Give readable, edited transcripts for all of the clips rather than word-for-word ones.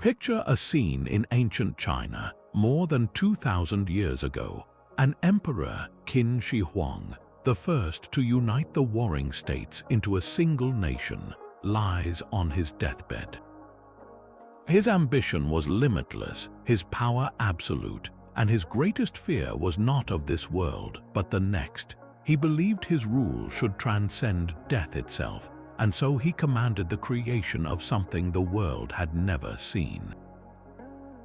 Picture a scene in ancient China, more than 2,000 years ago. An emperor, Qin Shi Huang, the first to unite the warring states into a single nation, lies on his deathbed. His ambition was limitless, his power absolute, and his greatest fear was not of this world, but the next. He believed his rule should transcend death itself, and so he commanded the creation of something the world had never seen.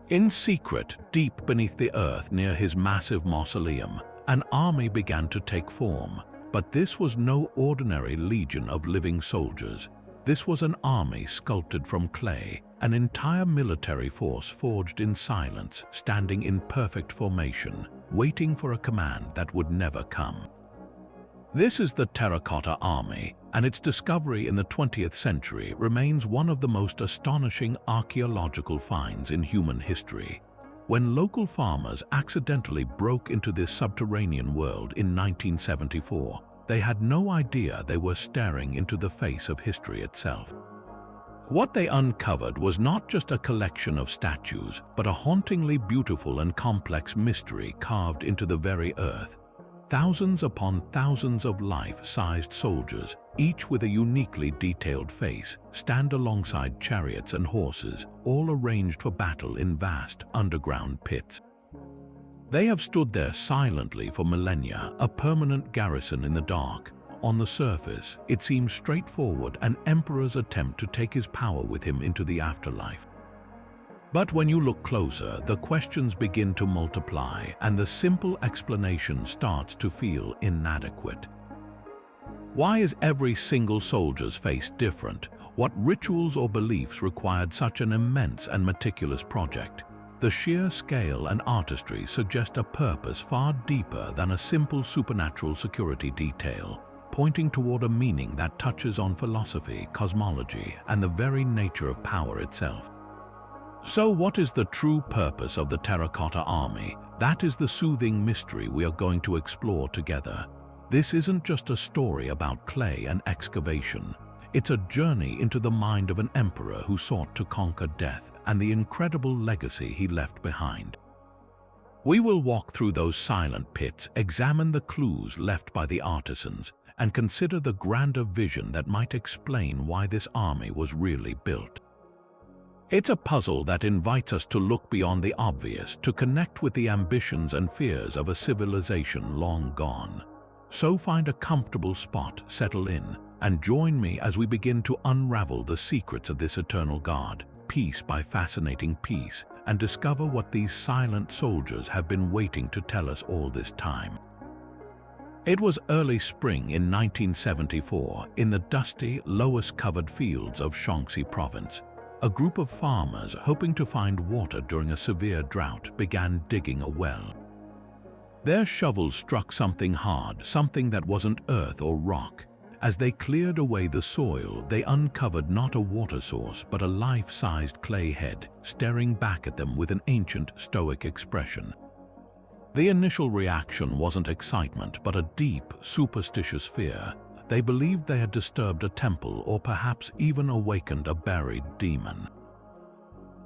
In secret, deep beneath the earth near his massive mausoleum, an army began to take form. But this was no ordinary legion of living soldiers. This was an army sculpted from clay, an entire military force forged in silence, standing in perfect formation, waiting for a command that would never come. This is the Terracotta Army, and its discovery in the 20th century remains one of the most astonishing archaeological finds in human history. When local farmers accidentally broke into this subterranean world in 1974, they had no idea they were staring into the face of history itself. What they uncovered was not just a collection of statues, but a hauntingly beautiful and complex mystery carved into the very earth. Thousands upon thousands of life-sized soldiers, each with a uniquely detailed face, stand alongside chariots and horses, all arranged for battle in vast underground pits. They have stood there silently for millennia, a permanent garrison in the dark. On the surface, it seems straightforward, an emperor's attempt to take his power with him into the afterlife. But when you look closer, the questions begin to multiply, and the simple explanation starts to feel inadequate. Why is every single soldier's face different? What rituals or beliefs required such an immense and meticulous project? The sheer scale and artistry suggest a purpose far deeper than a simple supernatural security detail, pointing toward a meaning that touches on philosophy, cosmology, and the very nature of power itself. So what is the true purpose of the Terracotta Army? That is the soothing mystery we are going to explore together. This isn't just a story about clay and excavation. It's a journey into the mind of an emperor who sought to conquer death and the incredible legacy he left behind. We will walk through those silent pits, examine the clues left by the artisans, and consider the grander vision that might explain why this army was really built. It's a puzzle that invites us to look beyond the obvious, to connect with the ambitions and fears of a civilization long gone. So find a comfortable spot, settle in, and join me as we begin to unravel the secrets of this eternal God, piece by fascinating piece, and discover what these silent soldiers have been waiting to tell us all this time. It was early spring in 1974 in the dusty, loess-covered fields of Shaanxi province. A group of farmers hoping to find water during a severe drought began digging a well. Their shovels struck something hard, something that wasn't earth or rock. As they cleared away the soil, they uncovered not a water source but a life-sized clay head, staring back at them with an ancient, stoic expression. The initial reaction wasn't excitement, but a deep, superstitious fear. They believed they had disturbed a temple or perhaps even awakened a buried demon.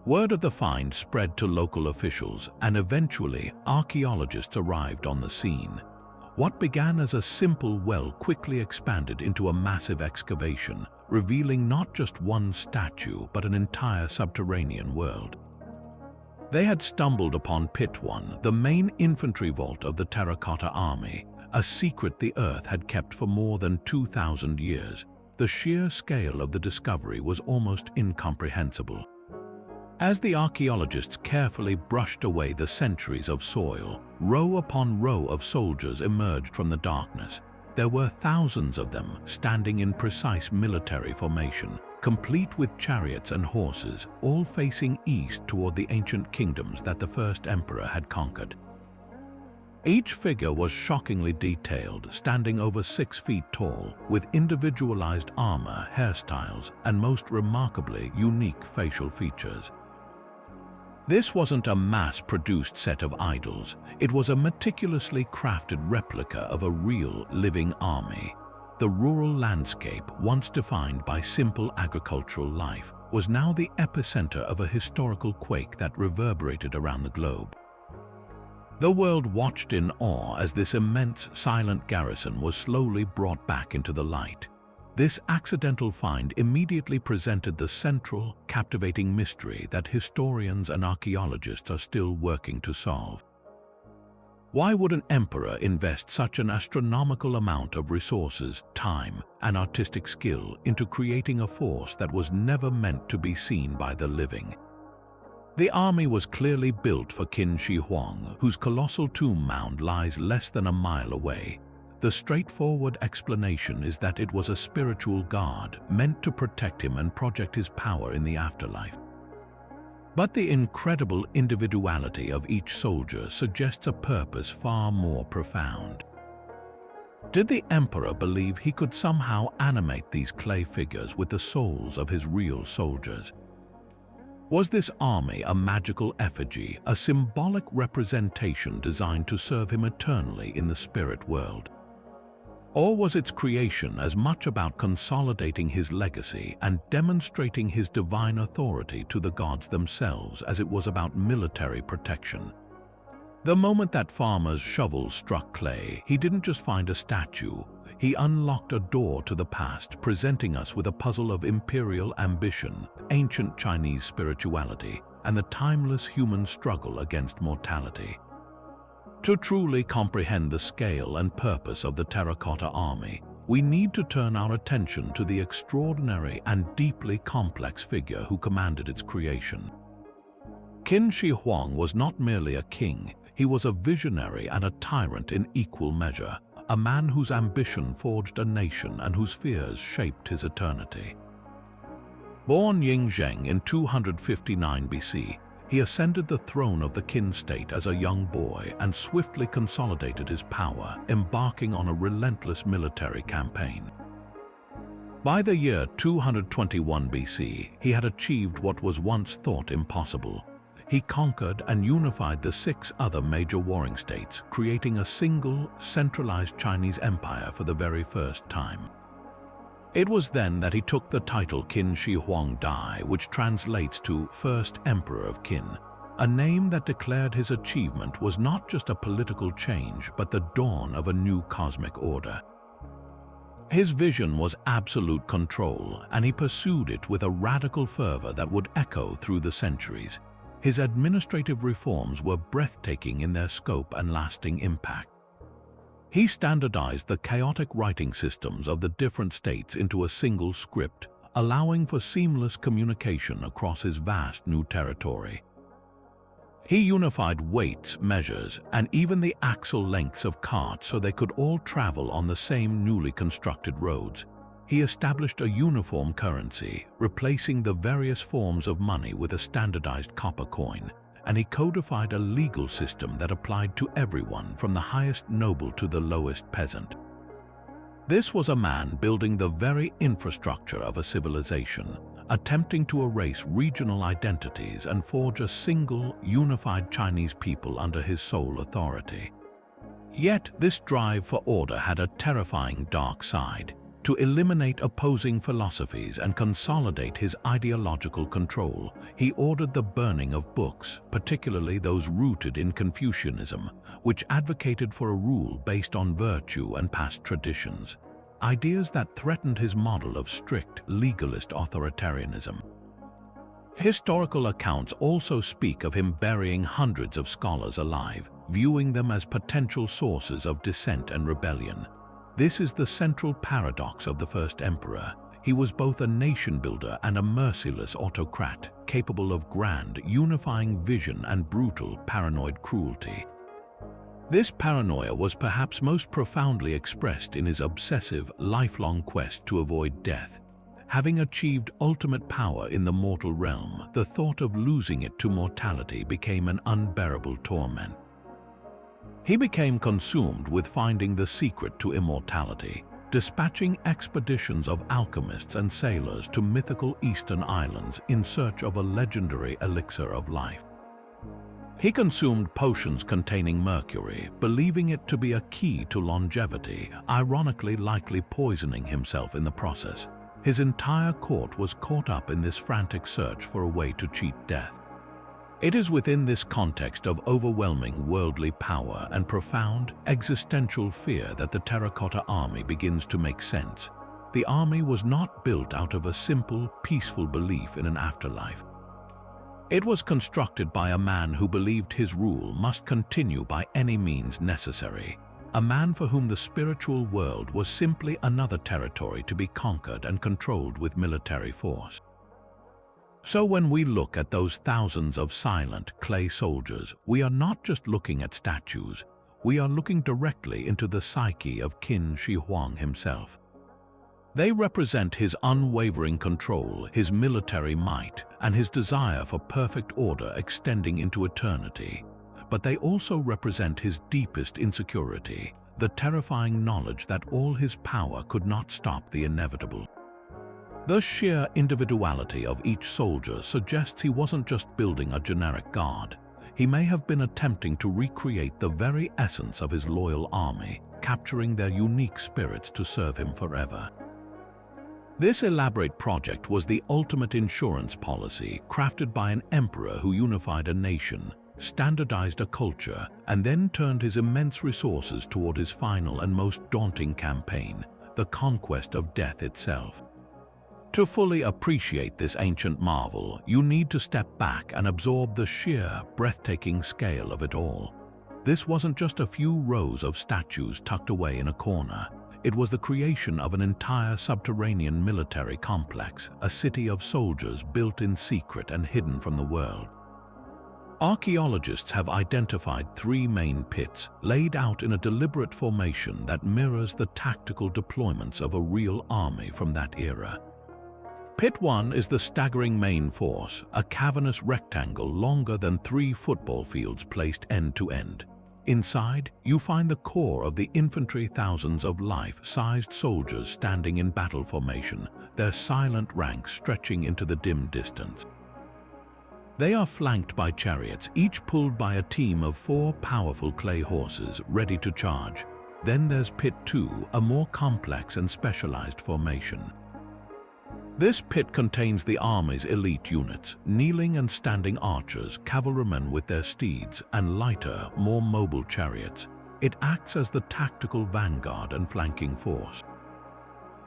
Word of the find spread to local officials, and eventually archaeologists arrived on the scene. What began as a simple well quickly expanded into a massive excavation, revealing not just one statue but an entire subterranean world. They had stumbled upon Pit 1, the main infantry vault of the Terracotta Army, a secret the earth had kept for more than 2,000 years. The sheer scale of the discovery was almost incomprehensible. As the archaeologists carefully brushed away the centuries of soil, row upon row of soldiers emerged from the darkness. There were thousands of them, standing in precise military formation, complete with chariots and horses, all facing east toward the ancient kingdoms that the first emperor had conquered. Each figure was shockingly detailed, standing over 6 feet tall, with individualized armor, hairstyles, and most remarkably unique facial features. This wasn't a mass-produced set of idols. It was a meticulously crafted replica of a real, living army. The rural landscape, once defined by simple agricultural life, was now the epicenter of a historical quake that reverberated around the globe. The world watched in awe as this immense, silent garrison was slowly brought back into the light. This accidental find immediately presented the central, captivating mystery that historians and archaeologists are still working to solve. Why would an emperor invest such an astronomical amount of resources, time, and artistic skill into creating a force that was never meant to be seen by the living? The army was clearly built for Qin Shi Huang, whose colossal tomb mound lies less than a mile away. The straightforward explanation is that it was a spiritual guard meant to protect him and project his power in the afterlife. But the incredible individuality of each soldier suggests a purpose far more profound. Did the emperor believe he could somehow animate these clay figures with the souls of his real soldiers? Was this army a magical effigy, a symbolic representation designed to serve him eternally in the spirit world? Or was its creation as much about consolidating his legacy and demonstrating his divine authority to the gods themselves as it was about military protection? The moment that farmer's shovel struck clay, he didn't just find a statue, he unlocked a door to the past, presenting us with a puzzle of imperial ambition, ancient Chinese spirituality, and the timeless human struggle against mortality. To truly comprehend the scale and purpose of the Terracotta Army, we need to turn our attention to the extraordinary and deeply complex figure who commanded its creation. Qin Shi Huang was not merely a king, he was a visionary and a tyrant in equal measure, a man whose ambition forged a nation and whose fears shaped his eternity. Born Yingzheng in 259 BC, he ascended the throne of the Qin state as a young boy and swiftly consolidated his power, embarking on a relentless military campaign. By the year 221 BC, he had achieved what was once thought impossible. He conquered and unified the 6 other major warring states, creating a single, centralized Chinese empire for the very first time. It was then that he took the title Qin Shi Huang Dai, which translates to First Emperor of Qin, a name that declared his achievement was not just a political change, but the dawn of a new cosmic order. His vision was absolute control, and he pursued it with a radical fervor that would echo through the centuries. His administrative reforms were breathtaking in their scope and lasting impact. He standardized the chaotic writing systems of the different states into a single script, allowing for seamless communication across his vast new territory. He unified weights, measures, and even the axle lengths of carts so they could all travel on the same newly constructed roads. He established a uniform currency, replacing the various forms of money with a standardized copper coin, and he codified a legal system that applied to everyone from the highest noble to the lowest peasant. This was a man building the very infrastructure of a civilization, attempting to erase regional identities and forge a single, unified Chinese people under his sole authority. Yet this drive for order had a terrifying dark side. To eliminate opposing philosophies and consolidate his ideological control, he ordered the burning of books, particularly those rooted in Confucianism, which advocated for a rule based on virtue and past traditions, ideas that threatened his model of strict, legalist authoritarianism. Historical accounts also speak of him burying hundreds of scholars alive, viewing them as potential sources of dissent and rebellion. This is the central paradox of the first emperor. He was both a nation-builder and a merciless autocrat, capable of grand, unifying vision and brutal, paranoid cruelty. This paranoia was perhaps most profoundly expressed in his obsessive, lifelong quest to avoid death. Having achieved ultimate power in the mortal realm, the thought of losing it to mortality became an unbearable torment. He became consumed with finding the secret to immortality, dispatching expeditions of alchemists and sailors to mythical eastern islands in search of a legendary elixir of life. He consumed potions containing mercury, believing it to be a key to longevity, ironically likely poisoning himself in the process. His entire court was caught up in this frantic search for a way to cheat death. It is within this context of overwhelming worldly power and profound existential fear that the Terracotta Army begins to make sense. The army was not built out of a simple, peaceful belief in an afterlife. It was constructed by a man who believed his rule must continue by any means necessary, a man for whom the spiritual world was simply another territory to be conquered and controlled with military force. So when we look at those thousands of silent clay soldiers, we are not just looking at statues, we are looking directly into the psyche of Qin Shi Huang himself. They represent his unwavering control, his military might, and his desire for perfect order extending into eternity. But they also represent his deepest insecurity, the terrifying knowledge that all his power could not stop the inevitable. The sheer individuality of each soldier suggests he wasn't just building a generic guard. He may have been attempting to recreate the very essence of his loyal army, capturing their unique spirits to serve him forever. This elaborate project was the ultimate insurance policy crafted by an emperor who unified a nation, standardized a culture, and then turned his immense resources toward his final and most daunting campaign, the conquest of death itself. To fully appreciate this ancient marvel, you need to step back and absorb the sheer, breathtaking scale of it all. This wasn't just a few rows of statues tucked away in a corner. It was the creation of an entire subterranean military complex, a city of soldiers built in secret and hidden from the world. Archeologists have identified 3 main pits, laid out in a deliberate formation that mirrors the tactical deployments of a real army from that era. Pit 1 is the staggering main force, a cavernous rectangle longer than 3 football fields placed end to end. Inside, you find the core of the infantry, thousands of life-sized soldiers standing in battle formation, their silent ranks stretching into the dim distance. They are flanked by chariots, each pulled by a team of 4 powerful clay horses ready to charge. Then there's Pit 2, a more complex and specialized formation. This pit contains the army's elite units, kneeling and standing archers, cavalrymen with their steeds, and lighter, more mobile chariots. It acts as the tactical vanguard and flanking force.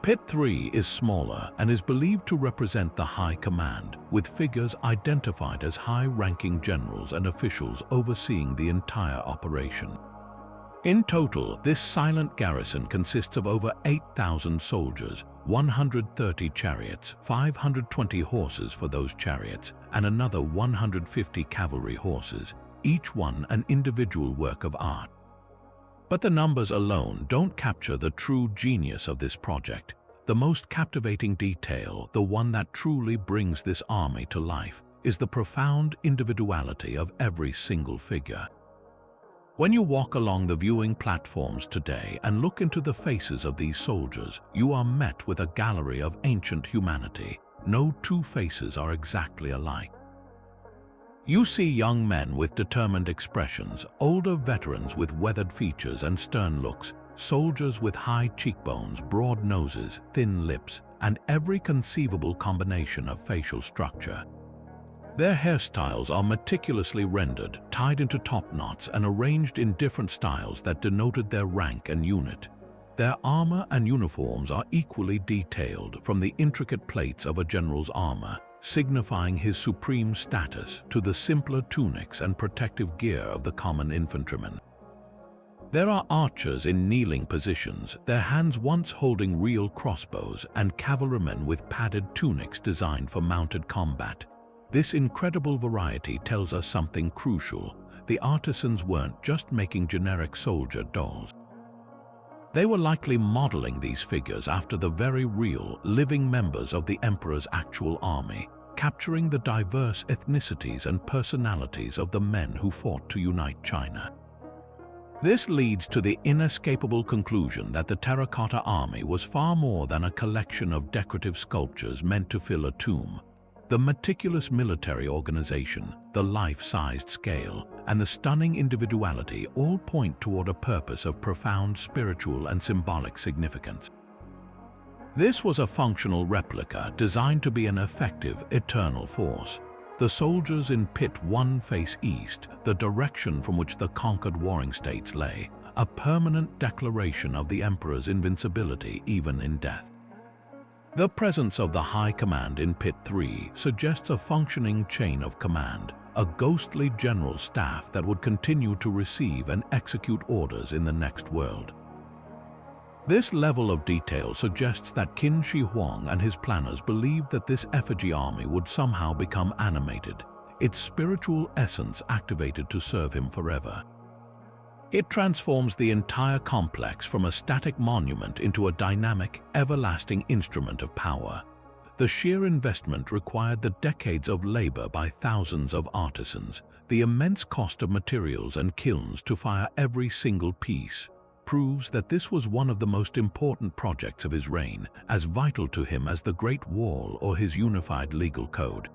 Pit 3 is smaller and is believed to represent the high command, with figures identified as high-ranking generals and officials overseeing the entire operation. In total, this silent garrison consists of over 8,000 soldiers, 130 chariots, 520 horses for those chariots, and another 150 cavalry horses, each one an individual work of art. But the numbers alone don't capture the true genius of this project. The most captivating detail, the one that truly brings this army to life, is the profound individuality of every single figure. When you walk along the viewing platforms today and look into the faces of these soldiers, you are met with a gallery of ancient humanity. No 2 faces are exactly alike. You see young men with determined expressions, older veterans with weathered features and stern looks, soldiers with high cheekbones, broad noses, thin lips, and every conceivable combination of facial structure. Their hairstyles are meticulously rendered, tied into top knots, and arranged in different styles that denoted their rank and unit. Their armor and uniforms are equally detailed, from the intricate plates of a general's armor, signifying his supreme status, to the simpler tunics and protective gear of the common infantryman. There are archers in kneeling positions, their hands once holding real crossbows, and cavalrymen with padded tunics designed for mounted combat. This incredible variety tells us something crucial. The artisans weren't just making generic soldier dolls. They were likely modeling these figures after the very real, living members of the emperor's actual army, capturing the diverse ethnicities and personalities of the men who fought to unite China. This leads to the inescapable conclusion that the Terracotta Army was far more than a collection of decorative sculptures meant to fill a tomb. The meticulous military organization, the life-sized scale, and the stunning individuality all point toward a purpose of profound spiritual and symbolic significance. This was a functional replica designed to be an effective, eternal force. The soldiers in Pit 1 face east, the direction from which the conquered warring states lay, a permanent declaration of the emperor's invincibility even in death. The presence of the High Command in Pit 3 suggests a functioning chain of command, a ghostly general staff that would continue to receive and execute orders in the next world. This level of detail suggests that Qin Shi Huang and his planners believed that this effigy army would somehow become animated, its spiritual essence activated to serve him forever. It transforms the entire complex from a static monument into a dynamic, everlasting instrument of power. The sheer investment required the decades of labor by thousands of artisans, the immense cost of materials and kilns to fire every single piece, proves that this was one of the most important projects of his reign, as vital to him as the Great Wall or his unified legal code.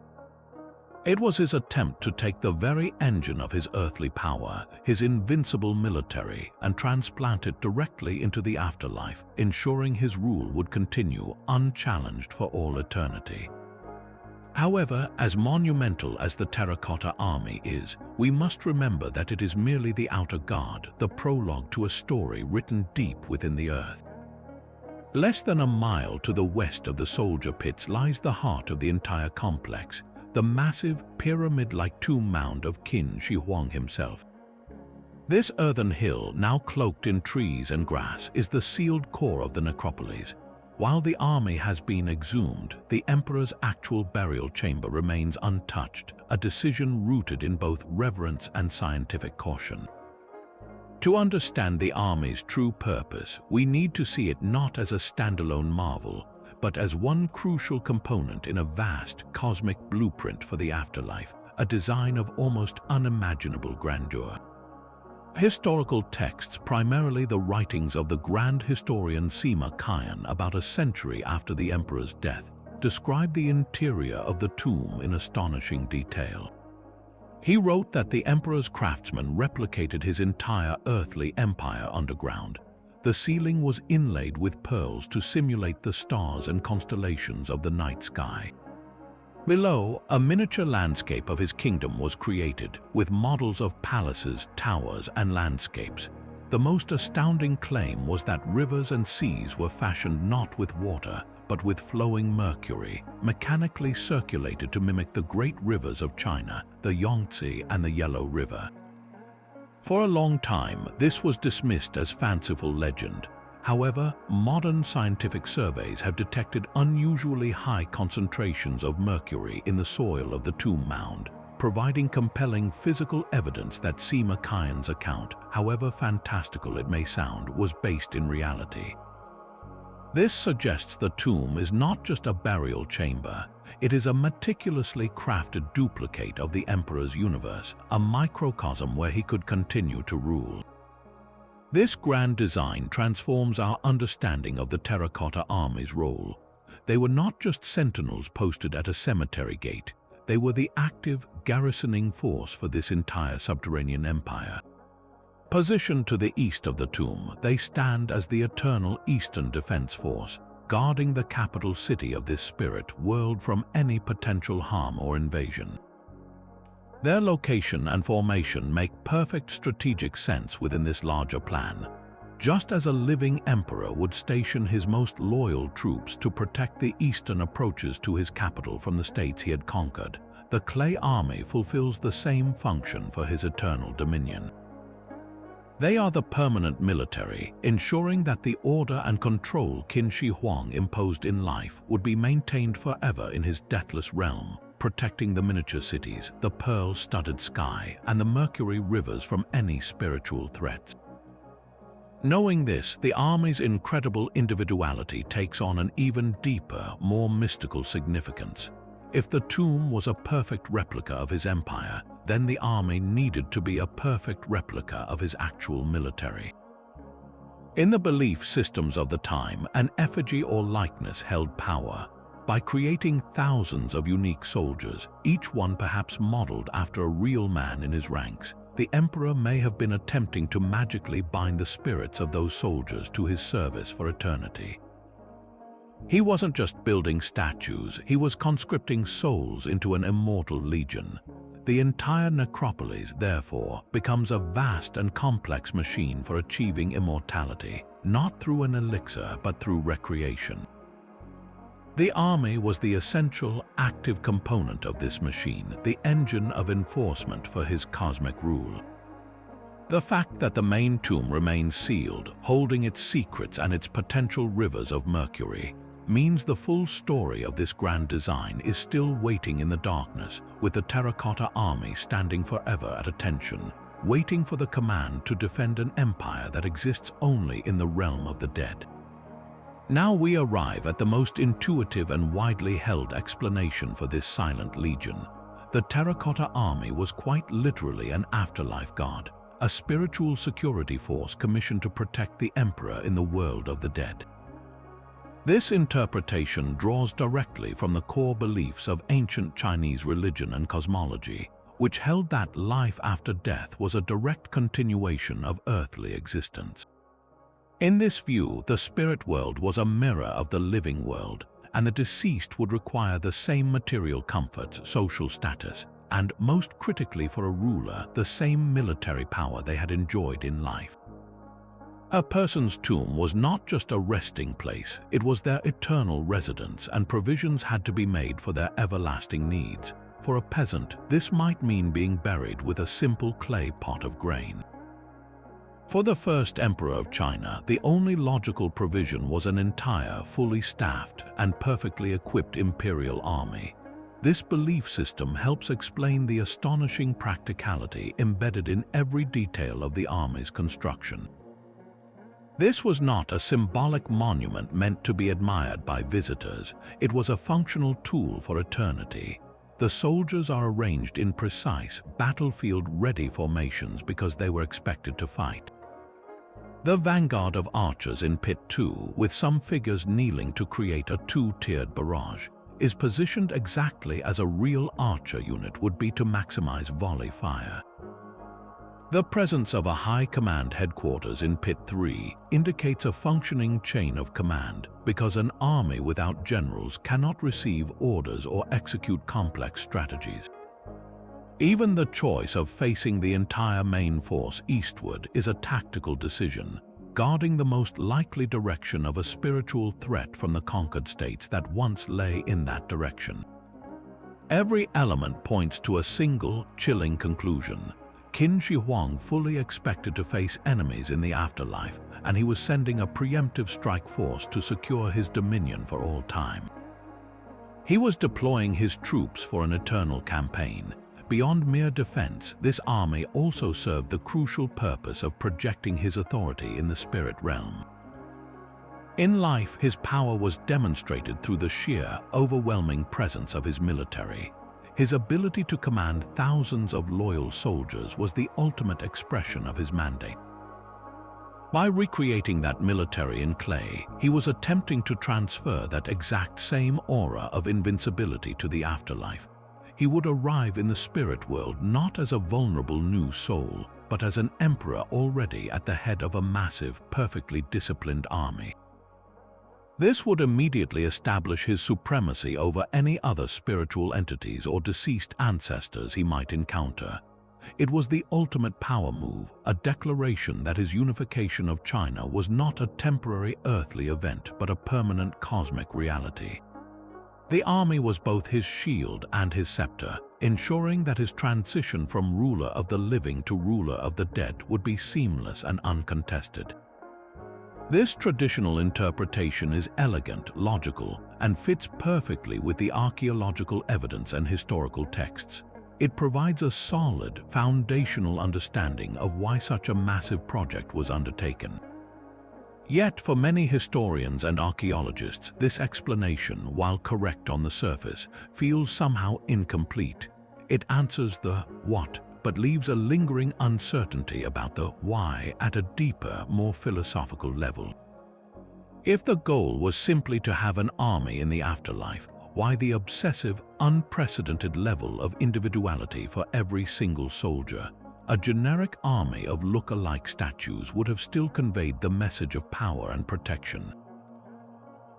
It was his attempt to take the very engine of his earthly power, his invincible military, and transplant it directly into the afterlife, ensuring his rule would continue unchallenged for all eternity. However, as monumental as the Terracotta Army is, we must remember that it is merely the outer guard, the prologue to a story written deep within the earth. Less than a mile to the west of the soldier pits lies the heart of the entire complex, the massive pyramid-like tomb mound of Qin Shi Huang himself. This earthen hill, now cloaked in trees and grass, is the sealed core of the necropolis. While the army has been exhumed, the emperor's actual burial chamber remains untouched, a decision rooted in both reverence and scientific caution. To understand the army's true purpose, we need to see it not as a standalone marvel, but as one crucial component in a vast cosmic blueprint for the afterlife, a design of almost unimaginable grandeur. Historical texts, primarily the writings of the grand historian Sima Qian about a century after the emperor's death, describe the interior of the tomb in astonishing detail. He wrote that the emperor's craftsmen replicated his entire earthly empire underground. The ceiling was inlaid with pearls to simulate the stars and constellations of the night sky. Below, a miniature landscape of his kingdom was created, with models of palaces, towers, and landscapes. The most astounding claim was that rivers and seas were fashioned not with water, but with flowing mercury, mechanically circulated to mimic the great rivers of China, the Yangtze and the Yellow River. For a long time, this was dismissed as fanciful legend. However, modern scientific surveys have detected unusually high concentrations of mercury in the soil of the tomb mound, providing compelling physical evidence that Sima Qian's account, however fantastical it may sound, was based in reality. This suggests the tomb is not just a burial chamber, it is a meticulously crafted duplicate of the emperor's universe, a microcosm where he could continue to rule. This grand design transforms our understanding of the Terracotta Army's role. They were not just sentinels posted at a cemetery gate, they were the active, garrisoning force for this entire subterranean empire. Positioned to the east of the tomb, they stand as the eternal Eastern Defense Force, guarding the capital city of this spirit world from any potential harm or invasion. Their location and formation make perfect strategic sense within this larger plan. Just as a living emperor would station his most loyal troops to protect the eastern approaches to his capital from the states he had conquered, the clay army fulfills the same function for his eternal dominion. They are the permanent military, ensuring that the order and control Qin Shi Huang imposed in life would be maintained forever in his deathless realm, protecting the miniature cities, the pearl-studded sky, and the mercury rivers from any spiritual threats. Knowing this, the army's incredible individuality takes on an even deeper, more mystical significance. If the tomb was a perfect replica of his empire, then the army needed to be a perfect replica of his actual military. In the belief systems of the time, an effigy or likeness held power. By creating thousands of unique soldiers, each one perhaps modeled after a real man in his ranks, the emperor may have been attempting to magically bind the spirits of those soldiers to his service for eternity. He wasn't just building statues, he was conscripting souls into an immortal legion. The entire necropolis, therefore, becomes a vast and complex machine for achieving immortality, not through an elixir but through recreation. The army was the essential, active component of this machine, the engine of enforcement for his cosmic rule. The fact that the main tomb remains sealed, holding its secrets and its potential rivers of mercury, means the full story of this grand design is still waiting in the darkness, with the Terracotta Army standing forever at attention, waiting for the command to defend an empire that exists only in the realm of the dead. Now we arrive at the most intuitive and widely held explanation for this silent legion. The Terracotta Army was quite literally an afterlife guard, a spiritual security force commissioned to protect the emperor in the world of the dead. This interpretation draws directly from the core beliefs of ancient Chinese religion and cosmology, which held that life after death was a direct continuation of earthly existence. In this view, the spirit world was a mirror of the living world, and the deceased would require the same material comforts, social status, and, most critically for a ruler, the same military power they had enjoyed in life. A person's tomb was not just a resting place, it was their eternal residence, and provisions had to be made for their everlasting needs. For a peasant, this might mean being buried with a simple clay pot of grain. For the first emperor of China, the only logical provision was an entire, fully staffed, and perfectly equipped imperial army. This belief system helps explain the astonishing practicality embedded in every detail of the army's construction. This was not a symbolic monument meant to be admired by visitors. It was a functional tool for eternity. The soldiers are arranged in precise, battlefield-ready formations because they were expected to fight. The vanguard of archers in Pit 2, with some figures kneeling to create a two-tiered barrage, is positioned exactly as a real archer unit would be to maximize volley fire. The presence of a high command headquarters in Pit 3 indicates a functioning chain of command, because an army without generals cannot receive orders or execute complex strategies. Even the choice of facing the entire main force eastward is a tactical decision, guarding the most likely direction of a spiritual threat from the conquered states that once lay in that direction. Every element points to a single, chilling conclusion. Qin Shi Huang fully expected to face enemies in the afterlife, and he was sending a preemptive strike force to secure his dominion for all time. He was deploying his troops for an eternal campaign. Beyond mere defense, this army also served the crucial purpose of projecting his authority in the spirit realm. In life, his power was demonstrated through the sheer, overwhelming presence of his military. His ability to command thousands of loyal soldiers was the ultimate expression of his mandate. By recreating that military in clay, he was attempting to transfer that exact same aura of invincibility to the afterlife. He would arrive in the spirit world not as a vulnerable new soul, but as an emperor already at the head of a massive, perfectly disciplined army. This would immediately establish his supremacy over any other spiritual entities or deceased ancestors he might encounter. It was the ultimate power move, a declaration that his unification of China was not a temporary earthly event but a permanent cosmic reality. The army was both his shield and his scepter, ensuring that his transition from ruler of the living to ruler of the dead would be seamless and uncontested. This traditional interpretation is elegant, logical, and fits perfectly with the archaeological evidence and historical texts. It provides a solid, foundational understanding of why such a massive project was undertaken. Yet, for many historians and archaeologists, this explanation, while correct on the surface, feels somehow incomplete. It answers the what, but leaves a lingering uncertainty about the why at a deeper, more philosophical level. If the goal was simply to have an army in the afterlife, why the obsessive, unprecedented level of individuality for every single soldier? A generic army of look-alike statues would have still conveyed the message of power and protection.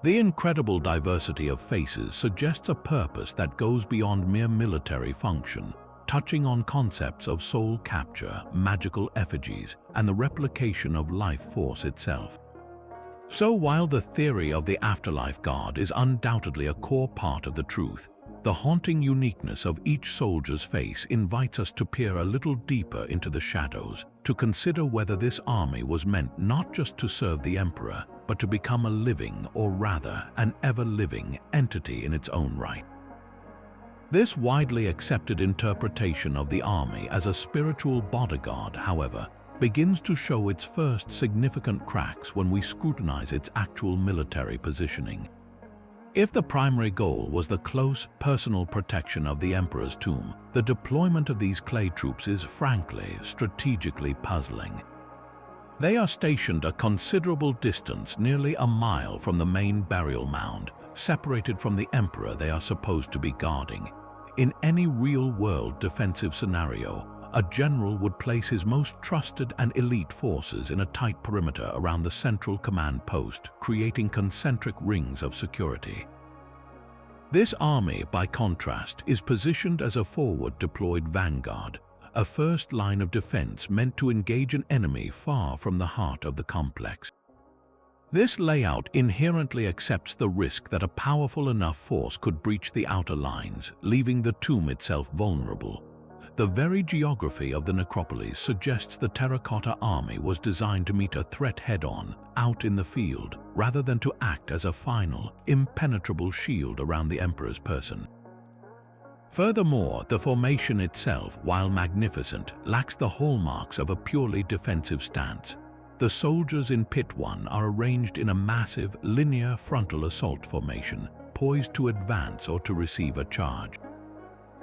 The incredible diversity of faces suggests a purpose that goes beyond mere military function, touching on concepts of soul capture, magical effigies, and the replication of life force itself. So while the theory of the afterlife god is undoubtedly a core part of the truth, the haunting uniqueness of each soldier's face invites us to peer a little deeper into the shadows, to consider whether this army was meant not just to serve the emperor, but to become a living, or rather, an ever-living entity in its own right. This widely accepted interpretation of the army as a spiritual bodyguard, however, begins to show its first significant cracks when we scrutinize its actual military positioning. If the primary goal was the close, personal protection of the emperor's tomb, the deployment of these clay troops is, frankly, strategically puzzling. They are stationed a considerable distance, nearly a mile from the main burial mound, separated from the emperor they are supposed to be guarding. In any real-world defensive scenario, a general would place his most trusted and elite forces in a tight perimeter around the central command post, creating concentric rings of security. This army, by contrast, is positioned as a forward-deployed vanguard, a first line of defense meant to engage an enemy far from the heart of the complex. This layout inherently accepts the risk that a powerful enough force could breach the outer lines, leaving the tomb itself vulnerable. The very geography of the necropolis suggests the Terracotta Army was designed to meet a threat head-on, out in the field, rather than to act as a final, impenetrable shield around the emperor's person. Furthermore, the formation itself, while magnificent, lacks the hallmarks of a purely defensive stance. The soldiers in Pit 1 are arranged in a massive, linear frontal assault formation, poised to advance or to receive a charge.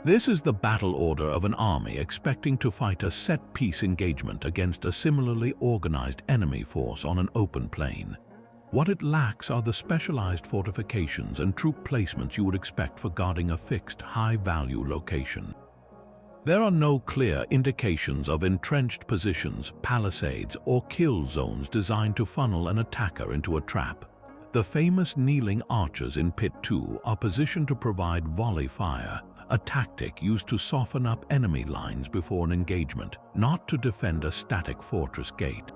This is the battle order of an army expecting to fight a set-piece engagement against a similarly organized enemy force on an open plain. What it lacks are the specialized fortifications and troop placements you would expect for guarding a fixed, high-value location. There are no clear indications of entrenched positions, palisades, or kill zones designed to funnel an attacker into a trap. The famous kneeling archers in Pit 2 are positioned to provide volley fire, a tactic used to soften up enemy lines before an engagement, not to defend a static fortress gate.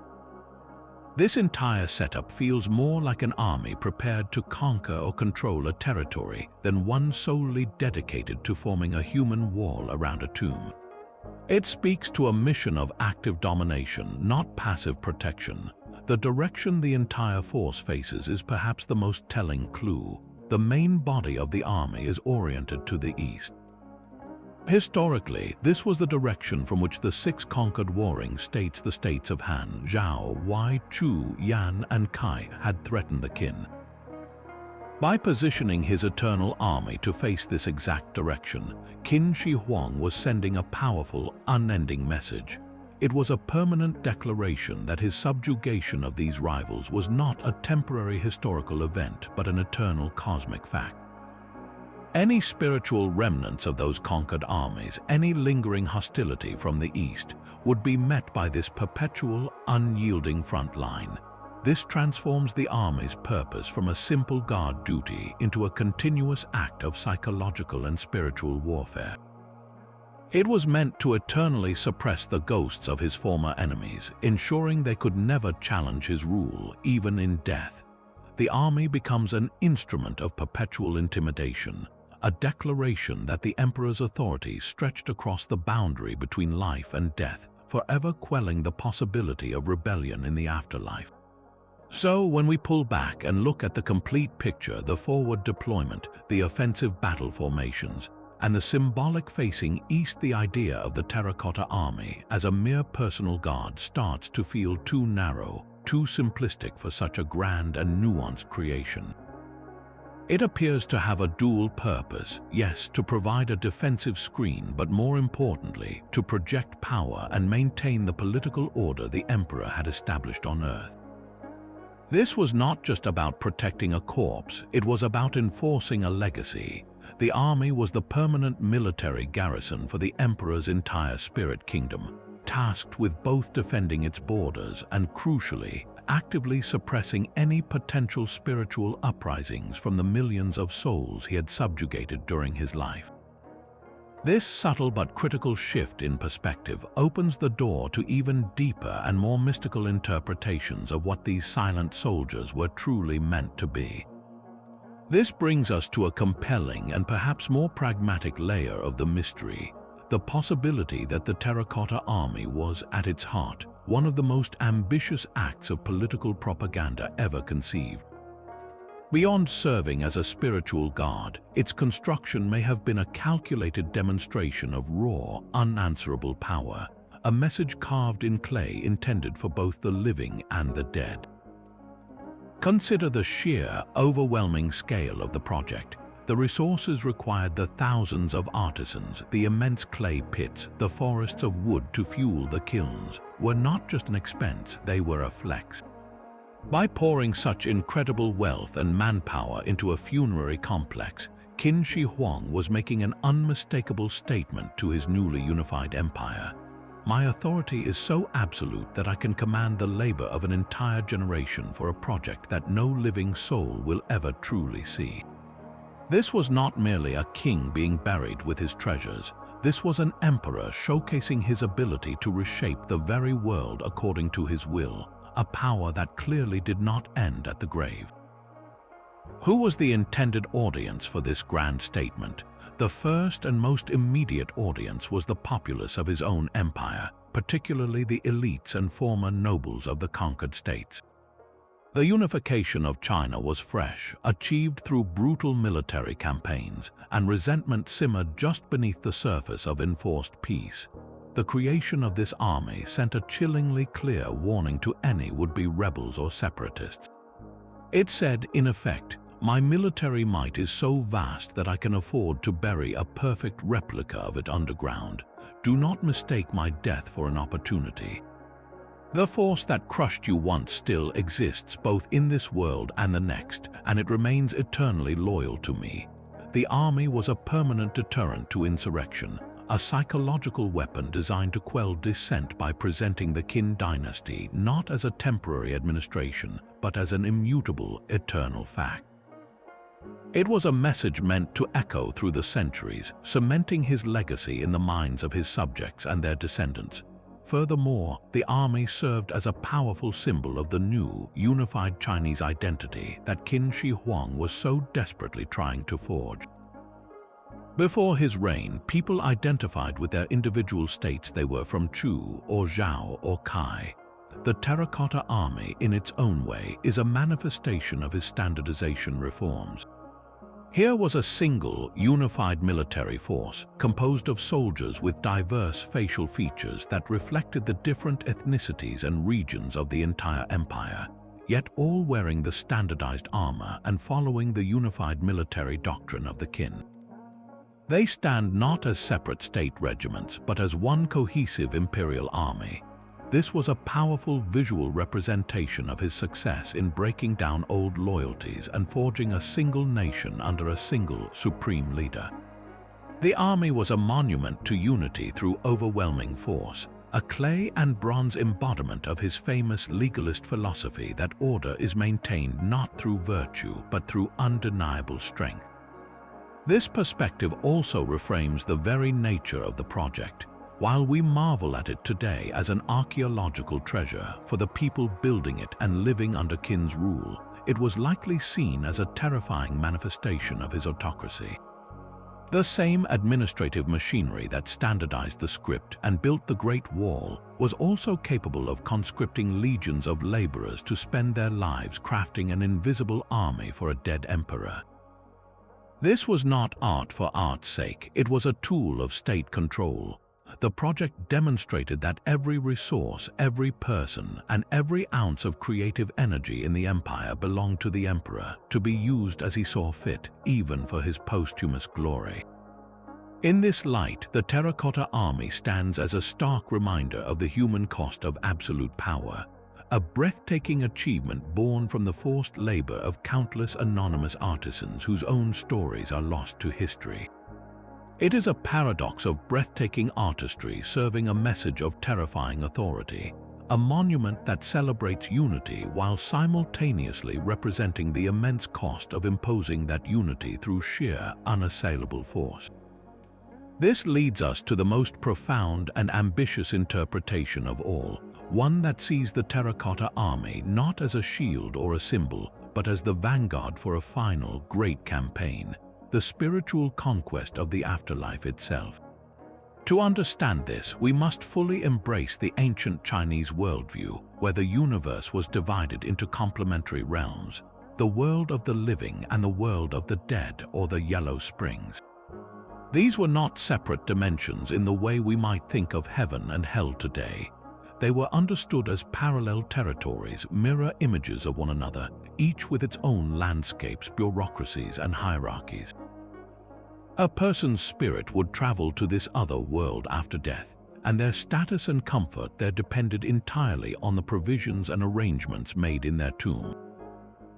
This entire setup feels more like an army prepared to conquer or control a territory than one solely dedicated to forming a human wall around a tomb. It speaks to a mission of active domination, not passive protection. The direction the entire force faces is perhaps the most telling clue. The main body of the army is oriented to the east. Historically, this was the direction from which the six conquered warring states, the states of Han, Zhao, Wei, Chu, Yan, and Kai, had threatened the Qin. By positioning his eternal army to face this exact direction, Qin Shi Huang was sending a powerful, unending message. It was a permanent declaration that his subjugation of these rivals was not a temporary historical event, but an eternal cosmic fact. Any spiritual remnants of those conquered armies, any lingering hostility from the east, would be met by this perpetual, unyielding front line. This transforms the army's purpose from a simple guard duty into a continuous act of psychological and spiritual warfare. It was meant to eternally suppress the ghosts of his former enemies, ensuring they could never challenge his rule, even in death. The army becomes an instrument of perpetual intimidation, a declaration that the emperor's authority stretched across the boundary between life and death, forever quelling the possibility of rebellion in the afterlife. So, when we pull back and look at the complete picture, the forward deployment, the offensive battle formations, and the symbolic facing east, the idea of the Terracotta Army as a mere personal guard starts to feel too narrow, too simplistic for such a grand and nuanced creation. It appears to have a dual purpose, yes, to provide a defensive screen, but more importantly, to project power and maintain the political order the emperor had established on Earth. This was not just about protecting a corpse, it was about enforcing a legacy. The army was the permanent military garrison for the emperor's entire spirit kingdom, tasked with both defending its borders and, crucially, actively suppressing any potential spiritual uprisings from the millions of souls he had subjugated during his life. This subtle but critical shift in perspective opens the door to even deeper and more mystical interpretations of what these silent soldiers were truly meant to be. This brings us to a compelling and perhaps more pragmatic layer of the mystery, the possibility that the Terracotta Army was, at its heart, one of the most ambitious acts of political propaganda ever conceived. Beyond serving as a spiritual guard, its construction may have been a calculated demonstration of raw, unanswerable power, a message carved in clay intended for both the living and the dead. Consider the sheer, overwhelming scale of the project. The resources required: the thousands of artisans, the immense clay pits, the forests of wood to fuel the kilns, were not just an expense, they were a flex. By pouring such incredible wealth and manpower into a funerary complex, Qin Shi Huang was making an unmistakable statement to his newly unified empire. My authority is so absolute that I can command the labor of an entire generation for a project that no living soul will ever truly see. This was not merely a king being buried with his treasures. This was an emperor showcasing his ability to reshape the very world according to his will, a power that clearly did not end at the grave. Who was the intended audience for this grand statement? The first and most immediate audience was the populace of his own empire, particularly the elites and former nobles of the conquered states. The unification of China was fresh, achieved through brutal military campaigns, and resentment simmered just beneath the surface of enforced peace. The creation of this army sent a chillingly clear warning to any would-be rebels or separatists. It said, in effect, "My military might is so vast that I can afford to bury a perfect replica of it underground. Do not mistake my death for an opportunity. The force that crushed you once still exists both in this world and the next, and it remains eternally loyal to me." The army was a permanent deterrent to insurrection, a psychological weapon designed to quell dissent by presenting the Qin dynasty not as a temporary administration, but as an immutable, eternal fact. It was a message meant to echo through the centuries, cementing his legacy in the minds of his subjects and their descendants. Furthermore, the army served as a powerful symbol of the new, unified Chinese identity that Qin Shi Huang was so desperately trying to forge. Before his reign, people identified with their individual states. They were from Chu or Zhao or Kai. The Terracotta Army, in its own way, is a manifestation of his standardization reforms. Here was a single, unified military force, composed of soldiers with diverse facial features that reflected the different ethnicities and regions of the entire empire, yet all wearing the standardized armor and following the unified military doctrine of the Qin. They stand not as separate state regiments, but as one cohesive imperial army. This was a powerful visual representation of his success in breaking down old loyalties and forging a single nation under a single supreme leader. The army was a monument to unity through overwhelming force, a clay and bronze embodiment of his famous legalist philosophy that order is maintained not through virtue but through undeniable strength. This perspective also reframes the very nature of the project. While we marvel at it today as an archeological treasure for the people building it and living under Qin's rule, it was likely seen as a terrifying manifestation of his autocracy. The same administrative machinery that standardized the script and built the Great Wall was also capable of conscripting legions of laborers to spend their lives crafting an invisible army for a dead emperor. This was not art for art's sake, it was a tool of state control. The project demonstrated that every resource, every person, and every ounce of creative energy in the empire belonged to the emperor, to be used as he saw fit, even for his posthumous glory. In this light, the Terracotta Army stands as a stark reminder of the human cost of absolute power, a breathtaking achievement born from the forced labor of countless anonymous artisans whose own stories are lost to history. It is a paradox of breathtaking artistry serving a message of terrifying authority, a monument that celebrates unity while simultaneously representing the immense cost of imposing that unity through sheer, unassailable force. This leads us to the most profound and ambitious interpretation of all, one that sees the Terracotta Army not as a shield or a symbol, but as the vanguard for a final, great campaign, the spiritual conquest of the afterlife itself. To understand this, we must fully embrace the ancient Chinese worldview, where the universe was divided into complementary realms, the world of the living and the world of the dead, or the Yellow Springs. These were not separate dimensions in the way we might think of heaven and hell today. They were understood as parallel territories, mirror images of one another, each with its own landscapes, bureaucracies, and hierarchies. A person's spirit would travel to this other world after death, and their status and comfort there depended entirely on the provisions and arrangements made in their tomb.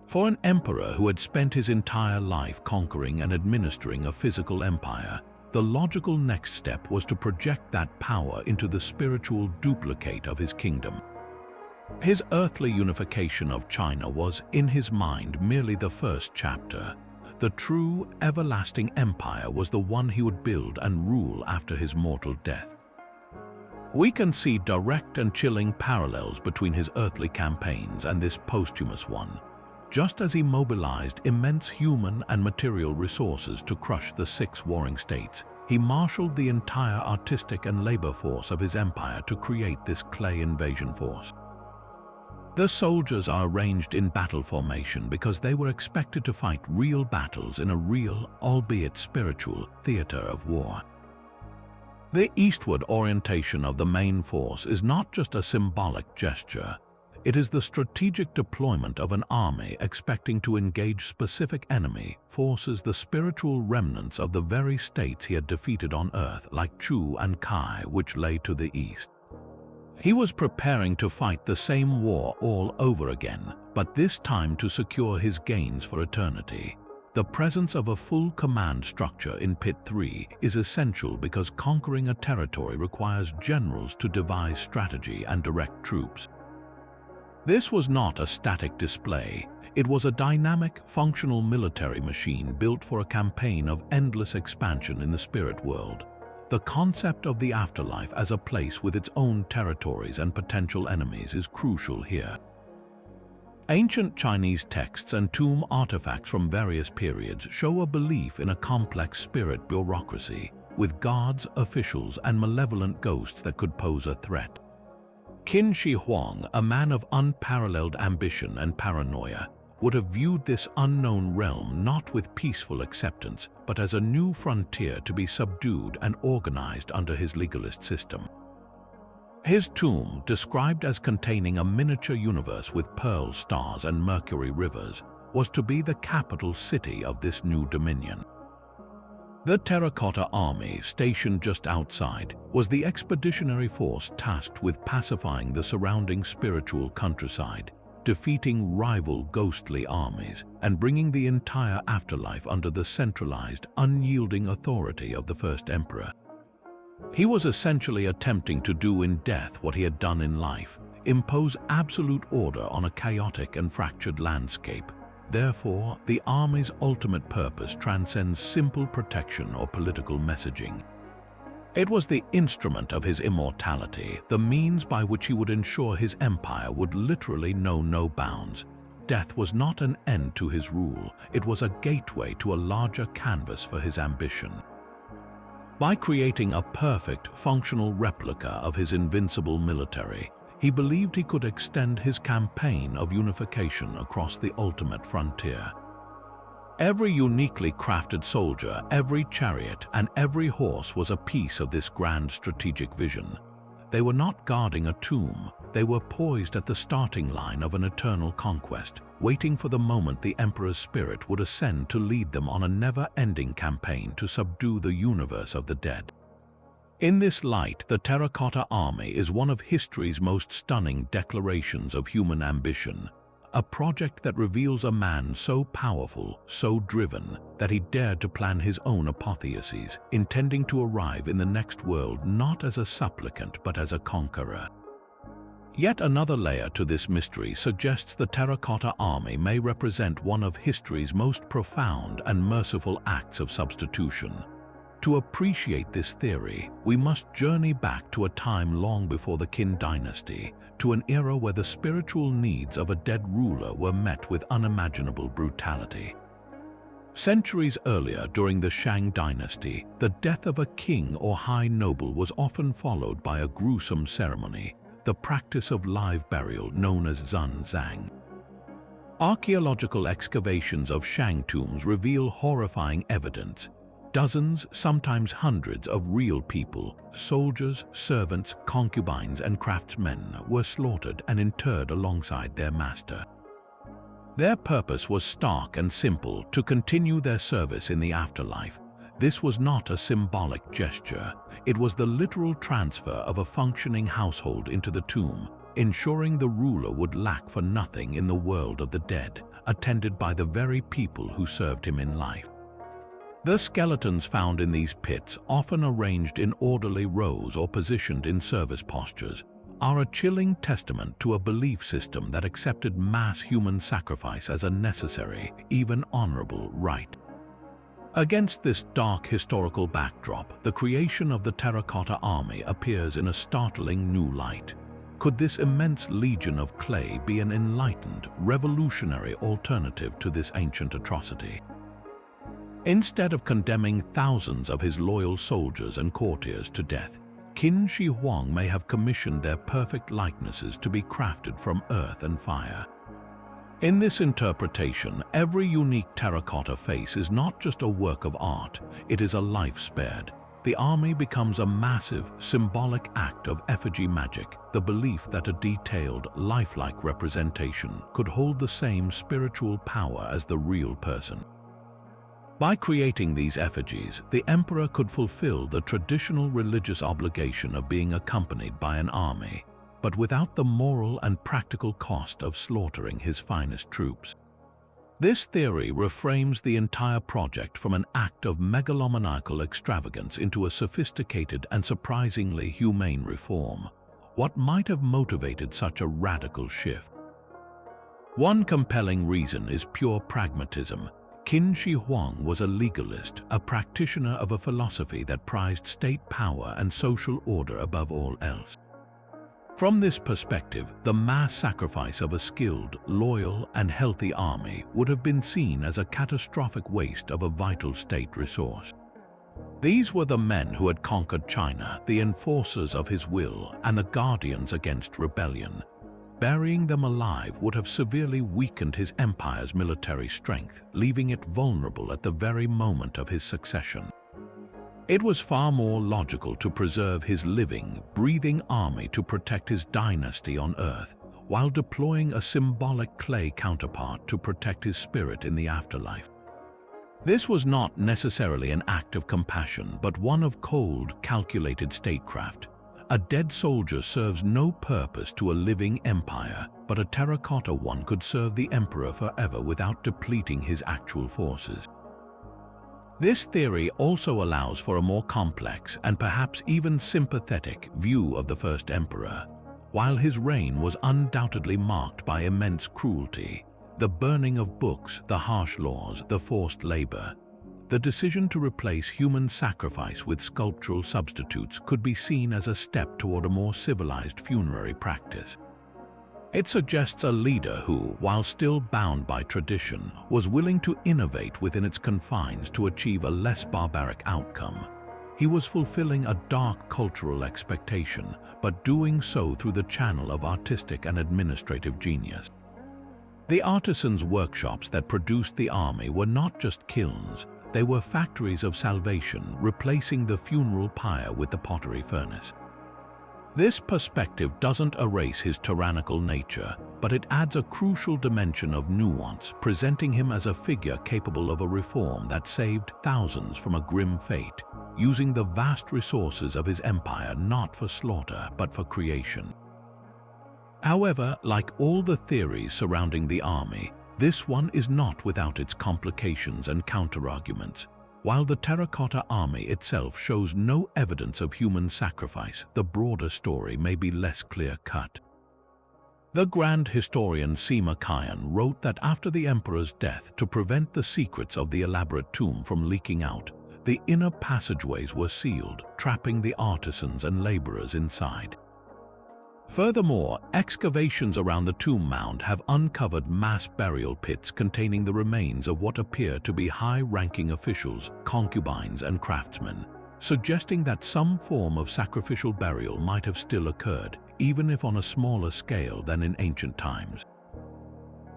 For an emperor who had spent his entire life conquering and administering a physical empire, the logical next step was to project that power into the spiritual duplicate of his kingdom. His earthly unification of China was, in his mind, merely the first chapter. The true, everlasting empire was the one he would build and rule after his mortal death. We can see direct and chilling parallels between his earthly campaigns and this posthumous one. Just as he mobilized immense human and material resources to crush the 6 warring states, he marshaled the entire artistic and labor force of his empire to create this clay invasion force. The soldiers are arranged in battle formation because they were expected to fight real battles in a real, albeit spiritual, theater of war. The eastward orientation of the main force is not just a symbolic gesture. It is the strategic deployment of an army expecting to engage specific enemy forces, the spiritual remnants of the very states he had defeated on Earth, like Chu and Kai, which lay to the east. He was preparing to fight the same war all over again, but this time to secure his gains for eternity. The presence of a full command structure in Pit 3 is essential because conquering a territory requires generals to devise strategy and direct troops. This was not a static display. It was a dynamic, functional military machine built for a campaign of endless expansion in the spirit world. The concept of the afterlife as a place with its own territories and potential enemies is crucial here. Ancient Chinese texts and tomb artifacts from various periods show a belief in a complex spirit bureaucracy, with gods, officials, and malevolent ghosts that could pose a threat. Qin Shi Huang, a man of unparalleled ambition and paranoia, would have viewed this unknown realm not with peaceful acceptance, but as a new frontier to be subdued and organized under his legalist system. His tomb, described as containing a miniature universe with pearl stars and mercury rivers, was to be the capital city of this new dominion. The Terracotta Army, stationed just outside, was the expeditionary force tasked with pacifying the surrounding spiritual countryside, defeating rival ghostly armies, and bringing the entire afterlife under the centralized, unyielding authority of the first emperor. He was essentially attempting to do in death what he had done in life, impose absolute order on a chaotic and fractured landscape. Therefore, the army's ultimate purpose transcends simple protection or political messaging. It was the instrument of his immortality, the means by which he would ensure his empire would literally know no bounds. Death was not an end to his rule, it was a gateway to a larger canvas for his ambition. By creating a perfect, functional replica of his invincible military, he believed he could extend his campaign of unification across the ultimate frontier. Every uniquely crafted soldier, every chariot, and every horse was a piece of this grand strategic vision. They were not guarding a tomb, they were poised at the starting line of an eternal conquest, waiting for the moment the Emperor's spirit would ascend to lead them on a never-ending campaign to subdue the universe of the dead. In this light, the Terracotta Army is one of history's most stunning declarations of human ambition, a project that reveals a man so powerful, so driven, that he dared to plan his own apotheosis, intending to arrive in the next world not as a supplicant but as a conqueror. Yet another layer to this mystery suggests the Terracotta Army may represent one of history's most profound and merciful acts of substitution. To appreciate this theory, we must journey back to a time long before the Qin dynasty, to an era where the spiritual needs of a dead ruler were met with unimaginable brutality. Centuries earlier, during the Shang dynasty, the death of a king or high noble was often followed by a gruesome ceremony, the practice of live burial known as zhang. Archaeological excavations of Shang tombs reveal horrifying evidence. Dozens, sometimes hundreds of real people, soldiers, servants, concubines, and craftsmen were slaughtered and interred alongside their master. Their purpose was stark and simple: to continue their service in the afterlife. This was not a symbolic gesture. It was the literal transfer of a functioning household into the tomb, ensuring the ruler would lack for nothing in the world of the dead, attended by the very people who served him in life. The skeletons found in these pits, often arranged in orderly rows or positioned in service postures, are a chilling testament to a belief system that accepted mass human sacrifice as a necessary, even honorable, rite. Against this dark historical backdrop, the creation of the Terracotta Army appears in a startling new light. Could this immense legion of clay be an enlightened, revolutionary alternative to this ancient atrocity? Instead of condemning thousands of his loyal soldiers and courtiers to death, Qin Shi Huang may have commissioned their perfect likenesses to be crafted from earth and fire. In this interpretation, every unique terracotta face is not just a work of art, it is a life spared. The army becomes a massive, symbolic act of effigy magic, the belief that a detailed, lifelike representation could hold the same spiritual power as the real person. By creating these effigies, the emperor could fulfill the traditional religious obligation of being accompanied by an army, but without the moral and practical cost of slaughtering his finest troops. This theory reframes the entire project from an act of megalomaniacal extravagance into a sophisticated and surprisingly humane reform. What might have motivated such a radical shift? One compelling reason is pure pragmatism. Qin Shi Huang was a legalist, a practitioner of a philosophy that prized state power and social order above all else. From this perspective, the mass sacrifice of a skilled, loyal, and healthy army would have been seen as a catastrophic waste of a vital state resource. These were the men who had conquered China, the enforcers of his will, and the guardians against rebellion. Burying them alive would have severely weakened his empire's military strength, leaving it vulnerable at the very moment of his succession. It was far more logical to preserve his living, breathing army to protect his dynasty on Earth, while deploying a symbolic clay counterpart to protect his spirit in the afterlife. This was not necessarily an act of compassion, but one of cold, calculated statecraft. A dead soldier serves no purpose to a living empire, but a terracotta one could serve the emperor forever without depleting his actual forces. This theory also allows for a more complex and perhaps even sympathetic view of the first emperor. While his reign was undoubtedly marked by immense cruelty, the burning of books, the harsh laws, the forced labor, the decision to replace human sacrifice with sculptural substitutes could be seen as a step toward a more civilized funerary practice. It suggests a leader who, while still bound by tradition, was willing to innovate within its confines to achieve a less barbaric outcome. He was fulfilling a dark cultural expectation, but doing so through the channel of artistic and administrative genius. The artisans' workshops that produced the army were not just kilns, they were factories of salvation, replacing the funeral pyre with the pottery furnace. This perspective doesn't erase his tyrannical nature, but it adds a crucial dimension of nuance, presenting him as a figure capable of a reform that saved thousands from a grim fate, using the vast resources of his empire not for slaughter but for creation. However, like all the theories surrounding the army, this one is not without its complications and counterarguments. While the Terracotta Army itself shows no evidence of human sacrifice, the broader story may be less clear-cut. The grand historian Sima Qian wrote that after the emperor's death, to prevent the secrets of the elaborate tomb from leaking out, the inner passageways were sealed, trapping the artisans and laborers inside. Furthermore, excavations around the tomb mound have uncovered mass burial pits containing the remains of what appear to be high-ranking officials, concubines, and craftsmen, suggesting that some form of sacrificial burial might have still occurred, even if on a smaller scale than in ancient times.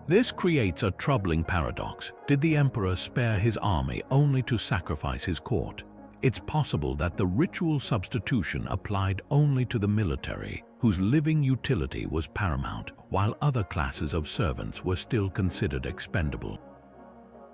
This creates a troubling paradox. Did the emperor spare his army only to sacrifice his court? It's possible that the ritual substitution applied only to the military, whose living utility was paramount, while other classes of servants were still considered expendable.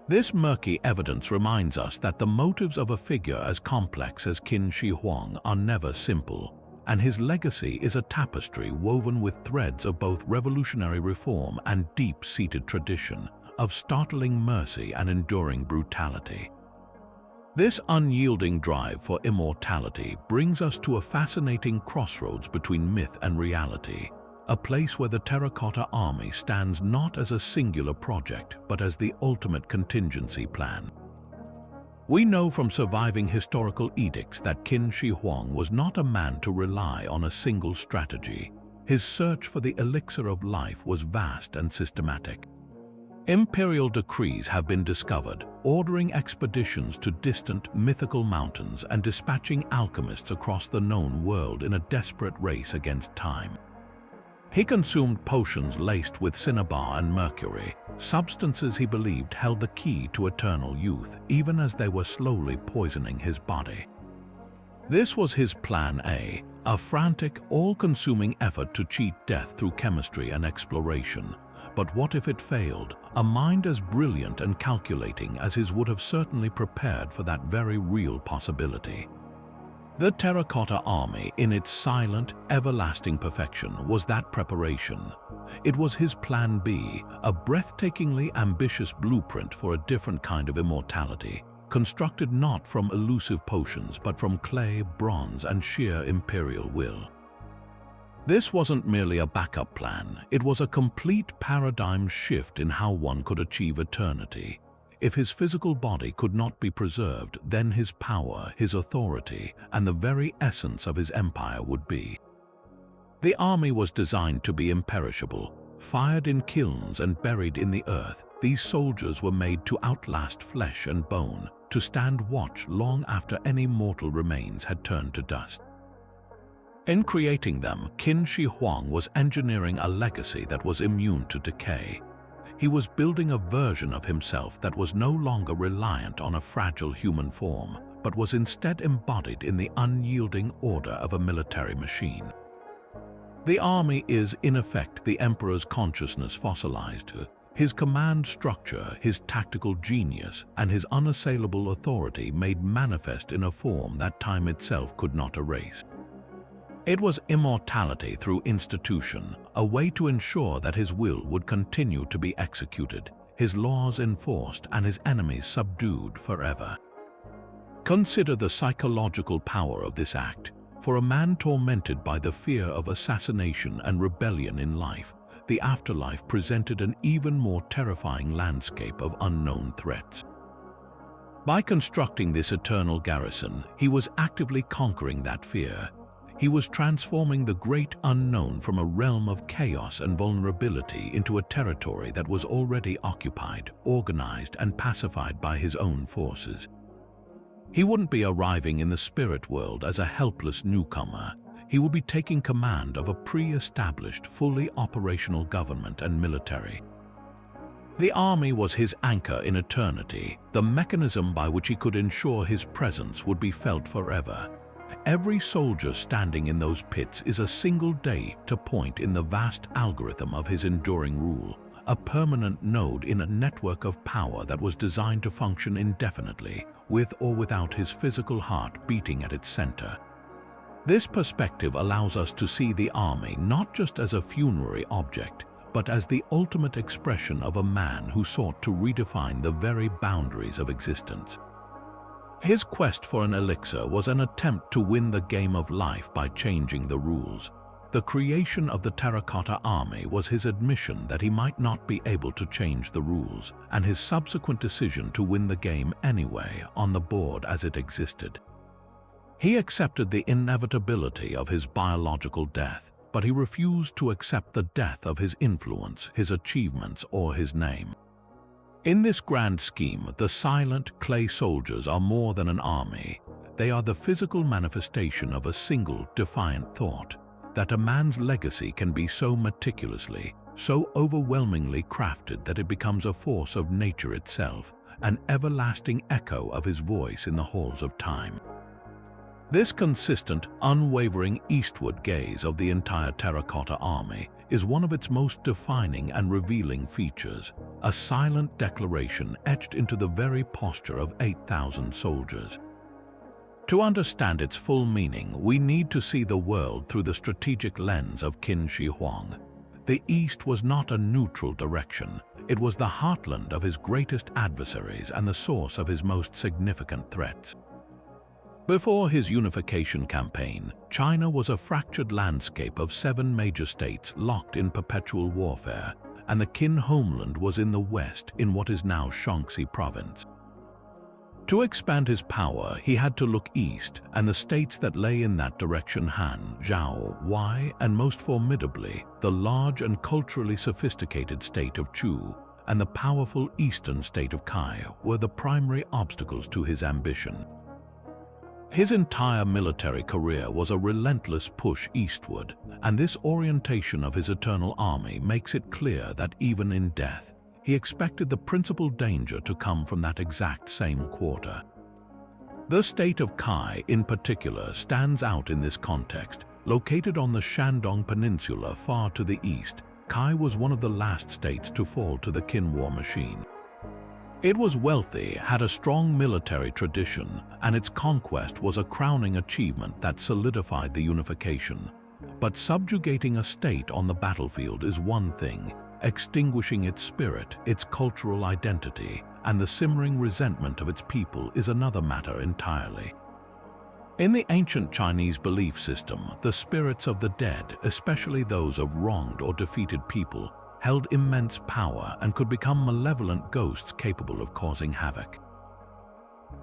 This murky evidence reminds us that the motives of a figure as complex as Qin Shi Huang are never simple, and his legacy is a tapestry woven with threads of both revolutionary reform and deep-seated tradition, of startling mercy and enduring brutality. This unyielding drive for immortality brings us to a fascinating crossroads between myth and reality, a place where the Terracotta Army stands not as a singular project, but as the ultimate contingency plan. We know from surviving historical edicts that Qin Shi Huang was not a man to rely on a single strategy. His search for the elixir of life was vast and systematic. Imperial decrees have been discovered, ordering expeditions to distant mythical mountains and dispatching alchemists across the known world in a desperate race against time. He consumed potions laced with cinnabar and mercury, substances he believed held the key to eternal youth, even as they were slowly poisoning his body. This was his Plan A, a frantic, all-consuming effort to cheat death through chemistry and exploration. But what if it failed? A mind as brilliant and calculating as his would have certainly prepared for that very real possibility. The Terracotta Army, in its silent, everlasting perfection, was that preparation. It was his Plan B, a breathtakingly ambitious blueprint for a different kind of immortality, constructed not from elusive potions but from clay, bronze, and sheer imperial will. This wasn't merely a backup plan, it was a complete paradigm shift in how one could achieve eternity. If his physical body could not be preserved, then his power, his authority, and the very essence of his empire would be. The army was designed to be imperishable. Fired in kilns and buried in the earth, these soldiers were made to outlast flesh and bone, to stand watch long after any mortal remains had turned to dust. In creating them, Qin Shi Huang was engineering a legacy that was immune to decay. He was building a version of himself that was no longer reliant on a fragile human form, but was instead embodied in the unyielding order of a military machine. The army is, in effect, the emperor's consciousness fossilized. His command structure, his tactical genius, and his unassailable authority made manifest in a form that time itself could not erase. It was immortality through institution, a way to ensure that his will would continue to be executed, his laws enforced, and his enemies subdued forever. Consider the psychological power of this act. For a man tormented by the fear of assassination and rebellion in life, the afterlife presented an even more terrifying landscape of unknown threats. By constructing this eternal garrison, he was actively conquering that fear. He was transforming the great unknown from a realm of chaos and vulnerability into a territory that was already occupied, organized, and pacified by his own forces. He wouldn't be arriving in the spirit world as a helpless newcomer. He would be taking command of a pre-established, fully operational government and military. The army was his anchor in eternity, the mechanism by which he could ensure his presence would be felt forever. Every soldier standing in those pits is a single data point in the vast algorithm of his enduring rule, a permanent node in a network of power that was designed to function indefinitely, with or without his physical heart beating at its center. This perspective allows us to see the army not just as a funerary object, but as the ultimate expression of a man who sought to redefine the very boundaries of existence. His quest for an elixir was an attempt to win the game of life by changing the rules. The creation of the Terracotta Army was his admission that he might not be able to change the rules, and his subsequent decision to win the game anyway on the board as it existed. He accepted the inevitability of his biological death, but he refused to accept the death of his influence, his achievements, or his name. In this grand scheme, the silent clay soldiers are more than an army. They are the physical manifestation of a single, defiant thought, that a man's legacy can be so meticulously, so overwhelmingly crafted that it becomes a force of nature itself, an everlasting echo of his voice in the halls of time. This consistent, unwavering eastward gaze of the entire Terracotta Army is one of its most defining and revealing features, a silent declaration etched into the very posture of 8,000 soldiers. To understand its full meaning, we need to see the world through the strategic lens of Qin Shi Huang. The East was not a neutral direction. It was the heartland of his greatest adversaries and the source of his most significant threats. Before his unification campaign, China was a fractured landscape of 7 major states locked in perpetual warfare, and the Qin homeland was in the west in what is now Shaanxi province. To expand his power, he had to look east, and the states that lay in that direction, Han, Zhao, Wei, and most formidably, the large and culturally sophisticated state of Chu, and the powerful eastern state of Kai, were the primary obstacles to his ambition. His entire military career was a relentless push eastward, and this orientation of his eternal army makes it clear that even in death, he expected the principal danger to come from that exact same quarter. The state of Kai, in particular, stands out in this context. Located on the Shandong Peninsula far to the east, Kai was one of the last states to fall to the Qin war machine. It was wealthy, had a strong military tradition, and its conquest was a crowning achievement that solidified the unification. But subjugating a state on the battlefield is one thing. Extinguishing its spirit, its cultural identity, and the simmering resentment of its people is another matter entirely. In the ancient Chinese belief system, the spirits of the dead, especially those of wronged or defeated people, held immense power and could become malevolent ghosts capable of causing havoc.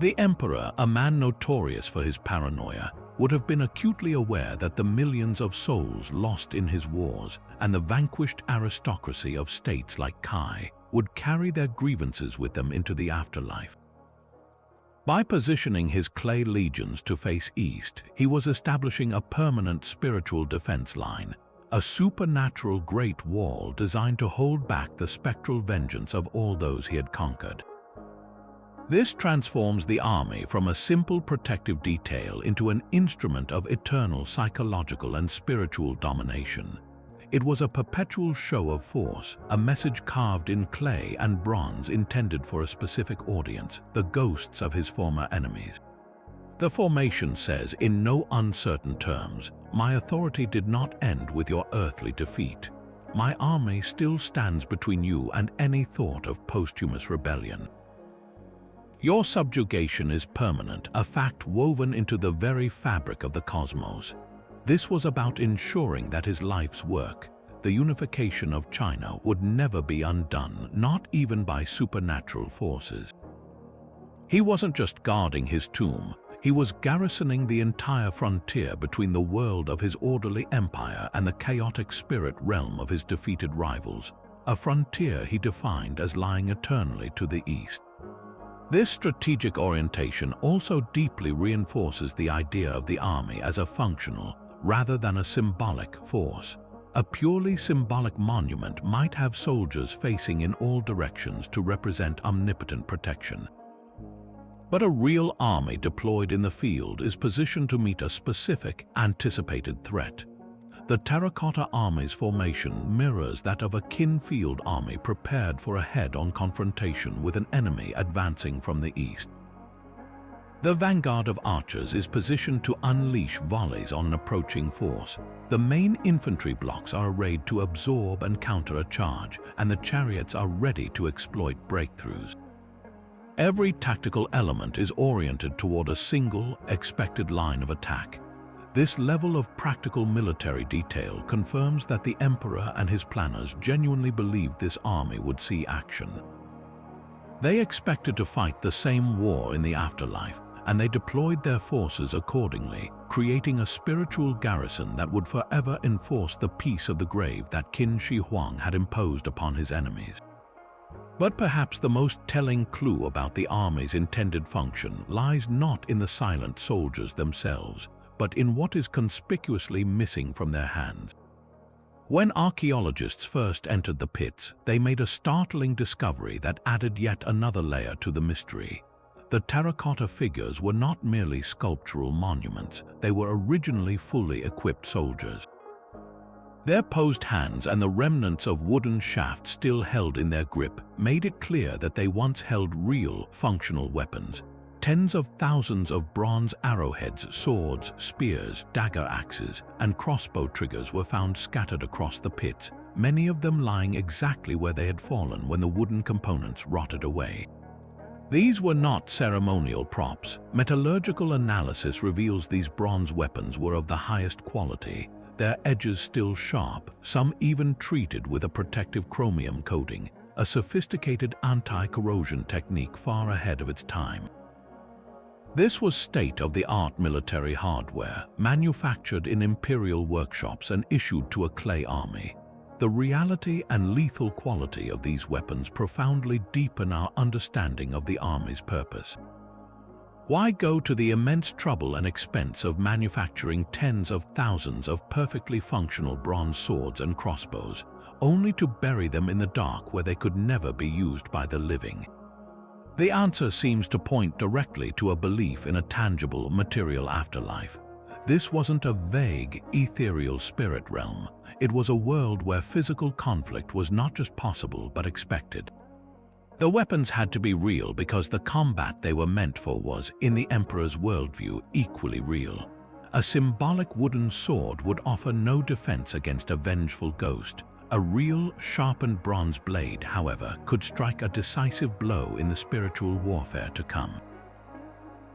The emperor, a man notorious for his paranoia, would have been acutely aware that the millions of souls lost in his wars and the vanquished aristocracy of states like Kai would carry their grievances with them into the afterlife. By positioning his clay legions to face east, he was establishing a permanent spiritual defense line, a supernatural great wall designed to hold back the spectral vengeance of all those he had conquered. This transforms the army from a simple protective detail into an instrument of eternal psychological and spiritual domination. It was a perpetual show of force, a message carved in clay and bronze intended for a specific audience, the ghosts of his former enemies. The formation says, in no uncertain terms, "My authority did not end with your earthly defeat. My army still stands between you and any thought of posthumous rebellion. Your subjugation is permanent, a fact woven into the very fabric of the cosmos." This was about ensuring that his life's work, the unification of China, would never be undone, not even by supernatural forces. He wasn't just guarding his tomb, he was garrisoning the entire frontier between the world of his orderly empire and the chaotic spirit realm of his defeated rivals, a frontier he defined as lying eternally to the east. This strategic orientation also deeply reinforces the idea of the army as a functional, rather than a symbolic force. A purely symbolic monument might have soldiers facing in all directions to represent omnipotent protection. But a real army deployed in the field is positioned to meet a specific, anticipated threat. The Terracotta Army's formation mirrors that of a Qin field army prepared for a head-on confrontation with an enemy advancing from the east. The vanguard of archers is positioned to unleash volleys on an approaching force. The main infantry blocks are arrayed to absorb and counter a charge, and the chariots are ready to exploit breakthroughs. Every tactical element is oriented toward a single, expected line of attack. This level of practical military detail confirms that the emperor and his planners genuinely believed this army would see action. They expected to fight the same war in the afterlife, and they deployed their forces accordingly, creating a spiritual garrison that would forever enforce the peace of the grave that Qin Shi Huang had imposed upon his enemies. But perhaps the most telling clue about the army's intended function lies not in the silent soldiers themselves, but in what is conspicuously missing from their hands. When archaeologists first entered the pits, they made a startling discovery that added yet another layer to the mystery. The terracotta figures were not merely sculptural monuments, they were originally fully equipped soldiers. Their posed hands and the remnants of wooden shafts still held in their grip made it clear that they once held real, functional weapons. Tens of thousands of bronze arrowheads, swords, spears, dagger axes, and crossbow triggers were found scattered across the pits, many of them lying exactly where they had fallen when the wooden components rotted away. These were not ceremonial props. Metallurgical analysis reveals these bronze weapons were of the highest quality, their edges still sharp, some even treated with a protective chromium coating, a sophisticated anti-corrosion technique far ahead of its time. This was state-of-the-art military hardware, manufactured in imperial workshops and issued to a clay army. The reality and lethal quality of these weapons profoundly deepen our understanding of the army's purpose. Why go to the immense trouble and expense of manufacturing tens of thousands of perfectly functional bronze swords and crossbows, only to bury them in the dark where they could never be used by the living? The answer seems to point directly to a belief in a tangible, material afterlife. This wasn't a vague, ethereal spirit realm. It was a world where physical conflict was not just possible but expected. The weapons had to be real because the combat they were meant for was, in the emperor's worldview, equally real. A symbolic wooden sword would offer no defense against a vengeful ghost. A real, sharpened bronze blade, however, could strike a decisive blow in the spiritual warfare to come.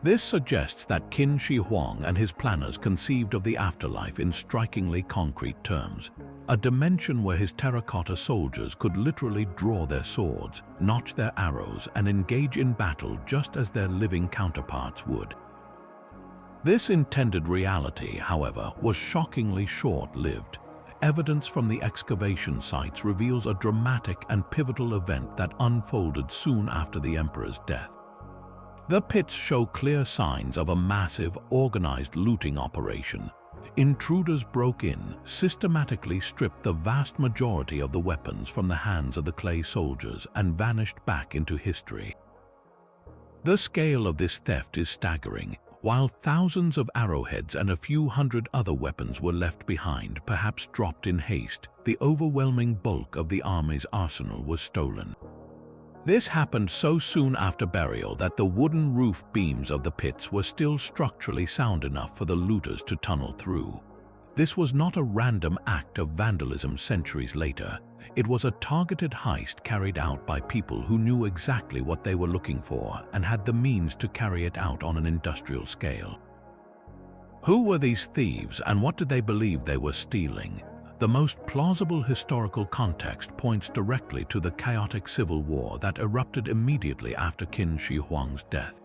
This suggests that Qin Shi Huang and his planners conceived of the afterlife in strikingly concrete terms, a dimension where his terracotta soldiers could literally draw their swords, notch their arrows, and engage in battle just as their living counterparts would. This intended reality, however, was shockingly short-lived. Evidence from the excavation sites reveals a dramatic and pivotal event that unfolded soon after the emperor's death. The pits show clear signs of a massive, organized looting operation. Intruders broke in, systematically stripped the vast majority of the weapons from the hands of the clay soldiers, and vanished back into history. The scale of this theft is staggering. While thousands of arrowheads and a few hundred other weapons were left behind, perhaps dropped in haste, the overwhelming bulk of the army's arsenal was stolen. This happened so soon after burial that the wooden roof beams of the pits were still structurally sound enough for the looters to tunnel through. This was not a random act of vandalism centuries later. It was a targeted heist carried out by people who knew exactly what they were looking for and had the means to carry it out on an industrial scale. Who were these thieves and what did they believe they were stealing? The most plausible historical context points directly to the chaotic civil war that erupted immediately after Qin Shi Huang's death.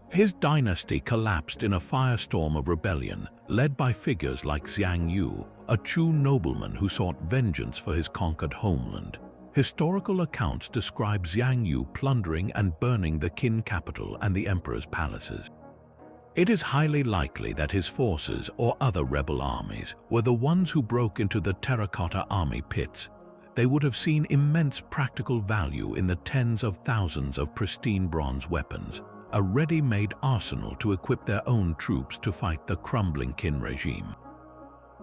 His dynasty collapsed in a firestorm of rebellion, led by figures like Xiang Yu, a Chu nobleman who sought vengeance for his conquered homeland. Historical accounts describe Xiang Yu plundering and burning the Qin capital and the emperor's palaces. It is highly likely that his forces or other rebel armies were the ones who broke into the Terracotta Army pits. They would have seen immense practical value in the tens of thousands of pristine bronze weapons, a ready-made arsenal to equip their own troops to fight the crumbling Qin regime.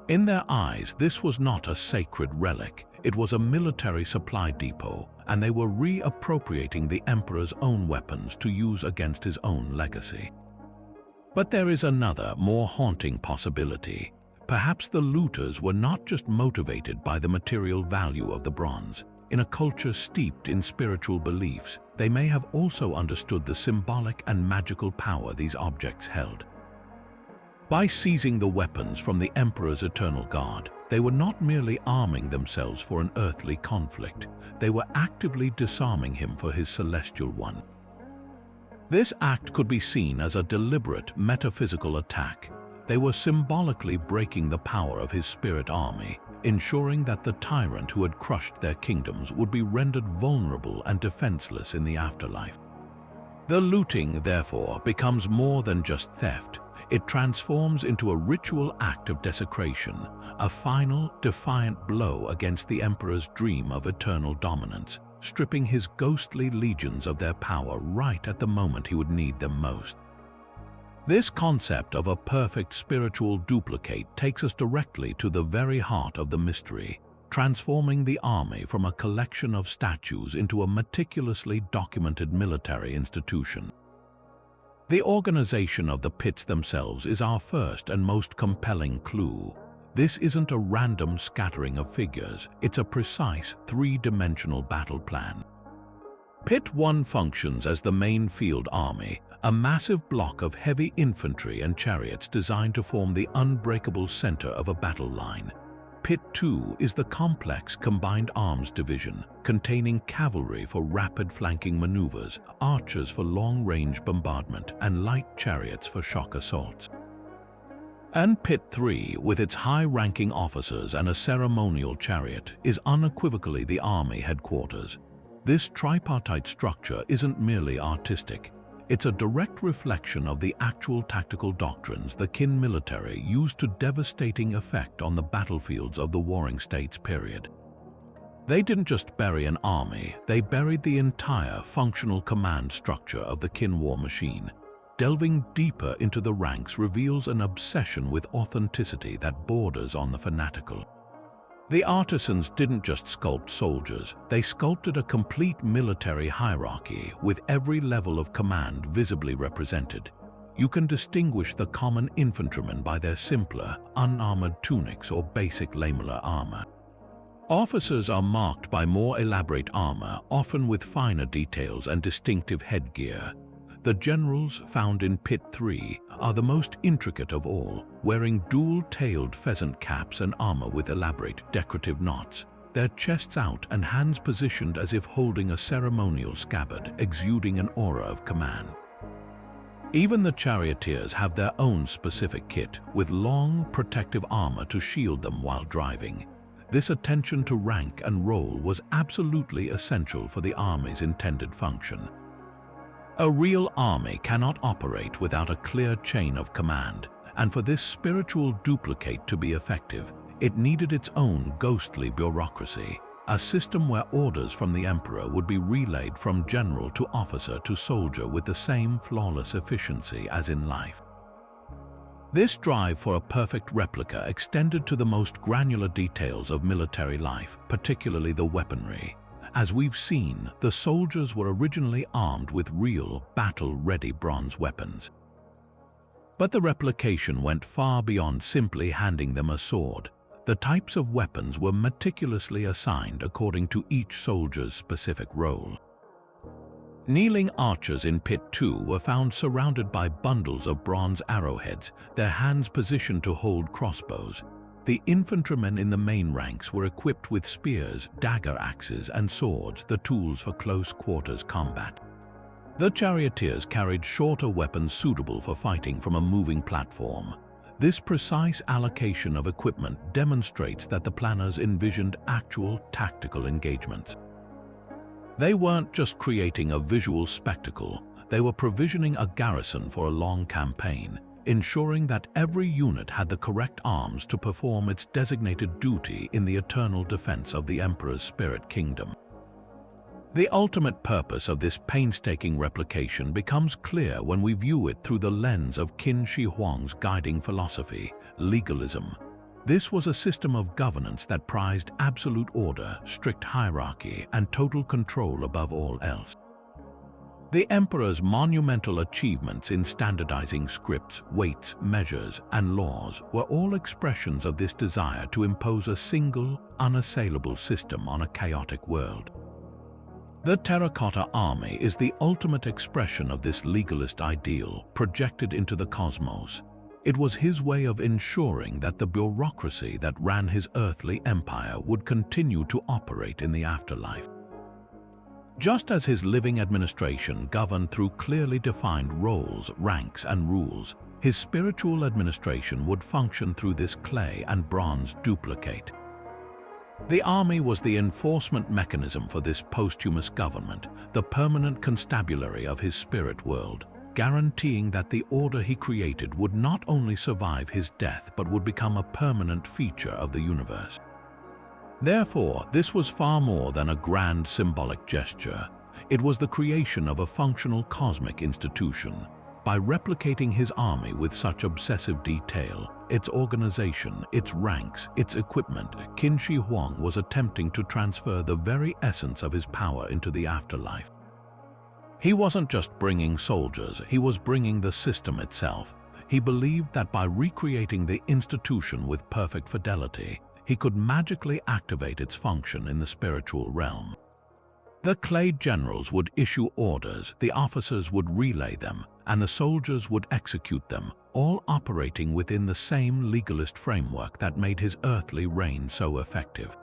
In their eyes, this was not a sacred relic. It was a military supply depot, and they were reappropriating the emperor's own weapons to use against his own legacy. But there is another, more haunting possibility. Perhaps the looters were not just motivated by the material value of the bronze. In a culture steeped in spiritual beliefs, they may have also understood the symbolic and magical power these objects held. By seizing the weapons from the Emperor's eternal guard, they were not merely arming themselves for an earthly conflict, they were actively disarming him for his celestial one. This act could be seen as a deliberate metaphysical attack. They were symbolically breaking the power of his spirit army, ensuring that the tyrant who had crushed their kingdoms would be rendered vulnerable and defenseless in the afterlife. The looting, therefore, becomes more than just theft. It transforms into a ritual act of desecration, a final, defiant blow against the Emperor's dream of eternal dominance, stripping his ghostly legions of their power right at the moment he would need them most. This concept of a perfect spiritual duplicate takes us directly to the very heart of the mystery, transforming the army from a collection of statues into a meticulously documented military institution. The organization of the pits themselves is our first and most compelling clue. This isn't a random scattering of figures, it's a precise three-dimensional battle plan. Pit 1 functions as the main field army, a massive block of heavy infantry and chariots designed to form the unbreakable center of a battle line. Pit 2 is the complex combined arms division, containing cavalry for rapid flanking maneuvers, archers for long-range bombardment, and light chariots for shock assaults. And Pit 3, with its high-ranking officers and a ceremonial chariot, is unequivocally the army headquarters. This tripartite structure isn't merely artistic. It's a direct reflection of the actual tactical doctrines the Qin military used to devastating effect on the battlefields of the Warring States period. They didn't just bury an army, they buried the entire functional command structure of the Qin war machine. Delving deeper into the ranks reveals an obsession with authenticity that borders on the fanatical. The artisans didn't just sculpt soldiers, they sculpted a complete military hierarchy with every level of command visibly represented. You can distinguish the common infantrymen by their simpler, unarmored tunics or basic lamellar armor. Officers are marked by more elaborate armor, often with finer details and distinctive headgear. The generals found in Pit 3 are the most intricate of all, wearing dual-tailed pheasant caps and armor with elaborate decorative knots, their chests out and hands positioned as if holding a ceremonial scabbard, exuding an aura of command. Even the charioteers have their own specific kit, with long, protective armor to shield them while driving. This attention to rank and role was absolutely essential for the army's intended function. A real army cannot operate without a clear chain of command, and for this spiritual duplicate to be effective, it needed its own ghostly bureaucracy, a system where orders from the emperor would be relayed from general to officer to soldier with the same flawless efficiency as in life. This drive for a perfect replica extended to the most granular details of military life, particularly the weaponry. As we've seen, the soldiers were originally armed with real, battle-ready bronze weapons. But the replication went far beyond simply handing them a sword. The types of weapons were meticulously assigned according to each soldier's specific role. Kneeling archers in Pit 2 were found surrounded by bundles of bronze arrowheads, their hands positioned to hold crossbows. The infantrymen in the main ranks were equipped with spears, dagger axes, and swords, the tools for close-quarters combat. The charioteers carried shorter weapons suitable for fighting from a moving platform. This precise allocation of equipment demonstrates that the planners envisioned actual tactical engagements. They weren't just creating a visual spectacle, they were provisioning a garrison for a long campaign, ensuring that every unit had the correct arms to perform its designated duty in the eternal defense of the Emperor's spirit kingdom. The ultimate purpose of this painstaking replication becomes clear when we view it through the lens of Qin Shi Huang's guiding philosophy, legalism. This was a system of governance that prized absolute order, strict hierarchy, and total control above all else. The emperor's monumental achievements in standardizing scripts, weights, measures, and laws were all expressions of this desire to impose a single, unassailable system on a chaotic world. The Terracotta Army is the ultimate expression of this legalist ideal projected into the cosmos. It was his way of ensuring that the bureaucracy that ran his earthly empire would continue to operate in the afterlife. Just as his living administration governed through clearly defined roles, ranks, and rules, his spiritual administration would function through this clay and bronze duplicate. The army was the enforcement mechanism for this posthumous government, the permanent constabulary of his spirit world, guaranteeing that the order he created would not only survive his death but would become a permanent feature of the universe. Therefore, this was far more than a grand symbolic gesture. It was the creation of a functional cosmic institution. By replicating his army with such obsessive detail, its organization, its ranks, its equipment, Qin Shi Huang was attempting to transfer the very essence of his power into the afterlife. He wasn't just bringing soldiers, he was bringing the system itself. He believed that by recreating the institution with perfect fidelity, he could magically activate its function in the spiritual realm. The clay generals would issue orders, the officers would relay them, and the soldiers would execute them, all operating within the same legalist framework that made his earthly reign so effective.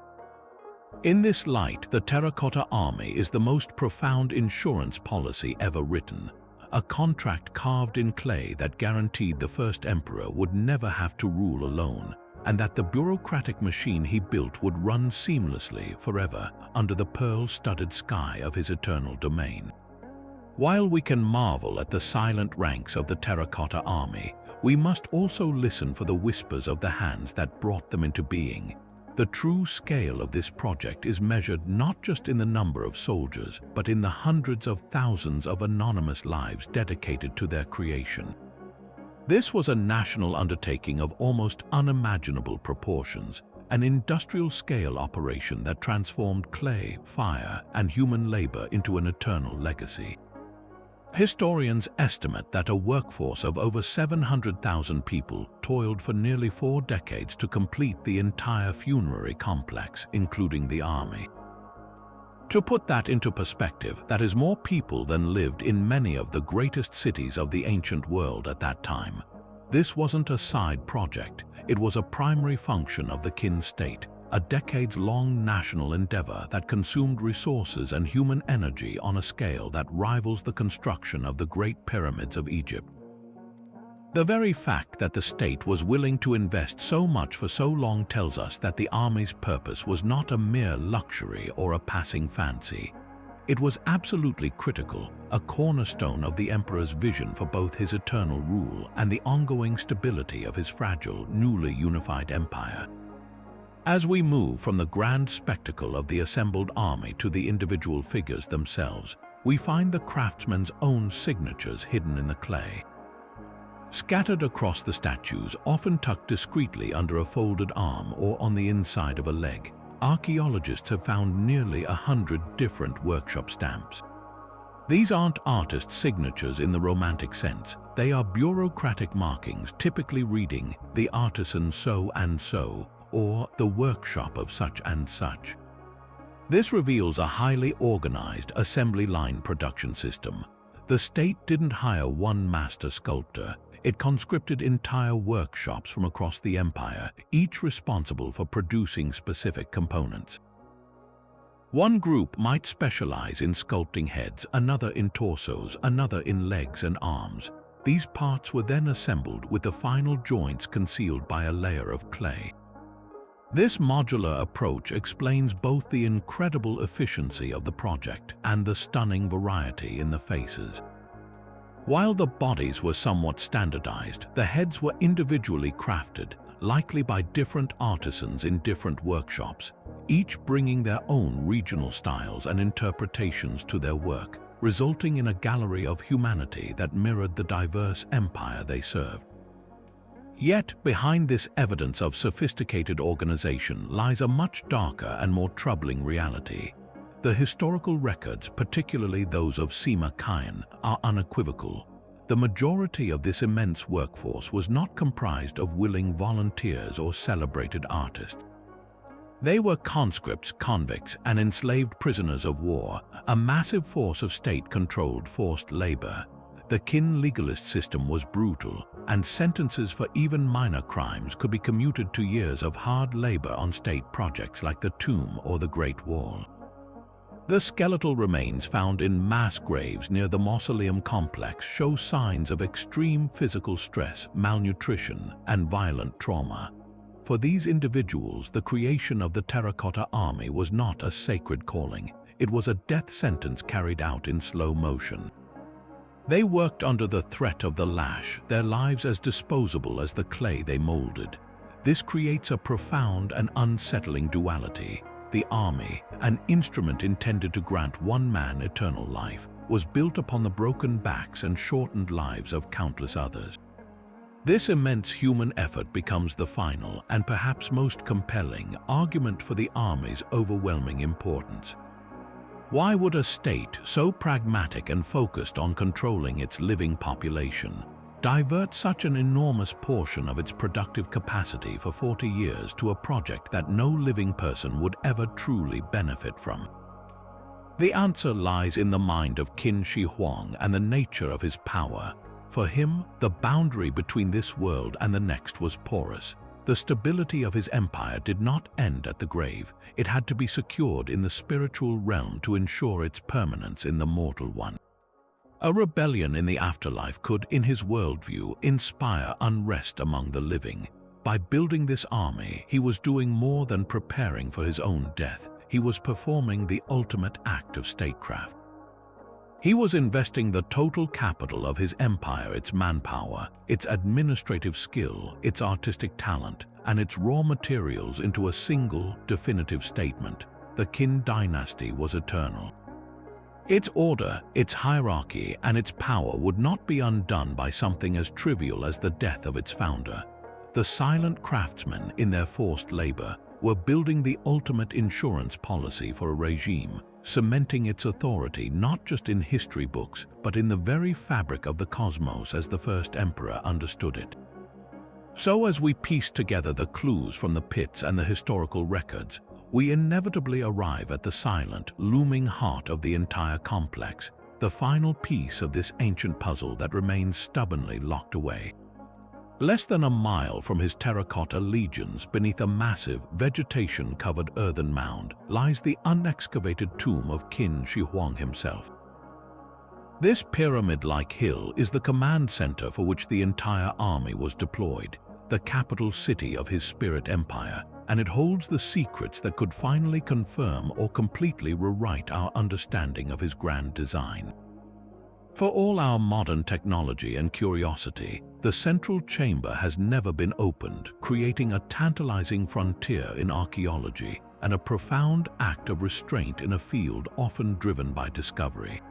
In this light, the Terracotta Army is the most profound insurance policy ever written, a contract carved in clay that guaranteed the first emperor would never have to rule alone, and that the bureaucratic machine he built would run seamlessly forever under the pearl-studded sky of his eternal domain. While we can marvel at the silent ranks of the Terracotta Army, we must also listen for the whispers of the hands that brought them into being. The true scale of this project is measured not just in the number of soldiers, but in the hundreds of thousands of anonymous lives dedicated to their creation. This was a national undertaking of almost unimaginable proportions, an industrial-scale operation that transformed clay, fire, and human labor into an eternal legacy. Historians estimate that a workforce of over 700,000 people toiled for nearly 4 decades to complete the entire funerary complex, including the army. To put that into perspective, that is more people than lived in many of the greatest cities of the ancient world at that time. This wasn't a side project, it was a primary function of the Qin state, a decades-long national endeavor that consumed resources and human energy on a scale that rivals the construction of the Great Pyramids of Egypt. The very fact that the state was willing to invest so much for so long tells us that the army's purpose was not a mere luxury or a passing fancy. It was absolutely critical, a cornerstone of the emperor's vision for both his eternal rule and the ongoing stability of his fragile, newly unified empire. As we move from the grand spectacle of the assembled army to the individual figures themselves, we find the craftsman's own signatures hidden in the clay. Scattered across the statues, often tucked discreetly under a folded arm or on the inside of a leg, archeologists have found nearly 100 different workshop stamps. These aren't artist signatures in the romantic sense, they are bureaucratic markings typically reading "the artisan so and so" or "the workshop of such and such." This reveals a highly organized assembly line production system. The state didn't hire one master sculptor, it conscripted entire workshops from across the empire, each responsible for producing specific components. One group might specialize in sculpting heads, another in torsos, another in legs and arms. These parts were then assembled with the final joints concealed by a layer of clay. This modular approach explains both the incredible efficiency of the project and the stunning variety in the faces. While the bodies were somewhat standardized, the heads were individually crafted, likely by different artisans in different workshops, each bringing their own regional styles and interpretations to their work, resulting in a gallery of humanity that mirrored the diverse empire they served. Yet, behind this evidence of sophisticated organization lies a much darker and more troubling reality. The historical records, particularly those of Sima Qian, are unequivocal. The majority of this immense workforce was not comprised of willing volunteers or celebrated artists. They were conscripts, convicts, and enslaved prisoners of war, a massive force of state-controlled forced labor. The Qin legalist system was brutal, and sentences for even minor crimes could be commuted to years of hard labor on state projects like the tomb or the Great Wall. The skeletal remains found in mass graves near the mausoleum complex show signs of extreme physical stress, malnutrition, and violent trauma. For these individuals, the creation of the Terracotta Army was not a sacred calling. It was a death sentence carried out in slow motion. They worked under the threat of the lash, their lives as disposable as the clay they molded. This creates a profound and unsettling duality. The army, an instrument intended to grant one man eternal life, was built upon the broken backs and shortened lives of countless others. This immense human effort becomes the final and perhaps most compelling argument for the army's overwhelming importance. Why would a state so pragmatic and focused on controlling its living population divert such an enormous portion of its productive capacity for 40 years to a project that no living person would ever truly benefit from? The answer lies in the mind of Qin Shi Huang and the nature of his power. For him, the boundary between this world and the next was porous. The stability of his empire did not end at the grave. It had to be secured in the spiritual realm to ensure its permanence in the mortal one. A rebellion in the afterlife could, in his worldview, inspire unrest among the living. By building this army, he was doing more than preparing for his own death. He was performing the ultimate act of statecraft. He was investing the total capital of his empire, its manpower, its administrative skill, its artistic talent, and its raw materials into a single, definitive statement. The Qin dynasty was eternal. Its order, its hierarchy, and its power would not be undone by something as trivial as the death of its founder. The silent craftsmen, in their forced labor, were building the ultimate insurance policy for a regime, cementing its authority not just in history books, but in the very fabric of the cosmos as the first emperor understood it. So as we piece together the clues from the pits and the historical records, we inevitably arrive at the silent, looming heart of the entire complex, the final piece of this ancient puzzle that remains stubbornly locked away. Less than a mile from his terracotta legions, beneath a massive, vegetation-covered earthen mound, lies the unexcavated tomb of Qin Shi Huang himself. This pyramid-like hill is the command center for which the entire army was deployed, the capital city of his spirit empire, and it holds the secrets that could finally confirm or completely rewrite our understanding of his grand design. For all our modern technology and curiosity, the central chamber has never been opened, creating a tantalizing frontier in archaeology and a profound act of restraint in a field often driven by discovery.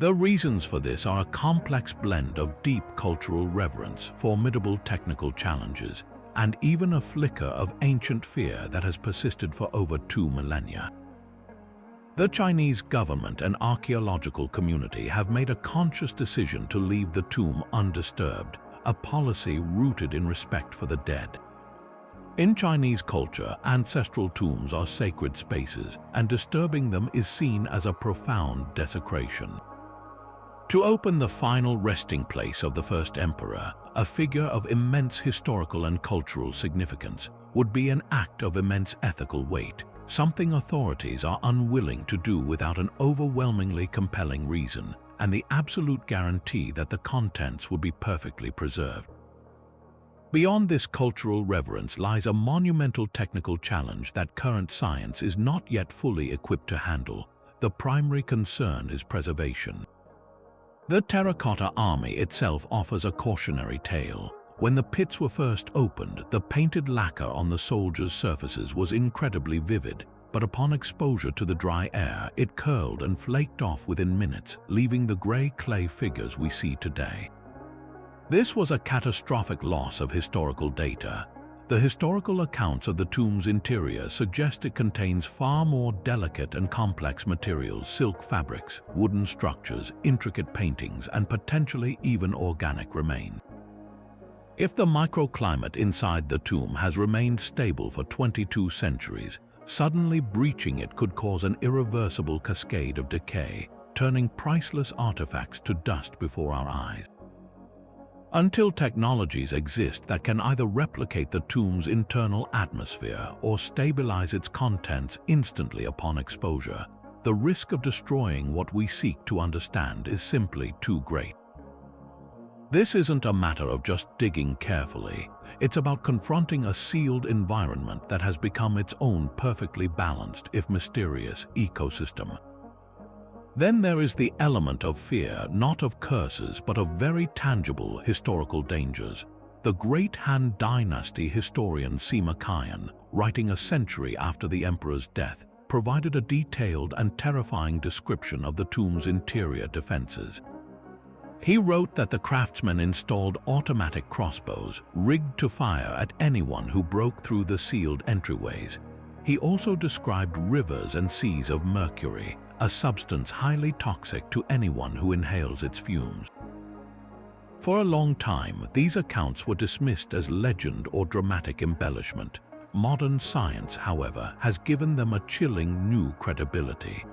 The reasons for this are a complex blend of deep cultural reverence, formidable technical challenges, and even a flicker of ancient fear that has persisted for over 2 millennia. The Chinese government and archaeological community have made a conscious decision to leave the tomb undisturbed, a policy rooted in respect for the dead. In Chinese culture, ancestral tombs are sacred spaces, and disturbing them is seen as a profound desecration. To open the final resting place of the first emperor, a figure of immense historical and cultural significance, would be an act of immense ethical weight, something authorities are unwilling to do without an overwhelmingly compelling reason and the absolute guarantee that the contents would be perfectly preserved. Beyond this cultural reverence lies a monumental technical challenge that current science is not yet fully equipped to handle. The primary concern is preservation. The Terracotta Army itself offers a cautionary tale. When the pits were first opened, the painted lacquer on the soldiers' surfaces was incredibly vivid, but upon exposure to the dry air, it curled and flaked off within minutes, leaving the gray clay figures we see today. This was a catastrophic loss of historical data. The historical accounts of the tomb's interior suggest it contains far more delicate and complex materials: silk fabrics, wooden structures, intricate paintings, and potentially even organic remains. If the microclimate inside the tomb has remained stable for 22 centuries, suddenly breaching it could cause an irreversible cascade of decay, turning priceless artifacts to dust before our eyes. Until technologies exist that can either replicate the tomb's internal atmosphere or stabilize its contents instantly upon exposure, the risk of destroying what we seek to understand is simply too great. This isn't a matter of just digging carefully. It's about confronting a sealed environment that has become its own perfectly balanced, if mysterious, ecosystem. Then there is the element of fear, not of curses, but of very tangible historical dangers. The great Han Dynasty historian Sima Qian, writing a century after the emperor's death, provided a detailed and terrifying description of the tomb's interior defenses. He wrote that the craftsmen installed automatic crossbows, rigged to fire at anyone who broke through the sealed entryways. He also described rivers and seas of mercury, a substance highly toxic to anyone who inhales its fumes. For a long time, these accounts were dismissed as legend or dramatic embellishment. Modern science, however, has given them a chilling new credibility.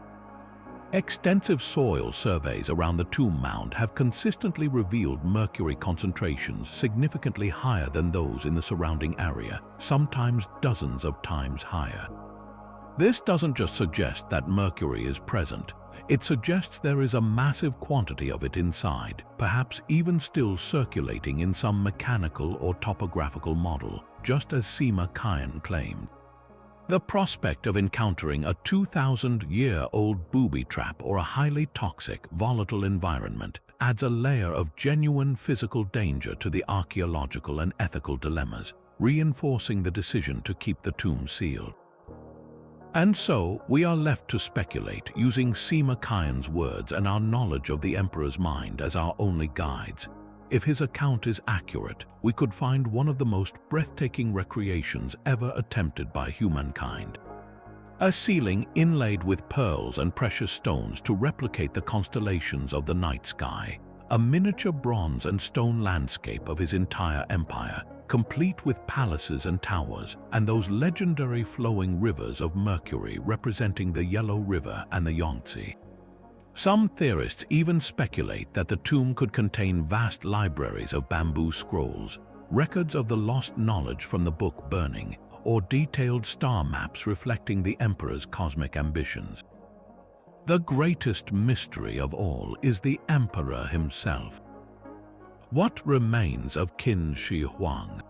Extensive soil surveys around the tomb mound have consistently revealed mercury concentrations significantly higher than those in the surrounding area, sometimes dozens of times higher. This doesn't just suggest that mercury is present, it suggests there is a massive quantity of it inside, perhaps even still circulating in some mechanical or topographical model, just as Sima Qian claimed. The prospect of encountering a 2,000-year-old booby trap or a highly toxic, volatile environment adds a layer of genuine physical danger to the archaeological and ethical dilemmas, reinforcing the decision to keep the tomb sealed. And so, we are left to speculate, using Sima Qian's words and our knowledge of the emperor's mind as our only guides. If his account is accurate, we could find one of the most breathtaking recreations ever attempted by humankind. A ceiling inlaid with pearls and precious stones to replicate the constellations of the night sky, a miniature bronze and stone landscape of his entire empire, complete with palaces and towers, and those legendary flowing rivers of mercury representing the Yellow River and the Yangtze. Some theorists even speculate that the tomb could contain vast libraries of bamboo scrolls, records of the lost knowledge from the book burning, or detailed star maps reflecting the emperor's cosmic ambitions. The greatest mystery of all is the emperor himself. What remains of Qin Shi Huang?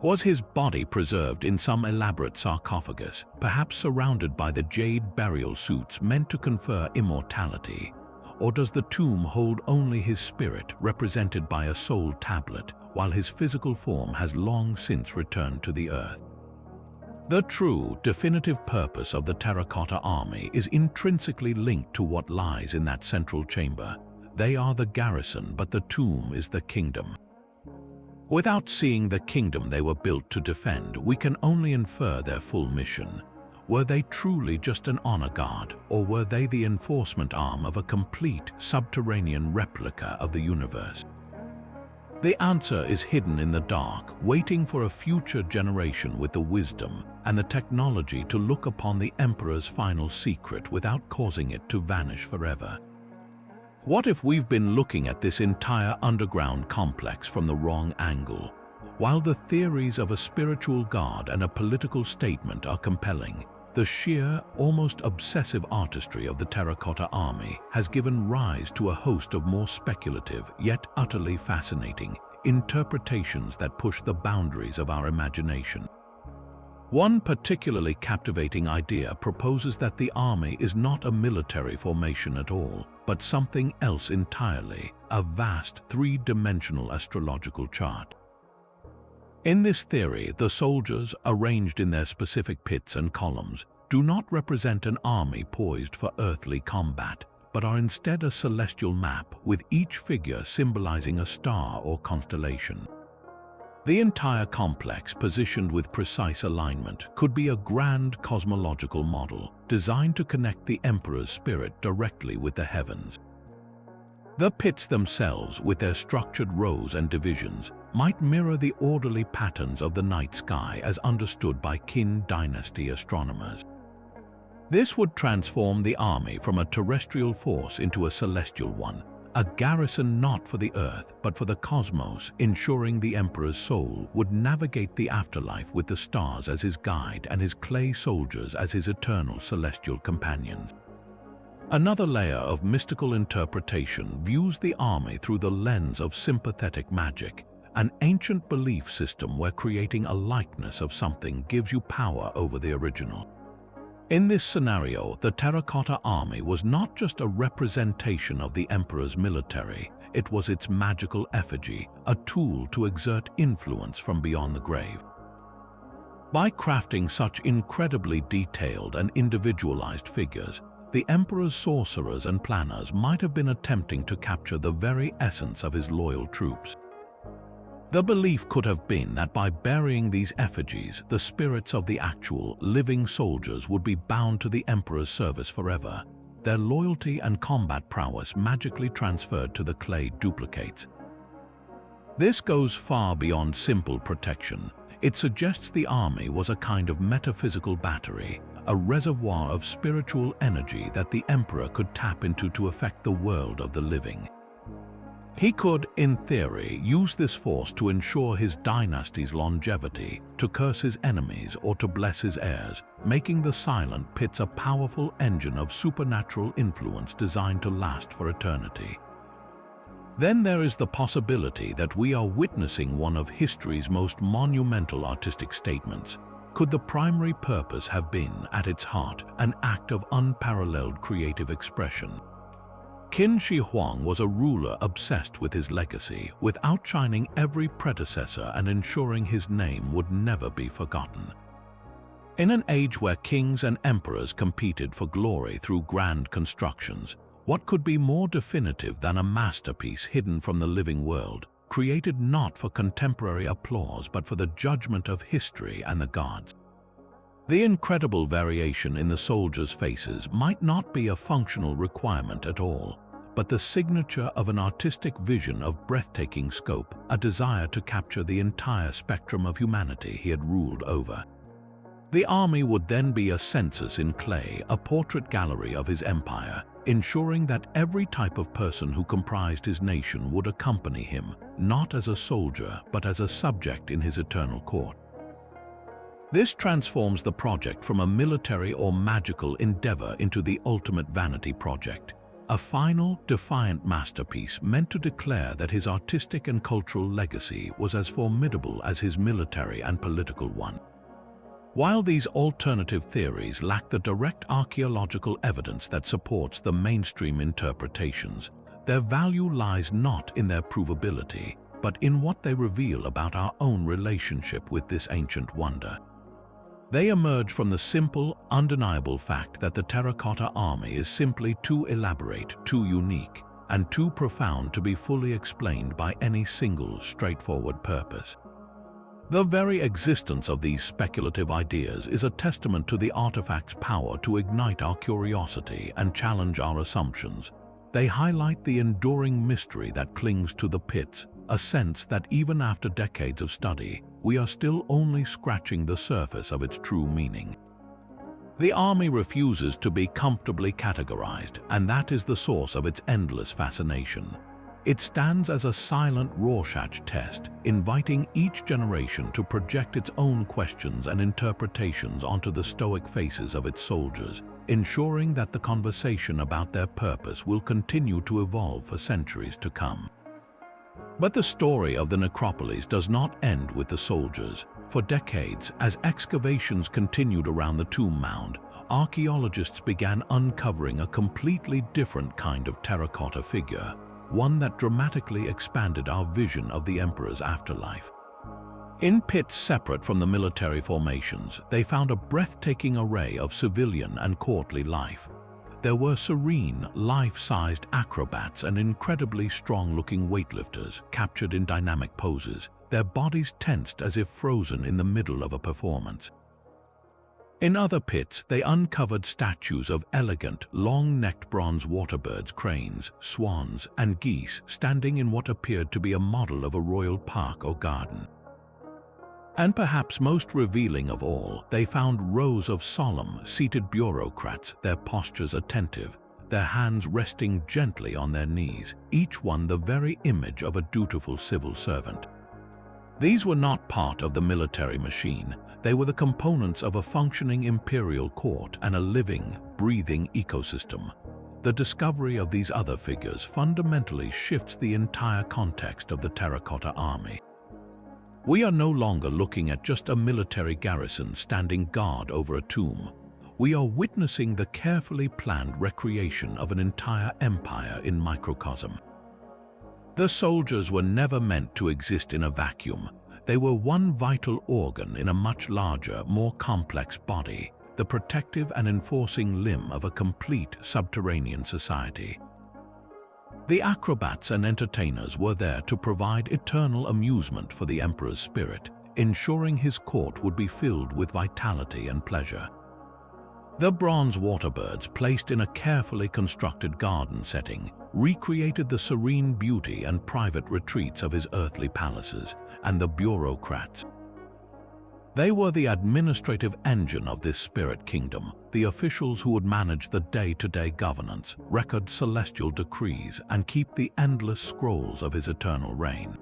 Was his body preserved in some elaborate sarcophagus, perhaps surrounded by the jade burial suits meant to confer immortality? Or does the tomb hold only his spirit, represented by a soul tablet, while his physical form has long since returned to the earth? The true, definitive purpose of the Terracotta Army is intrinsically linked to what lies in that central chamber. They are the garrison, but the tomb is the kingdom. Without seeing the kingdom they were built to defend, we can only infer their full mission. Were they truly just an honor guard, or were they the enforcement arm of a complete subterranean replica of the universe? The answer is hidden in the dark, waiting for a future generation with the wisdom and the technology to look upon the emperor's final secret without causing it to vanish forever. What if we've been looking at this entire underground complex from the wrong angle? While the theories of a spiritual god and a political statement are compelling, the sheer, almost obsessive artistry of the Terracotta Army has given rise to a host of more speculative, yet utterly fascinating, interpretations that push the boundaries of our imagination. One particularly captivating idea proposes that the army is not a military formation at all, but something else entirely, a vast three-dimensional astrological chart. In this theory, the soldiers, arranged in their specific pits and columns, do not represent an army poised for earthly combat, but are instead a celestial map, with each figure symbolizing a star or constellation. The entire complex, positioned with precise alignment, could be a grand cosmological model designed to connect the emperor's spirit directly with the heavens. The pits themselves, with their structured rows and divisions, might mirror the orderly patterns of the night sky as understood by Qin Dynasty astronomers. This would transform the army from a terrestrial force into a celestial one, a garrison not for the earth but for the cosmos, ensuring the emperor's soul would navigate the afterlife with the stars as his guide and his clay soldiers as his eternal celestial companions. Another layer of mystical interpretation views the army through the lens of sympathetic magic, an ancient belief system where creating a likeness of something gives you power over the original. In this scenario, the Terracotta Army was not just a representation of the emperor's military, it was its magical effigy, a tool to exert influence from beyond the grave. By crafting such incredibly detailed and individualized figures, the emperor's sorcerers and planners might have been attempting to capture the very essence of his loyal troops. The belief could have been that by burying these effigies, the spirits of the actual, living soldiers would be bound to the emperor's service forever, their loyalty and combat prowess magically transferred to the clay duplicates. This goes far beyond simple protection. It suggests the army was a kind of metaphysical battery, a reservoir of spiritual energy that the emperor could tap into to affect the world of the living. He could, in theory, use this force to ensure his dynasty's longevity, to curse his enemies, or to bless his heirs, making the Silent Pits a powerful engine of supernatural influence designed to last for eternity. Then there is the possibility that we are witnessing one of history's most monumental artistic statements. Could the primary purpose have been, at its heart, an act of unparalleled creative expression? Qin Shi Huang was a ruler obsessed with his legacy, with outshining every predecessor and ensuring his name would never be forgotten. In an age where kings and emperors competed for glory through grand constructions, what could be more definitive than a masterpiece hidden from the living world, created not for contemporary applause but for the judgment of history and the gods? The incredible variation in the soldiers' faces might not be a functional requirement at all, but the signature of an artistic vision of breathtaking scope, a desire to capture the entire spectrum of humanity he had ruled over. The army would then be a census in clay, a portrait gallery of his empire, ensuring that every type of person who comprised his nation would accompany him, not as a soldier but as a subject in his eternal court. This transforms the project from a military or magical endeavor into the ultimate vanity project, a final, defiant masterpiece meant to declare that his artistic and cultural legacy was as formidable as his military and political one. While these alternative theories lack the direct archaeological evidence that supports the mainstream interpretations, their value lies not in their provability, but in what they reveal about our own relationship with this ancient wonder. They emerge from the simple, undeniable fact that the Terracotta Army is simply too elaborate, too unique, and too profound to be fully explained by any single, straightforward purpose. The very existence of these speculative ideas is a testament to the artifact's power to ignite our curiosity and challenge our assumptions. They highlight the enduring mystery that clings to the pits, a sense that even after decades of study, we are still only scratching the surface of its true meaning. The army refuses to be comfortably categorized, and that is the source of its endless fascination. It stands as a silent Rorschach test, inviting each generation to project its own questions and interpretations onto the stoic faces of its soldiers, ensuring that the conversation about their purpose will continue to evolve for centuries to come. But the story of the necropolis does not end with the soldiers. For decades, as excavations continued around the tomb mound, archaeologists began uncovering a completely different kind of terracotta figure, one that dramatically expanded our vision of the emperor's afterlife. In pits separate from the military formations, they found a breathtaking array of civilian and courtly life. There were serene, life-sized acrobats and incredibly strong-looking weightlifters captured in dynamic poses, their bodies tensed as if frozen in the middle of a performance. In other pits, they uncovered statues of elegant, long-necked bronze waterbirds, cranes, swans, and geese standing in what appeared to be a model of a royal park or garden. And perhaps most revealing of all, they found rows of solemn, seated bureaucrats, their postures attentive, their hands resting gently on their knees, each one the very image of a dutiful civil servant. These were not part of the military machine. They were the components of a functioning imperial court and a living, breathing ecosystem. The discovery of these other figures fundamentally shifts the entire context of the Terracotta Army. We are no longer looking at just a military garrison standing guard over a tomb. We are witnessing the carefully planned recreation of an entire empire in microcosm. The soldiers were never meant to exist in a vacuum. They were one vital organ in a much larger, more complex body, the protective and enforcing limb of a complete subterranean society. The acrobats and entertainers were there to provide eternal amusement for the emperor's spirit, ensuring his court would be filled with vitality and pleasure. The bronze waterbirds, placed in a carefully constructed garden setting, recreated the serene beauty and private retreats of his earthly palaces, and the bureaucrats. They were the administrative engine of this spirit kingdom, the officials who would manage the day-to-day governance, record celestial decrees, and keep the endless scrolls of his eternal reign.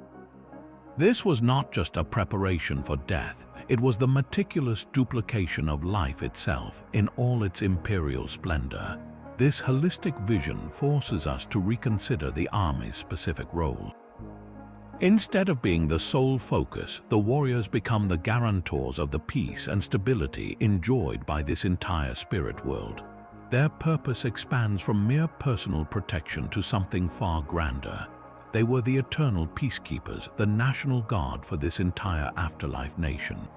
This was not just a preparation for death, it was the meticulous duplication of life itself in all its imperial splendor. This holistic vision forces us to reconsider the army's specific role. Instead of being the sole focus, the warriors become the guarantors of the peace and stability enjoyed by this entire spirit world. Their purpose expands from mere personal protection to something far grander. They were the eternal peacekeepers, the national guard for this entire afterlife nation.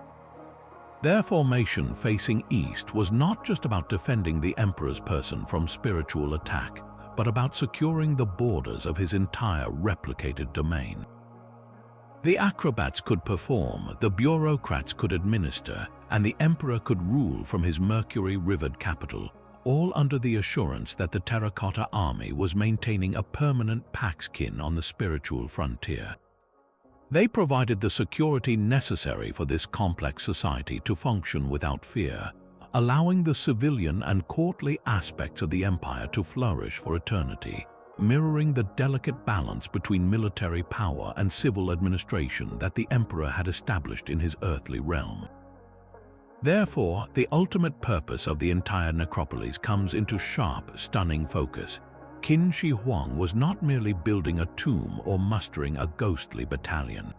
Their formation facing east was not just about defending the emperor's person from spiritual attack, but about securing the borders of his entire replicated domain. The acrobats could perform, the bureaucrats could administer, and the emperor could rule from his mercury-rivered capital, all under the assurance that the Terracotta Army was maintaining a permanent pax kin on the spiritual frontier. They provided the security necessary for this complex society to function without fear, allowing the civilian and courtly aspects of the empire to flourish for eternity, mirroring the delicate balance between military power and civil administration that the emperor had established in his earthly realm. Therefore, the ultimate purpose of the entire necropolis comes into sharp, stunning focus. Qin Shi Huang was not merely building a tomb or mustering a ghostly battalion.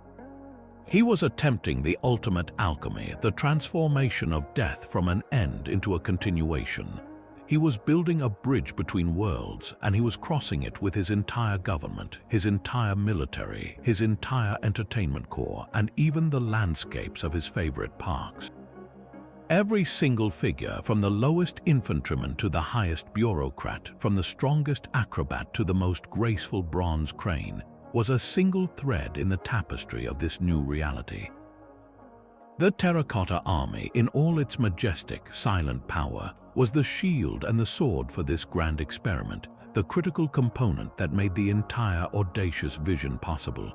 He was attempting the ultimate alchemy, the transformation of death from an end into a continuation. He was building a bridge between worlds, and he was crossing it with his entire government, his entire military, his entire entertainment corps, and even the landscapes of his favorite parks. Every single figure, from the lowest infantryman to the highest bureaucrat, from the strongest acrobat to the most graceful bronze crane, was a single thread in the tapestry of this new reality. The Terracotta Army, in all its majestic, silent power, was the shield and the sword for this grand experiment, the critical component that made the entire audacious vision possible.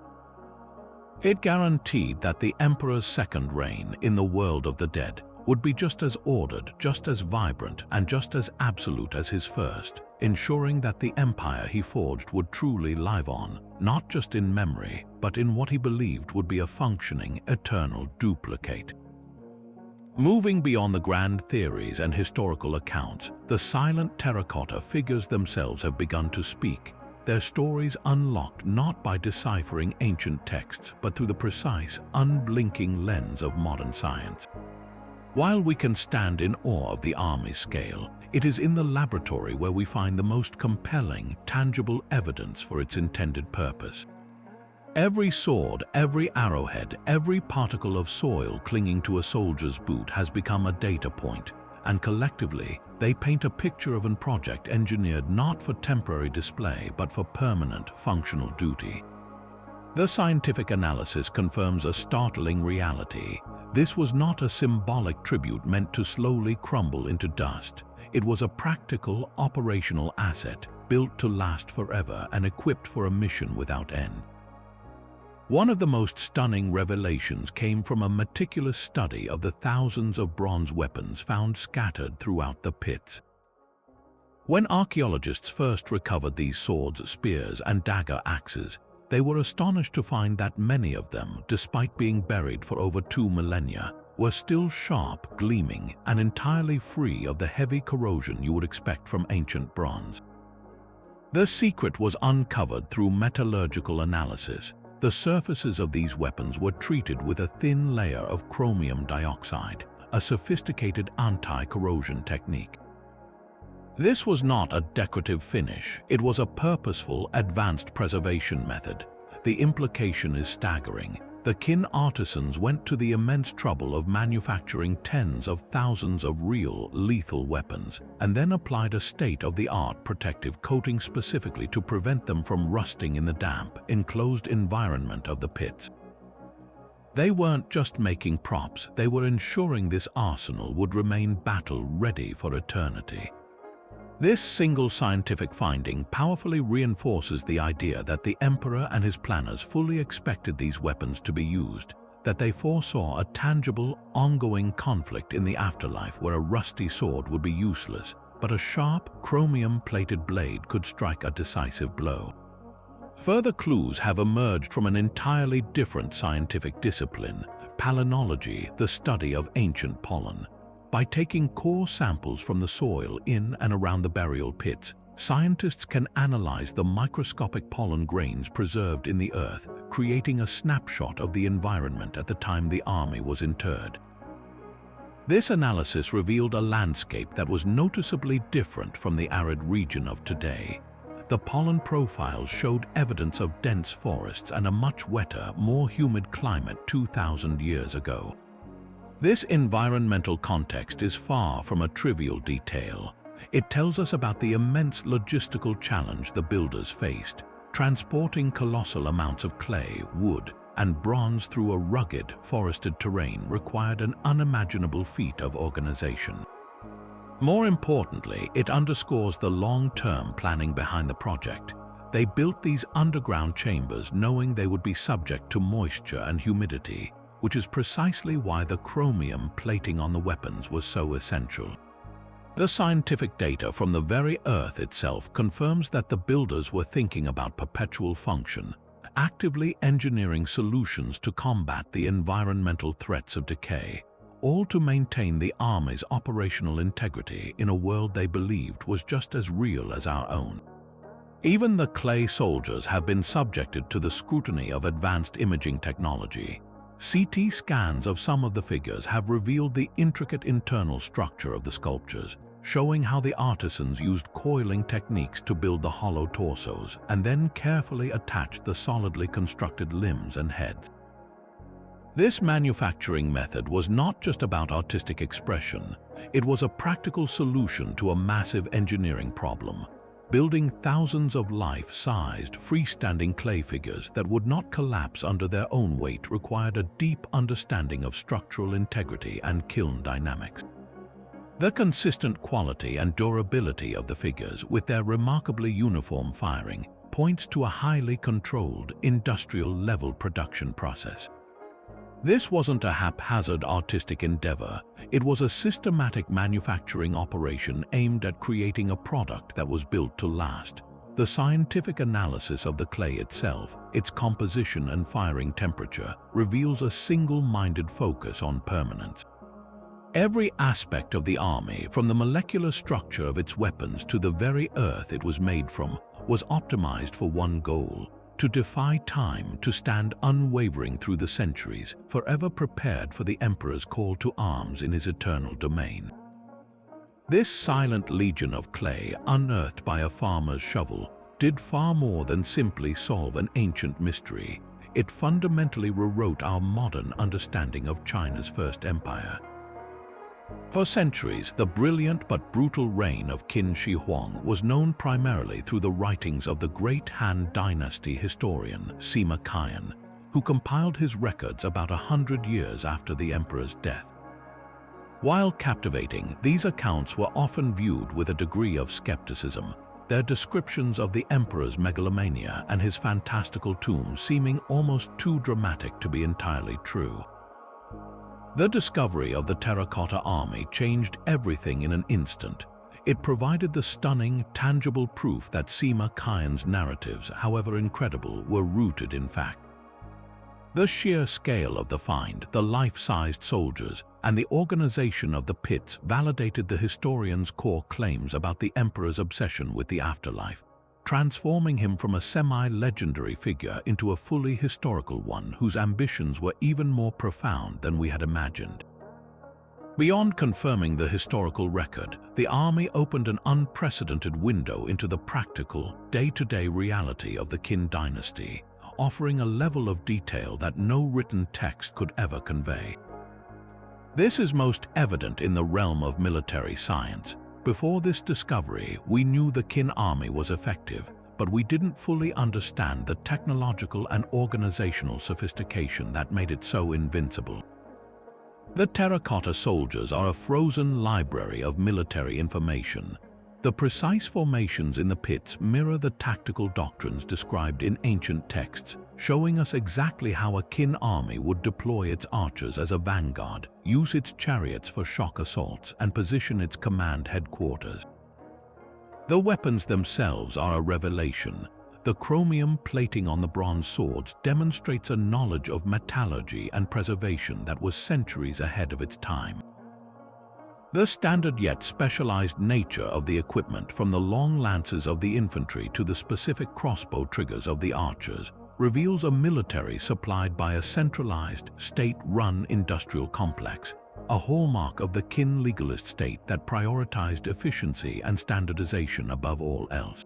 It guaranteed that the emperor's second reign in the world of the dead would be just as ordered, just as vibrant, and just as absolute as his first, ensuring that the empire he forged would truly live on, not just in memory, but in what he believed would be a functioning, eternal duplicate. Moving beyond the grand theories and historical accounts, the silent terracotta figures themselves have begun to speak, their stories unlocked not by deciphering ancient texts, but through the precise, unblinking lens of modern science. While we can stand in awe of the army's scale, it is in the laboratory where we find the most compelling, tangible evidence for its intended purpose. Every sword, every arrowhead, every particle of soil clinging to a soldier's boot has become a data point, and collectively, they paint a picture of a project engineered not for temporary display but for permanent, functional duty. The scientific analysis confirms a startling reality. This was not a symbolic tribute meant to slowly crumble into dust. It was a practical, operational asset, built to last forever and equipped for a mission without end. One of the most stunning revelations came from a meticulous study of the thousands of bronze weapons found scattered throughout the pits. When archaeologists first recovered these swords, spears, and dagger axes, they were astonished to find that many of them, despite being buried for over 2 millennia, were still sharp, gleaming, and entirely free of the heavy corrosion you would expect from ancient bronze. The secret was uncovered through metallurgical analysis. The surfaces of these weapons were treated with a thin layer of chromium dioxide, a sophisticated anti-corrosion technique. This was not a decorative finish, it was a purposeful, advanced preservation method. The implication is staggering. The Qin artisans went to the immense trouble of manufacturing tens of thousands of real, lethal weapons, and then applied a state-of-the-art protective coating specifically to prevent them from rusting in the damp, enclosed environment of the pits. They weren't just making props, they were ensuring this arsenal would remain battle-ready for eternity. This single scientific finding powerfully reinforces the idea that the emperor and his planners fully expected these weapons to be used, that they foresaw a tangible, ongoing conflict in the afterlife where a rusty sword would be useless, but a sharp, chromium-plated blade could strike a decisive blow. Further clues have emerged from an entirely different scientific discipline, palynology, the study of ancient pollen. By taking core samples from the soil in and around the burial pits, scientists can analyze the microscopic pollen grains preserved in the earth, creating a snapshot of the environment at the time the army was interred. This analysis revealed a landscape that was noticeably different from the arid region of today. The pollen profiles showed evidence of dense forests and a much wetter, more humid climate 2,000 years ago. This environmental context is far from a trivial detail. It tells us about the immense logistical challenge the builders faced. Transporting colossal amounts of clay, wood, and bronze through a rugged, forested terrain required an unimaginable feat of organization. More importantly, it underscores the long-term planning behind the project. They built these underground chambers knowing they would be subject to moisture and humidity, which is precisely why the chromium plating on the weapons was so essential. The scientific data from the very Earth itself confirms that the builders were thinking about perpetual function, actively engineering solutions to combat the environmental threats of decay, all to maintain the army's operational integrity in a world they believed was just as real as our own. Even the clay soldiers have been subjected to the scrutiny of advanced imaging technology. CT scans of some of the figures have revealed the intricate internal structure of the sculptures, showing how the artisans used coiling techniques to build the hollow torsos and then carefully attached the solidly constructed limbs and heads. This manufacturing method was not just about artistic expression, it was a practical solution to a massive engineering problem. Building thousands of life-sized, freestanding clay figures that would not collapse under their own weight required a deep understanding of structural integrity and kiln dynamics. The consistent quality and durability of the figures, with their remarkably uniform firing, points to a highly controlled, industrial-level production process. This wasn't a haphazard artistic endeavor, it was a systematic manufacturing operation aimed at creating a product that was built to last. The scientific analysis of the clay itself, its composition and firing temperature, reveals a single-minded focus on permanence. Every aspect of the army, from the molecular structure of its weapons to the very earth it was made from, was optimized for one goal: to defy time, to stand unwavering through the centuries, forever prepared for the emperor's call to arms in his eternal domain. This silent legion of clay, unearthed by a farmer's shovel, did far more than simply solve an ancient mystery. It fundamentally rewrote our modern understanding of China's first empire. For centuries, the brilliant but brutal reign of Qin Shi Huang was known primarily through the writings of the great Han Dynasty historian Sima Qian, who compiled his records about 100 years after the emperor's death. While captivating, these accounts were often viewed with a degree of skepticism. their descriptions of the emperor's megalomania and his fantastical tomb seeming almost too dramatic to be entirely true. The discovery of the Terracotta Army changed everything in an instant. It provided the stunning, tangible proof that Sima Qian's narratives, however incredible, were rooted in fact. The sheer scale of the find, the life-sized soldiers, and the organization of the pits validated the historian's core claims about the emperor's obsession with the afterlife, transforming him from a semi-legendary figure into a fully historical one whose ambitions were even more profound than we had imagined. Beyond confirming the historical record, the army opened an unprecedented window into the practical, day-to-day reality of the Qin dynasty, offering a level of detail that no written text could ever convey. This is most evident in the realm of military science. Before this discovery, we knew the Qin army was effective, but we didn't fully understand the technological and organizational sophistication that made it so invincible. The terracotta soldiers are a frozen library of military information. The precise formations in the pits mirror the tactical doctrines described in ancient texts, showing us exactly how a Qin army would deploy its archers as a vanguard, use its chariots for shock assaults, and position its command headquarters. The weapons themselves are a revelation. The chromium plating on the bronze swords demonstrates a knowledge of metallurgy and preservation that was centuries ahead of its time. The standard yet specialized nature of the equipment, from the long lances of the infantry to the specific crossbow triggers of the archers, reveals a military supplied by a centralized, state-run industrial complex, a hallmark of the Qin legalist state that prioritized efficiency and standardization above all else.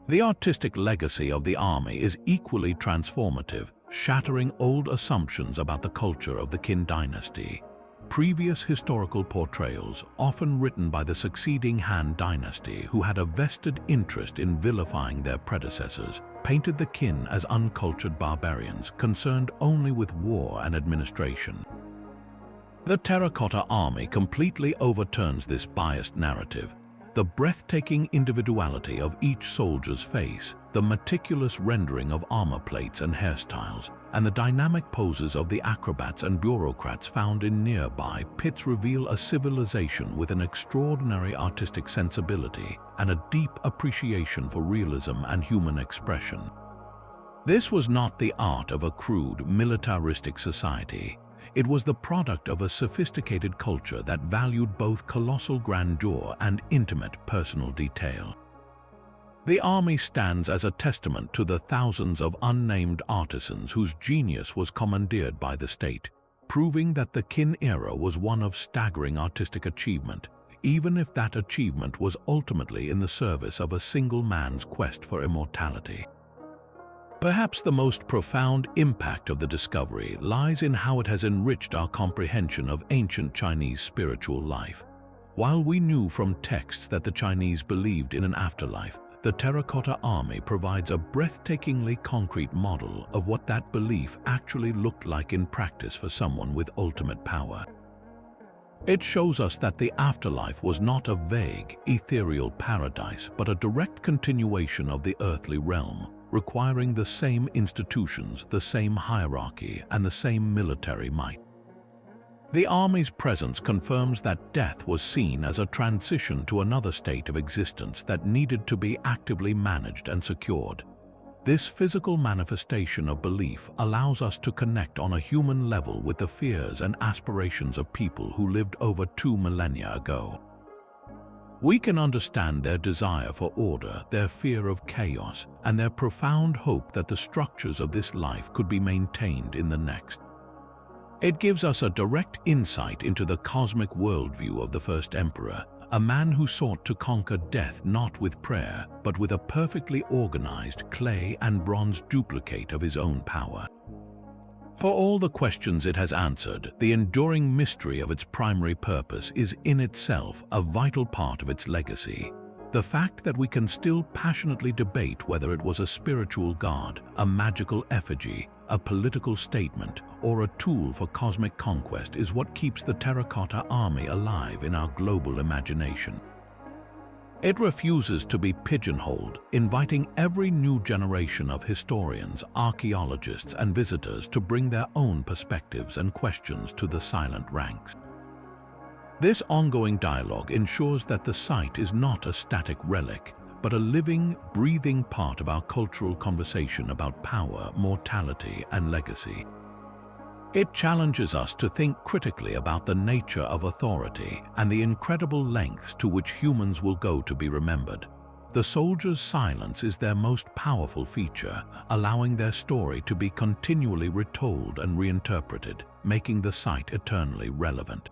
The artistic legacy of the army is equally transformative, shattering old assumptions about the culture of the Qin dynasty. Previous historical portrayals, often written by the succeeding Han dynasty who had a vested interest in vilifying their predecessors, painted the Qin as uncultured barbarians concerned only with war and administration. The Terracotta Army completely overturns this biased narrative. The breathtaking individuality of each soldier's face, the meticulous rendering of armor plates and hairstyles, and the dynamic poses of the acrobats and bureaucrats found in nearby pits reveal a civilization with an extraordinary artistic sensibility and a deep appreciation for realism and human expression. This was not the art of a crude, militaristic society. It was the product of a sophisticated culture that valued both colossal grandeur and intimate personal detail. The army stands as a testament to the thousands of unnamed artisans whose genius was commandeered by the state, proving that the Qin era was one of staggering artistic achievement, even if that achievement was ultimately in the service of a single man's quest for immortality. Perhaps the most profound impact of the discovery lies in how it has enriched our comprehension of ancient Chinese spiritual life. While we knew from texts that the Chinese believed in an afterlife, the Terracotta Army provides a breathtakingly concrete model of what that belief actually looked like in practice for someone with ultimate power. It shows us that the afterlife was not a vague, ethereal paradise, but a direct continuation of the earthly realm, requiring the same institutions, the same hierarchy, and the same military might. The army's presence confirms that death was seen as a transition to another state of existence that needed to be actively managed and secured. This physical manifestation of belief allows us to connect on a human level with the fears and aspirations of people who lived over 2 millennia ago. We can understand their desire for order, their fear of chaos, and their profound hope that the structures of this life could be maintained in the next. It gives us a direct insight into the cosmic worldview of the first emperor, a man who sought to conquer death not with prayer, but with a perfectly organized clay and bronze duplicate of his own power. For all the questions it has answered, the enduring mystery of its primary purpose is in itself a vital part of its legacy. The fact that we can still passionately debate whether it was a spiritual god, a magical effigy, a political statement, or a tool for cosmic conquest is what keeps the Terracotta Army alive in our global imagination. It refuses to be pigeonholed, inviting every new generation of historians, archaeologists, and visitors to bring their own perspectives and questions to the silent ranks. This ongoing dialogue ensures that the site is not a static relic, but a living, breathing part of our cultural conversation about power, mortality, and legacy. It challenges us to think critically about the nature of authority and the incredible lengths to which humans will go to be remembered. The soldiers' silence is their most powerful feature, allowing their story to be continually retold and reinterpreted, making the site eternally relevant.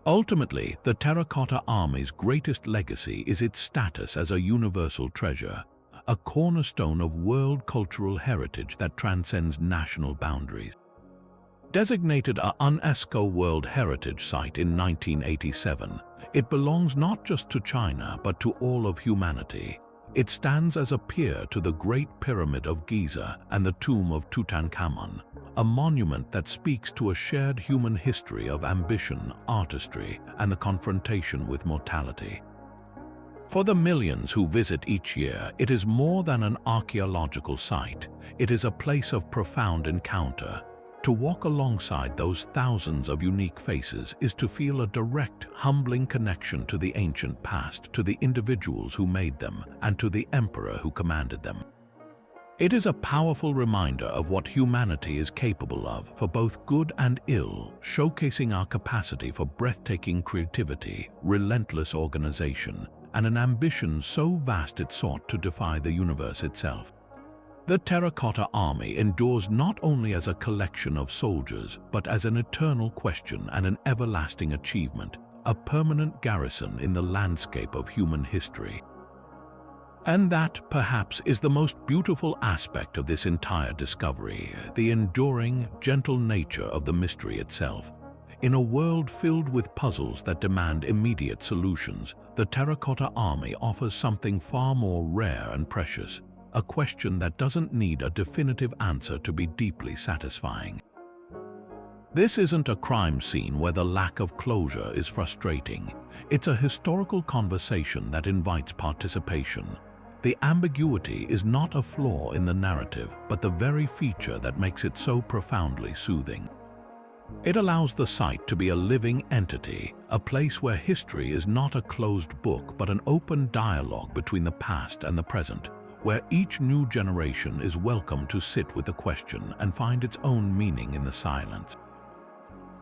Ultimately, the Terracotta Army's greatest legacy is its status as a universal treasure, a cornerstone of world cultural heritage that transcends national boundaries. Designated a UNESCO World Heritage Site in 1987, it belongs not just to China but to all of humanity. It stands as a peer to the Great Pyramid of Giza and the Tomb of Tutankhamun, a monument that speaks to a shared human history of ambition, artistry, and the confrontation with mortality. For the millions who visit each year, it is more than an archaeological site. It is a place of profound encounter. To walk alongside those thousands of unique faces is to feel a direct, humbling connection to the ancient past, to the individuals who made them, and to the emperor who commanded them. It is a powerful reminder of what humanity is capable of, for both good and ill, showcasing our capacity for breathtaking creativity, relentless organization, and an ambition so vast it sought to defy the universe itself. The Terracotta Army endures not only as a collection of soldiers, but as an eternal question and an everlasting achievement, a permanent garrison in the landscape of human history. And that, perhaps, is the most beautiful aspect of this entire discovery, the enduring, gentle nature of the mystery itself. In a world filled with puzzles that demand immediate solutions, the Terracotta Army offers something far more rare and precious. A question that doesn't need a definitive answer to be deeply satisfying. This isn't a crime scene where the lack of closure is frustrating. It's a historical conversation that invites participation. The ambiguity is not a flaw in the narrative, but the very feature that makes it so profoundly soothing. It allows the site to be a living entity, a place where history is not a closed book but an open dialogue between the past and the present, where each new generation is welcome to sit with the question and find its own meaning in the silence.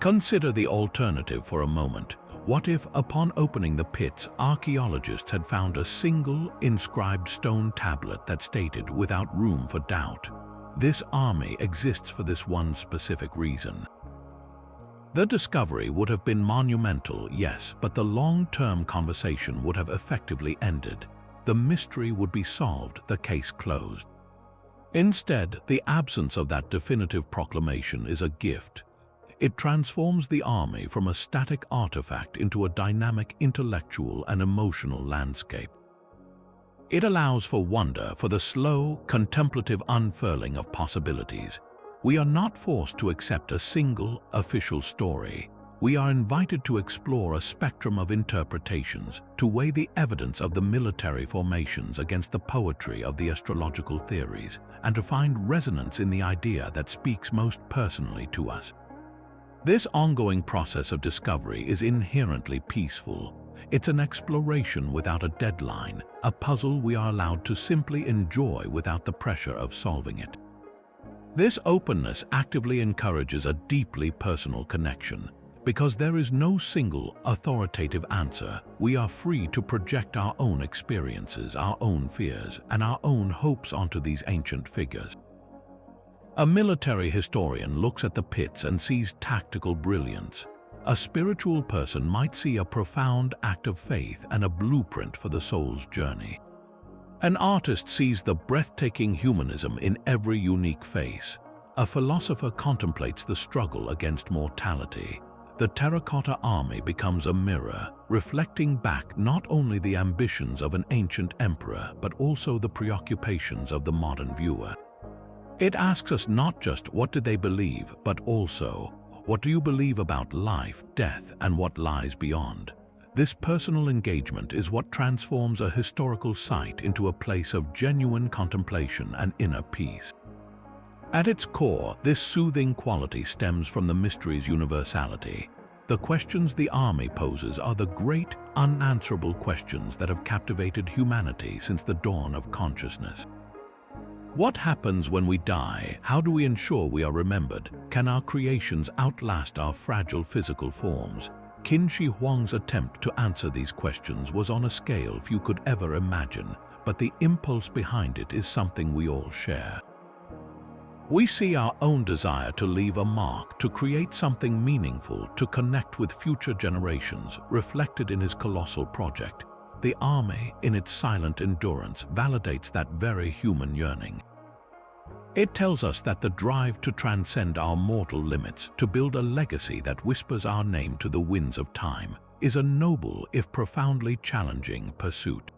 Consider the alternative for a moment. What if, upon opening the pits, archaeologists had found a single inscribed stone tablet that stated, without room for doubt, "This army exists for this one specific reason"? The discovery would have been monumental, yes, but the long-term conversation would have effectively ended. The mystery would be solved, the case closed. Instead, the absence of that definitive proclamation is a gift. It transforms the army from a static artifact into a dynamic intellectual and emotional landscape. It allows for wonder, for the slow, contemplative unfurling of possibilities. We are not forced to accept a single, official story. We are invited to explore a spectrum of interpretations, to weigh the evidence of the military formations against the poetry of the astrological theories, and to find resonance in the idea that speaks most personally to us. This ongoing process of discovery is inherently peaceful. It's an exploration without a deadline, a puzzle we are allowed to simply enjoy without the pressure of solving it. This openness actively encourages a deeply personal connection. Because there is no single, authoritative answer, we are free to project our own experiences, our own fears, and our own hopes onto these ancient figures. A military historian looks at the pits and sees tactical brilliance. A spiritual person might see a profound act of faith and a blueprint for the soul's journey. An artist sees the breathtaking humanism in every unique face. A philosopher contemplates the struggle against mortality. The Terracotta Army becomes a mirror, reflecting back not only the ambitions of an ancient emperor, but also the preoccupations of the modern viewer. It asks us not just what did they believe, but also, what do you believe about life, death, and what lies beyond? This personal engagement is what transforms a historical site into a place of genuine contemplation and inner peace. At its core, this soothing quality stems from the mystery's universality. The questions the army poses are the great, unanswerable questions that have captivated humanity since the dawn of consciousness. What happens when we die? How do we ensure we are remembered? Can our creations outlast our fragile physical forms? Qin Shi Huang's attempt to answer these questions was on a scale few could ever imagine, but the impulse behind it is something we all share. We see our own desire to leave a mark, to create something meaningful, to connect with future generations, reflected in his colossal project. The army, in its silent endurance, validates that very human yearning. It tells us that the drive to transcend our mortal limits, to build a legacy that whispers our name to the winds of time, is a noble, if profoundly challenging, pursuit.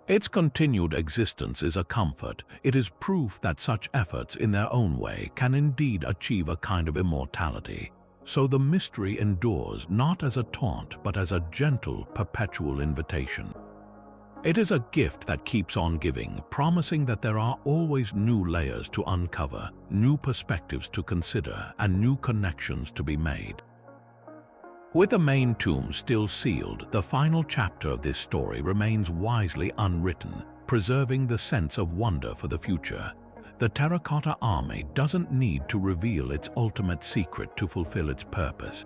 Its continued existence is a comfort. It is proof that such efforts in their own way can indeed achieve a kind of immortality. So the mystery endures not as a taunt but as a gentle, perpetual invitation. It is a gift that keeps on giving, promising that there are always new layers to uncover, new perspectives to consider, and new connections to be made. With the main tomb still sealed, the final chapter of this story remains wisely unwritten, preserving the sense of wonder for the future. The Terracotta Army doesn't need to reveal its ultimate secret to fulfill its purpose.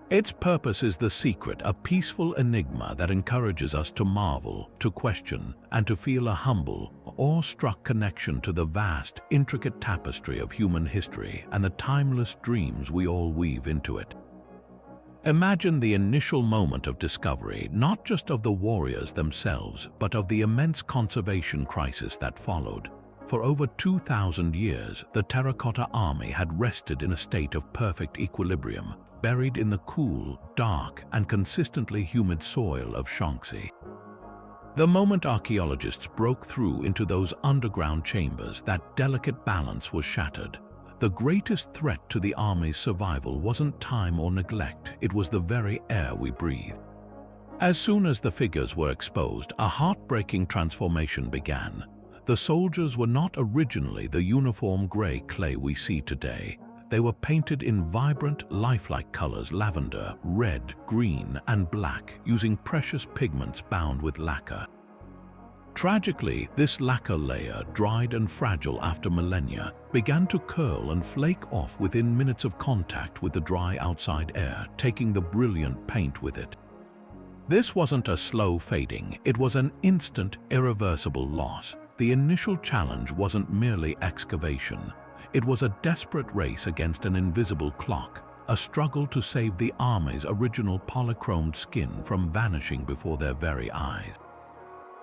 Its purpose is the secret, a peaceful enigma that encourages us to marvel, to question, and to feel a humble, awe-struck connection to the vast, intricate tapestry of human history and the timeless dreams we all weave into it. Imagine the initial moment of discovery, not just of the warriors themselves, but of the immense conservation crisis that followed. For over 2,000 years, the Terracotta Army had rested in a state of perfect equilibrium, buried in the cool, dark, and consistently humid soil of Shaanxi. The moment archaeologists broke through into those underground chambers, that delicate balance was shattered. The greatest threat to the army's survival wasn't time or neglect, it was the very air we breathe. As soon as the figures were exposed, a heartbreaking transformation began. The soldiers were not originally the uniform gray clay we see today. They were painted in vibrant, lifelike colors: lavender, red, green, and black, using precious pigments bound with lacquer. Tragically, this lacquer layer, dried and fragile after millennia, began to curl and flake off within minutes of contact with the dry outside air, taking the brilliant paint with it. This wasn't a slow fading, it was an instant, irreversible loss. The initial challenge wasn't merely excavation. It was a desperate race against an invisible clock, a struggle to save the army's original polychromed skin from vanishing before their very eyes.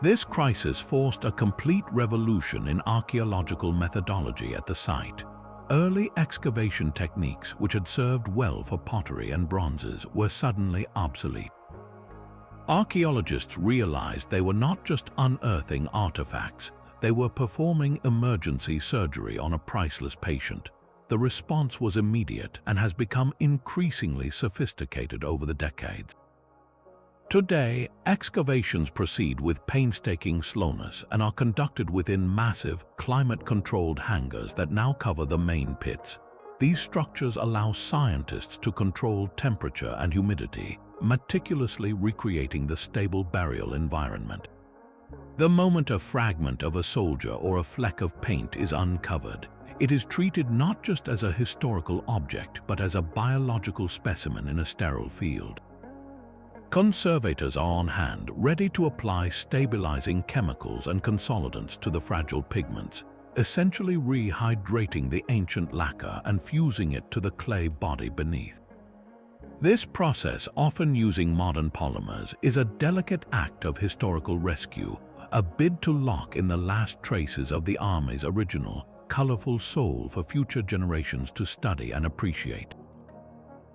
This crisis forced a complete revolution in archaeological methodology at the site. Early excavation techniques, which had served well for pottery and bronzes, were suddenly obsolete. Archaeologists realized they were not just unearthing artifacts, they were performing emergency surgery on a priceless patient. The response was immediate and has become increasingly sophisticated over the decades. Today, excavations proceed with painstaking slowness and are conducted within massive, climate-controlled hangars that now cover the main pits. These structures allow scientists to control temperature and humidity, meticulously recreating the stable burial environment. The moment a fragment of a soldier or a fleck of paint is uncovered, it is treated not just as a historical object, but as a biological specimen in a sterile field. Conservators are on hand, ready to apply stabilizing chemicals and consolidants to the fragile pigments, essentially rehydrating the ancient lacquer and fusing it to the clay body beneath. This process, often using modern polymers, is a delicate act of historical rescue, a bid to lock in the last traces of the army's original, colorful soul for future generations to study and appreciate.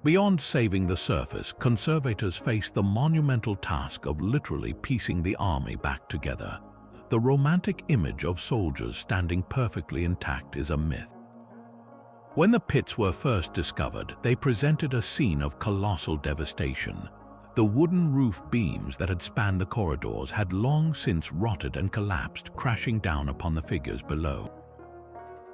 Beyond saving the surface, conservators face the monumental task of literally piecing the army back together. The romantic image of soldiers standing perfectly intact is a myth. When the pits were first discovered, they presented a scene of colossal devastation. The wooden roof beams that had spanned the corridors had long since rotted and collapsed, crashing down upon the figures below.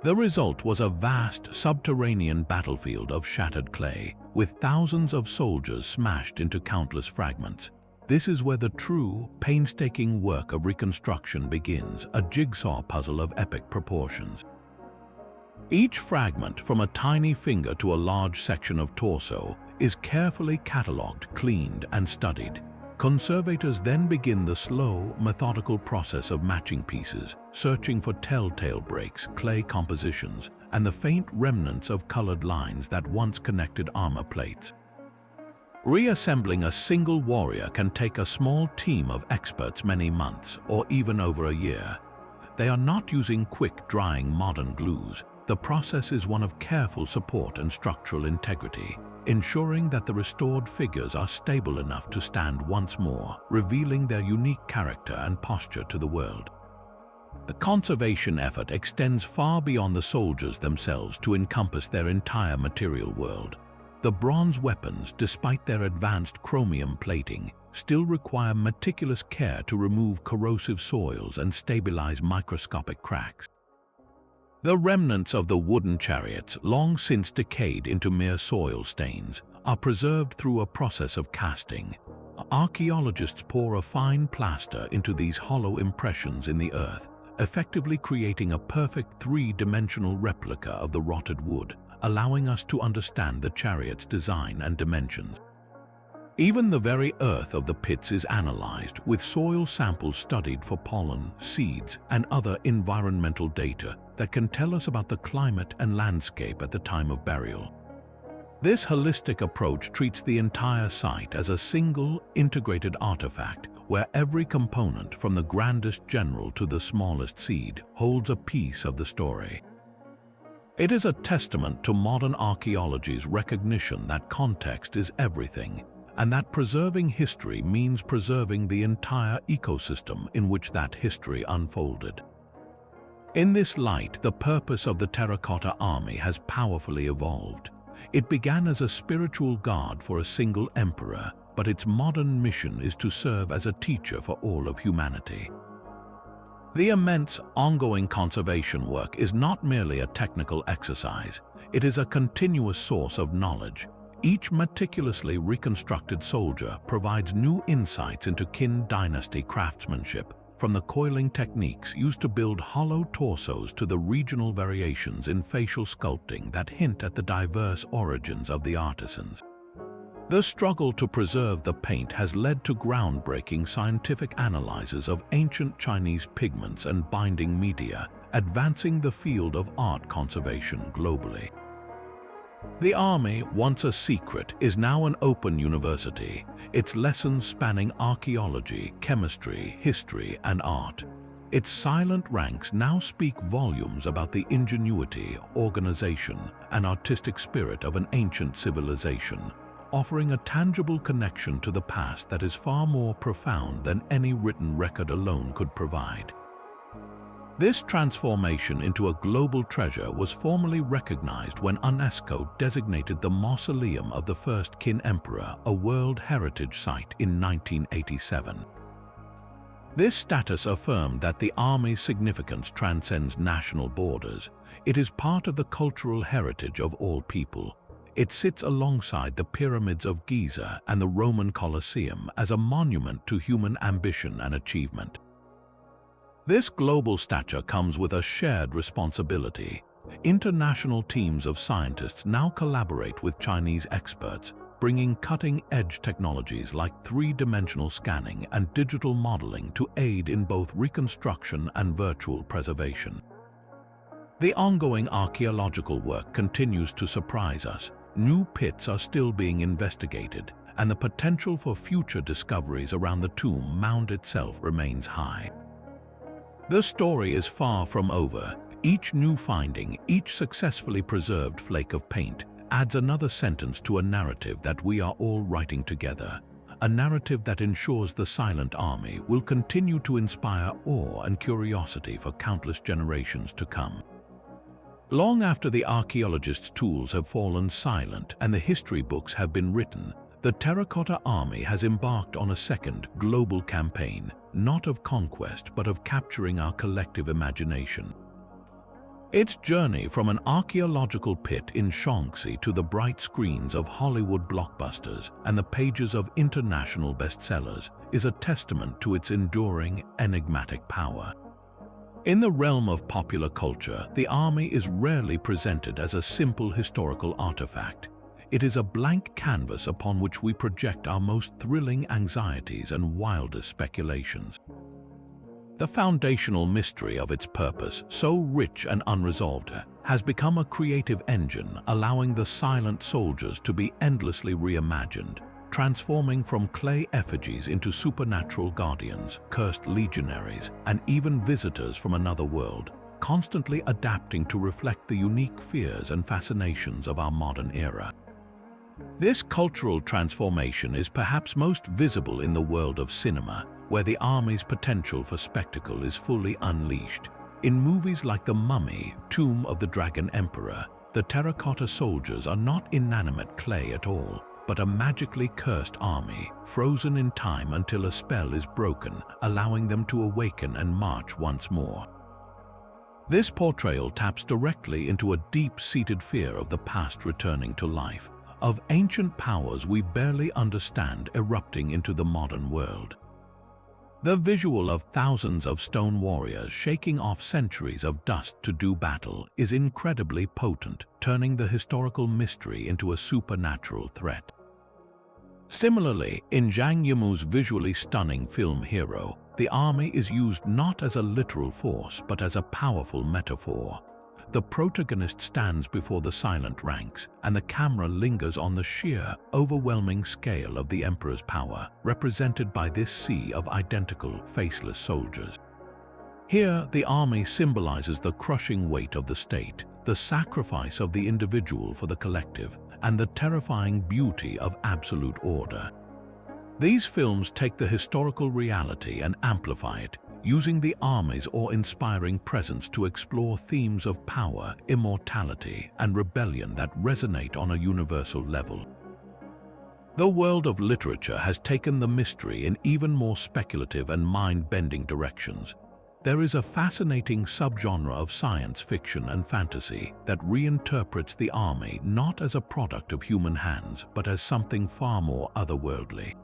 The result was a vast subterranean battlefield of shattered clay, with thousands of soldiers smashed into countless fragments. This is where the true, painstaking work of reconstruction begins, a jigsaw puzzle of epic proportions. Each fragment, from a tiny finger to a large section of torso, is carefully catalogued, cleaned, and studied. Conservators then begin the slow, methodical process of matching pieces, searching for telltale breaks, clay compositions, and the faint remnants of colored lines that once connected armor plates. Reassembling a single warrior can take a small team of experts many months, or even over a year. They are not using quick-drying modern glues. The process is one of careful support and structural integrity, ensuring that the restored figures are stable enough to stand once more, revealing their unique character and posture to the world. The conservation effort extends far beyond the soldiers themselves to encompass their entire material world. The bronze weapons, despite their advanced chromium plating, still require meticulous care to remove corrosive soils and stabilize microscopic cracks. The remnants of the wooden chariots, long since decayed into mere soil stains, are preserved through a process of casting. Archaeologists pour a fine plaster into these hollow impressions in the earth, effectively creating a perfect three-dimensional replica of the rotted wood, allowing us to understand the chariot's design and dimensions. Even the very earth of the pits is analyzed, with soil samples studied for pollen, seeds, and other environmental data that can tell us about the climate and landscape at the time of burial. This holistic approach treats the entire site as a single, integrated artifact, where every component, from the grandest general to the smallest seed, holds a piece of the story. It is a testament to modern archaeology's recognition that context is everything, and that preserving history means preserving the entire ecosystem in which that history unfolded. In this light, the purpose of the Terracotta Army has powerfully evolved. It began as a spiritual guard for a single emperor, but its modern mission is to serve as a teacher for all of humanity. The immense, ongoing conservation work is not merely a technical exercise, it is a continuous source of knowledge. Each meticulously reconstructed soldier provides new insights into Qin dynasty craftsmanship, from the coiling techniques used to build hollow torsos to the regional variations in facial sculpting that hint at the diverse origins of the artisans. The struggle to preserve the paint has led to groundbreaking scientific analyses of ancient Chinese pigments and binding media, advancing the field of art conservation globally. The Army, once a secret, is now an open university, its lessons spanning archaeology, chemistry, history, and art. Its silent ranks now speak volumes about the ingenuity, organization, and artistic spirit of an ancient civilization, offering a tangible connection to the past that is far more profound than any written record alone could provide. This transformation into a global treasure was formally recognized when UNESCO designated the mausoleum of the first Qin emperor a World Heritage Site in 1987. This status affirmed that the Army's significance transcends national borders. It is part of the cultural heritage of all people. It sits alongside the pyramids of Giza and the Roman Colosseum as a monument to human ambition and achievement. This global stature comes with a shared responsibility. International teams of scientists now collaborate with Chinese experts, bringing cutting-edge technologies like three-dimensional scanning and digital modeling to aid in both reconstruction and virtual preservation. The ongoing archaeological work continues to surprise us. New pits are still being investigated, and the potential for future discoveries around the tomb mound itself remains high. The story is far from over. Each new finding, each successfully preserved flake of paint, adds another sentence to a narrative that we are all writing together. A narrative that ensures the silent army will continue to inspire awe and curiosity for countless generations to come. Long after the archaeologists' tools have fallen silent and the history books have been written, the Terracotta Army has embarked on a second global campaign, not of conquest but of capturing our collective imagination. Its journey from an archaeological pit in Shaanxi to the bright screens of Hollywood blockbusters and the pages of international bestsellers is a testament to its enduring, enigmatic power. In the realm of popular culture, the army is rarely presented as a simple historical artifact. It is a blank canvas upon which we project our most thrilling anxieties and wildest speculations. The foundational mystery of its purpose, so rich and unresolved, has become a creative engine, allowing the silent soldiers to be endlessly reimagined, transforming from clay effigies into supernatural guardians, cursed legionaries, and even visitors from another world, constantly adapting to reflect the unique fears and fascinations of our modern era. This cultural transformation is perhaps most visible in the world of cinema, where the army's potential for spectacle is fully unleashed. In movies like The Mummy, Tomb of the Dragon Emperor, the terracotta soldiers are not inanimate clay at all, but a magically cursed army, frozen in time until a spell is broken, allowing them to awaken and march once more. This portrayal taps directly into a deep-seated fear of the past returning to life, of ancient powers we barely understand erupting into the modern world. The visual of thousands of stone warriors shaking off centuries of dust to do battle is incredibly potent, turning the historical mystery into a supernatural threat. Similarly, in Zhang Yimou's visually stunning film Hero, the army is used not as a literal force but as a powerful metaphor. The protagonist stands before the silent ranks, and the camera lingers on the sheer, overwhelming scale of the emperor's power, represented by this sea of identical, faceless soldiers. Here, the army symbolizes the crushing weight of the state, the sacrifice of the individual for the collective, and the terrifying beauty of absolute order. These films take the historical reality and amplify it, using the army's awe-inspiring presence to explore themes of power, immortality, and rebellion that resonate on a universal level. The world of literature has taken the mystery in even more speculative and mind-bending directions. There is a fascinating subgenre of science fiction and fantasy that reinterprets the army not as a product of human hands, but as something far more otherworldly.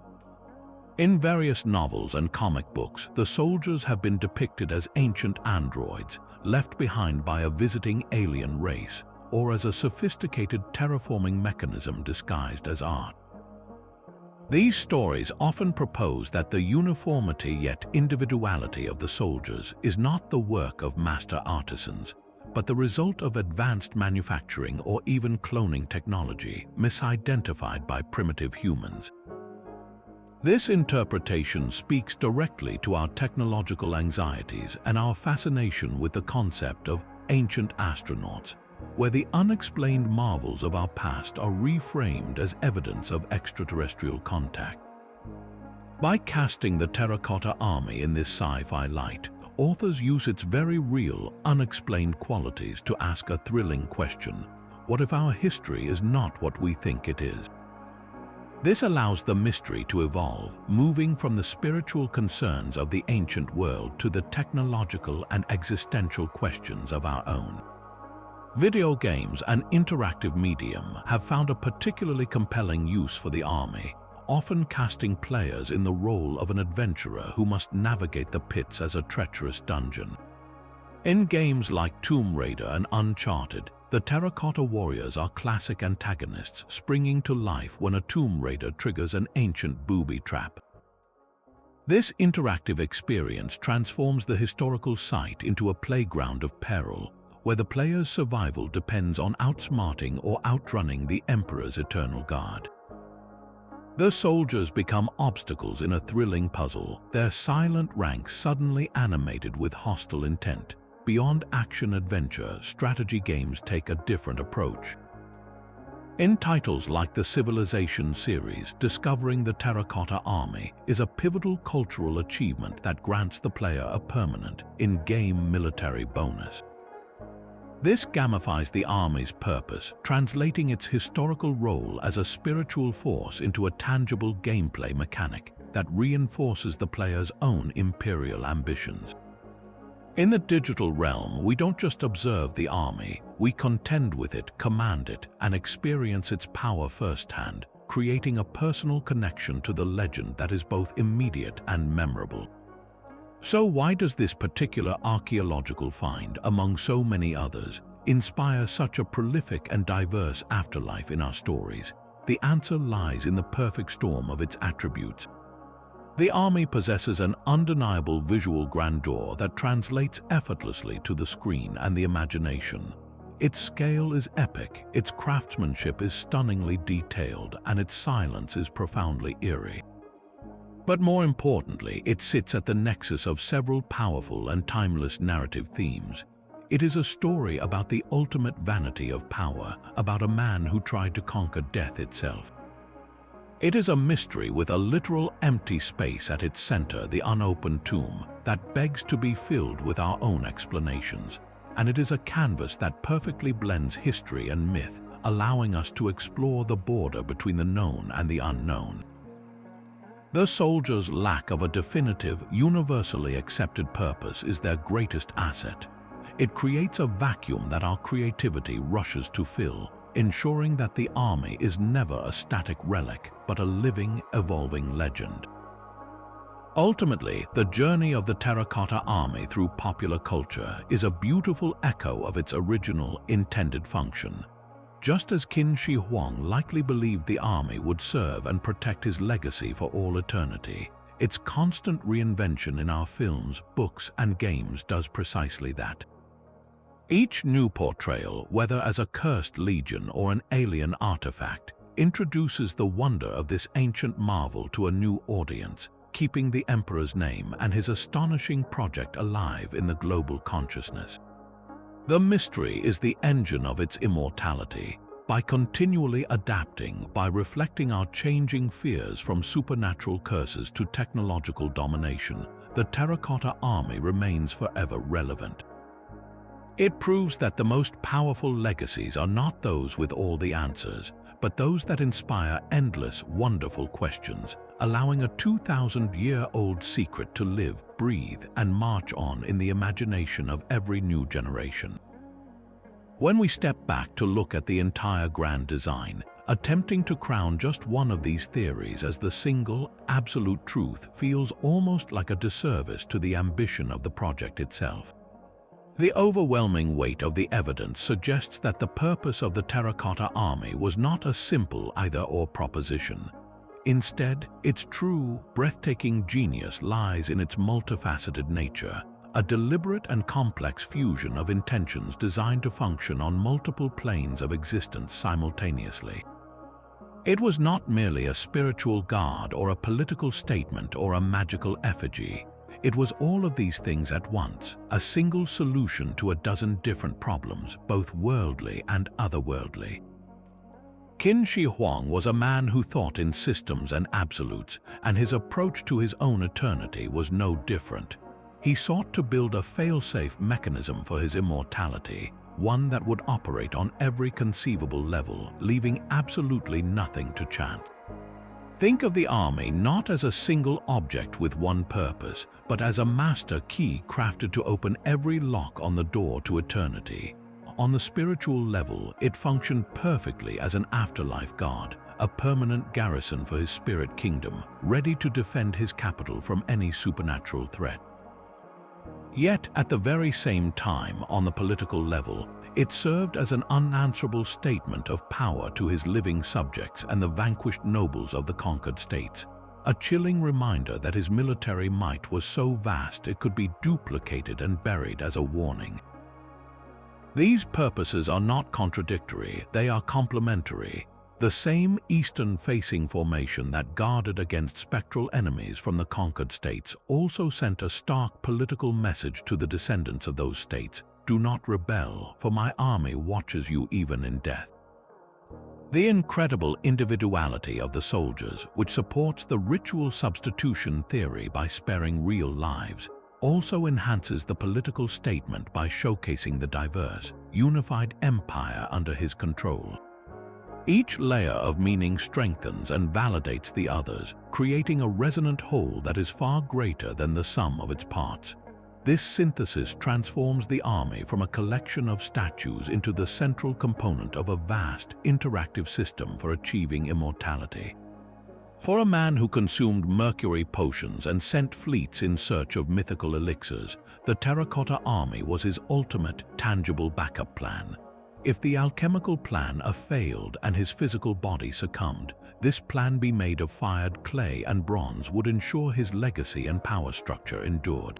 In various novels and comic books, the soldiers have been depicted as ancient androids, left behind by a visiting alien race, or as a sophisticated terraforming mechanism disguised as art. These stories often propose that the uniformity yet individuality of the soldiers is not the work of master artisans, but the result of advanced manufacturing or even cloning technology, misidentified by primitive humans. This interpretation speaks directly to our technological anxieties and our fascination with the concept of ancient astronauts, where the unexplained marvels of our past are reframed as evidence of extraterrestrial contact. By casting the Terracotta Army in this sci-fi light, authors use its very real, unexplained qualities to ask a thrilling question: what if our history is not what we think it is? This allows the mystery to evolve, moving from the spiritual concerns of the ancient world to the technological and existential questions of our own. Video games, an interactive medium, have found a particularly compelling use for the army, often casting players in the role of an adventurer who must navigate the pits as a treacherous dungeon. In games like Tomb Raider and Uncharted, the Terracotta Warriors are classic antagonists, springing to life when a Tomb Raider triggers an ancient booby trap. This interactive experience transforms the historical site into a playground of peril, where the player's survival depends on outsmarting or outrunning the Emperor's eternal guard. The soldiers become obstacles in a thrilling puzzle, their silent ranks suddenly animated with hostile intent. Beyond action-adventure, strategy games take a different approach. In titles like the Civilization series, discovering the Terracotta Army is a pivotal cultural achievement that grants the player a permanent, in-game military bonus. This gamifies the army's purpose, translating its historical role as a spiritual force into a tangible gameplay mechanic that reinforces the player's own imperial ambitions. In the digital realm, we don't just observe the army, we contend with it, command it, and experience its power firsthand, creating a personal connection to the legend that is both immediate and memorable. So why does this particular archaeological find, among so many others, inspire such a prolific and diverse afterlife in our stories? The answer lies in the perfect storm of its attributes. The army possesses an undeniable visual grandeur that translates effortlessly to the screen and the imagination. Its scale is epic, its craftsmanship is stunningly detailed, and its silence is profoundly eerie. But more importantly, it sits at the nexus of several powerful and timeless narrative themes. It is a story about the ultimate vanity of power, about a man who tried to conquer death itself. It is a mystery with a literal empty space at its center, the unopened tomb, that begs to be filled with our own explanations. And it is a canvas that perfectly blends history and myth, allowing us to explore the border between the known and the unknown. The soldiers' lack of a definitive, universally accepted purpose is their greatest asset. It creates a vacuum that our creativity rushes to fill, ensuring that the army is never a static relic, but a living, evolving legend. Ultimately, the journey of the Terracotta Army through popular culture is a beautiful echo of its original, intended function. Just as Qin Shi Huang likely believed the army would serve and protect his legacy for all eternity, its constant reinvention in our films, books, and games does precisely that. Each new portrayal, whether as a cursed legion or an alien artifact, introduces the wonder of this ancient marvel to a new audience, keeping the Emperor's name and his astonishing project alive in the global consciousness. The mystery is the engine of its immortality. By continually adapting, by reflecting our changing fears from supernatural curses to technological domination, the Terracotta Army remains forever relevant. It proves that the most powerful legacies are not those with all the answers, but those that inspire endless, wonderful questions, allowing a 2,000-year-old secret to live, breathe, and march on in the imagination of every new generation. When we step back to look at the entire grand design, attempting to crown just one of these theories as the single, absolute truth feels almost like a disservice to the ambition of the project itself. The overwhelming weight of the evidence suggests that the purpose of the Terracotta Army was not a simple either-or proposition. Instead, its true, breathtaking genius lies in its multifaceted nature, a deliberate and complex fusion of intentions designed to function on multiple planes of existence simultaneously. It was not merely a spiritual guard or a political statement or a magical effigy. It was all of these things at once, a single solution to a dozen different problems, both worldly and otherworldly. Qin Shi Huang was a man who thought in systems and absolutes, and his approach to his own eternity was no different. He sought to build a fail-safe mechanism for his immortality, one that would operate on every conceivable level, leaving absolutely nothing to chance. Think of the army not as a single object with one purpose, but as a master key crafted to open every lock on the door to eternity. On the spiritual level, it functioned perfectly as an afterlife guard, a permanent garrison for his spirit kingdom, ready to defend his capital from any supernatural threat. Yet, at the very same time, on the political level, it served as an unanswerable statement of power to his living subjects and the vanquished nobles of the conquered states, a chilling reminder that his military might was so vast it could be duplicated and buried as a warning. These purposes are not contradictory, they are complementary. The same eastern-facing formation that guarded against spectral enemies from the conquered states also sent a stark political message to the descendants of those states: do not rebel, for my army watches you even in death. The incredible individuality of the soldiers, which supports the ritual substitution theory by sparing real lives, also enhances the political statement by showcasing the diverse, unified empire under his control. Each layer of meaning strengthens and validates the others, creating a resonant whole that is far greater than the sum of its parts. This synthesis transforms the army from a collection of statues into the central component of a vast, interactive system for achieving immortality. For a man who consumed mercury potions and sent fleets in search of mythical elixirs, the Terracotta Army was his ultimate, tangible backup plan. If the alchemical plan failed and his physical body succumbed, this plan B made of fired clay and bronze would ensure his legacy and power structure endured.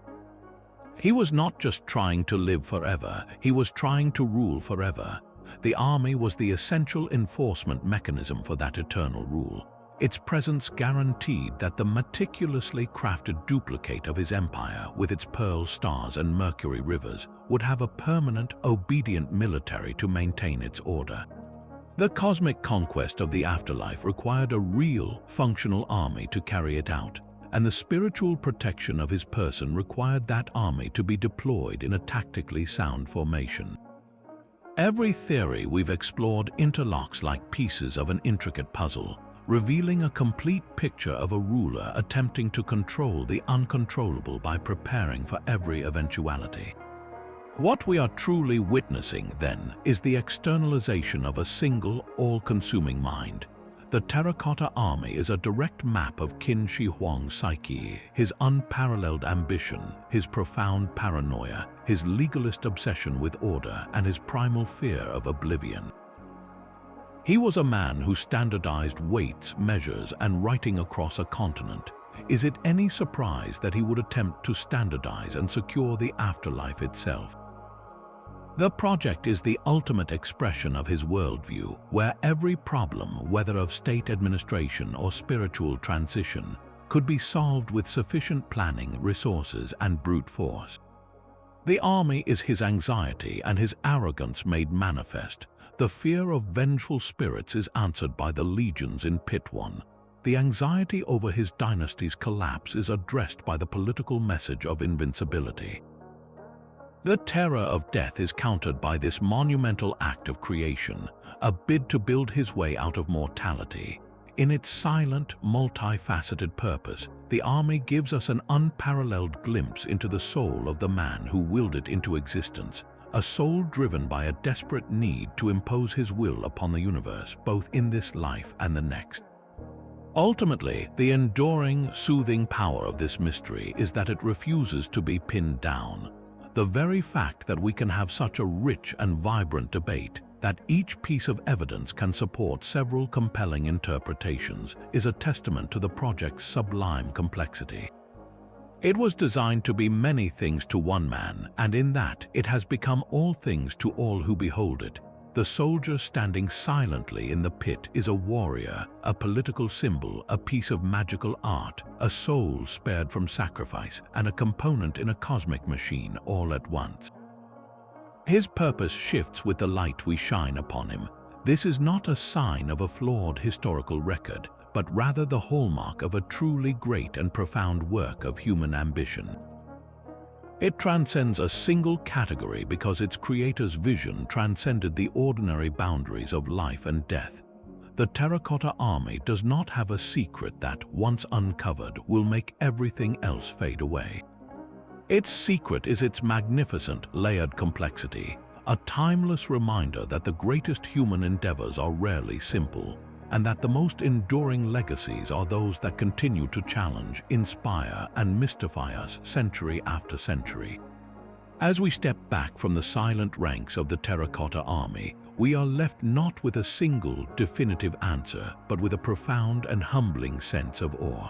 He was not just trying to live forever, he was trying to rule forever. The army was the essential enforcement mechanism for that eternal rule. Its presence guaranteed that the meticulously crafted duplicate of his empire, with its pearl stars and mercury rivers, would have a permanent, obedient military to maintain its order. The cosmic conquest of the afterlife required a real, functional army to carry it out, and the spiritual protection of his person required that army to be deployed in a tactically sound formation. Every theory we've explored interlocks like pieces of an intricate puzzle, revealing a complete picture of a ruler attempting to control the uncontrollable by preparing for every eventuality. What we are truly witnessing, then, is the externalization of a single, all-consuming mind. The Terracotta Army is a direct map of Qin Shi Huang's psyche, his unparalleled ambition, his profound paranoia, his legalist obsession with order, and his primal fear of oblivion. He was a man who standardized weights, measures, and writing across a continent. Is it any surprise that he would attempt to standardize and secure the afterlife itself? The project is the ultimate expression of his worldview, where every problem, whether of state administration or spiritual transition, could be solved with sufficient planning, resources, and brute force. The army is his anxiety and his arrogance made manifest. The fear of vengeful spirits is answered by the legions in Pit 1. The anxiety over his dynasty's collapse is addressed by the political message of invincibility. The terror of death is countered by this monumental act of creation, a bid to build his way out of mortality. In its silent, multifaceted purpose, the army gives us an unparalleled glimpse into the soul of the man who willed it into existence, a soul driven by a desperate need to impose his will upon the universe, both in this life and the next. Ultimately, the enduring, soothing power of this mystery is that it refuses to be pinned down. The very fact that we can have such a rich and vibrant debate, that each piece of evidence can support several compelling interpretations, is a testament to the project's sublime complexity. It was designed to be many things to one man, and in that, it has become all things to all who behold it. The soldier standing silently in the pit is a warrior, a political symbol, a piece of magical art, a soul spared from sacrifice, and a component in a cosmic machine all at once. His purpose shifts with the light we shine upon him. This is not a sign of a flawed historical record, but rather the hallmark of a truly great and profound work of human ambition. It transcends a single category because its creator's vision transcended the ordinary boundaries of life and death. The Terracotta Army does not have a secret that, once uncovered, will make everything else fade away. Its secret is its magnificent, layered complexity, a timeless reminder that the greatest human endeavors are rarely simple, and that the most enduring legacies are those that continue to challenge, inspire, and mystify us century after century. As we step back from the silent ranks of the Terracotta Army, we are left not with a single, definitive answer, but with a profound and humbling sense of awe.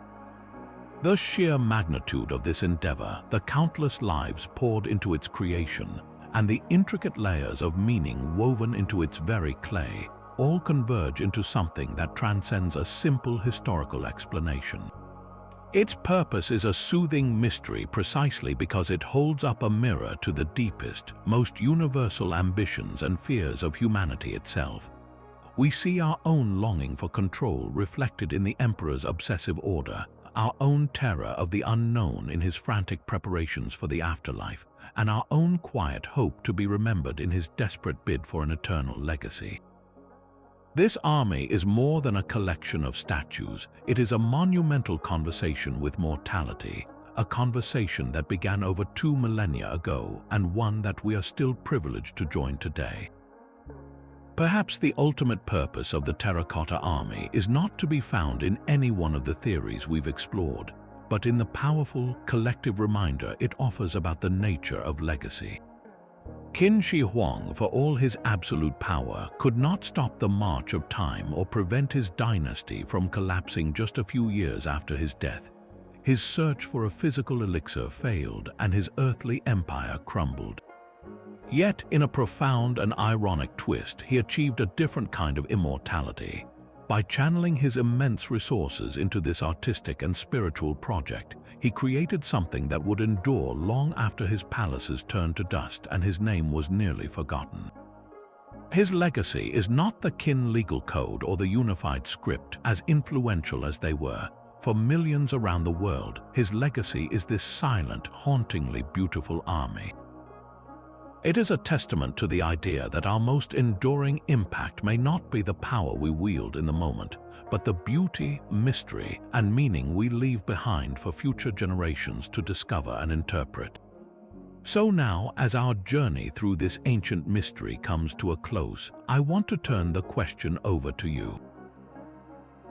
The sheer magnitude of this endeavor, the countless lives poured into its creation, and the intricate layers of meaning woven into its very clay, all converge into something that transcends a simple historical explanation. Its purpose is a soothing mystery precisely because it holds up a mirror to the deepest, most universal ambitions and fears of humanity itself. We see our own longing for control reflected in the Emperor's obsessive order, our own terror of the unknown in his frantic preparations for the afterlife, and our own quiet hope to be remembered in his desperate bid for an eternal legacy. This army is more than a collection of statues. It is a monumental conversation with mortality, a conversation that began over 2 millennia ago and one that we are still privileged to join today. Perhaps the ultimate purpose of the Terracotta Army is not to be found in any one of the theories we've explored, but in the powerful, collective reminder it offers about the nature of legacy. Qin Shi Huang, for all his absolute power, could not stop the march of time or prevent his dynasty from collapsing just a few years after his death. His search for a physical elixir failed and his earthly empire crumbled. Yet, in a profound and ironic twist, he achieved a different kind of immortality. By channeling his immense resources into this artistic and spiritual project, he created something that would endure long after his palaces turned to dust and his name was nearly forgotten. His legacy is not the Qin legal code or the unified script, as influential as they were. For millions around the world, his legacy is this silent, hauntingly beautiful army. It is a testament to the idea that our most enduring impact may not be the power we wield in the moment, but the beauty, mystery, and meaning we leave behind for future generations to discover and interpret. So now, as our journey through this ancient mystery comes to a close, I want to turn the question over to you.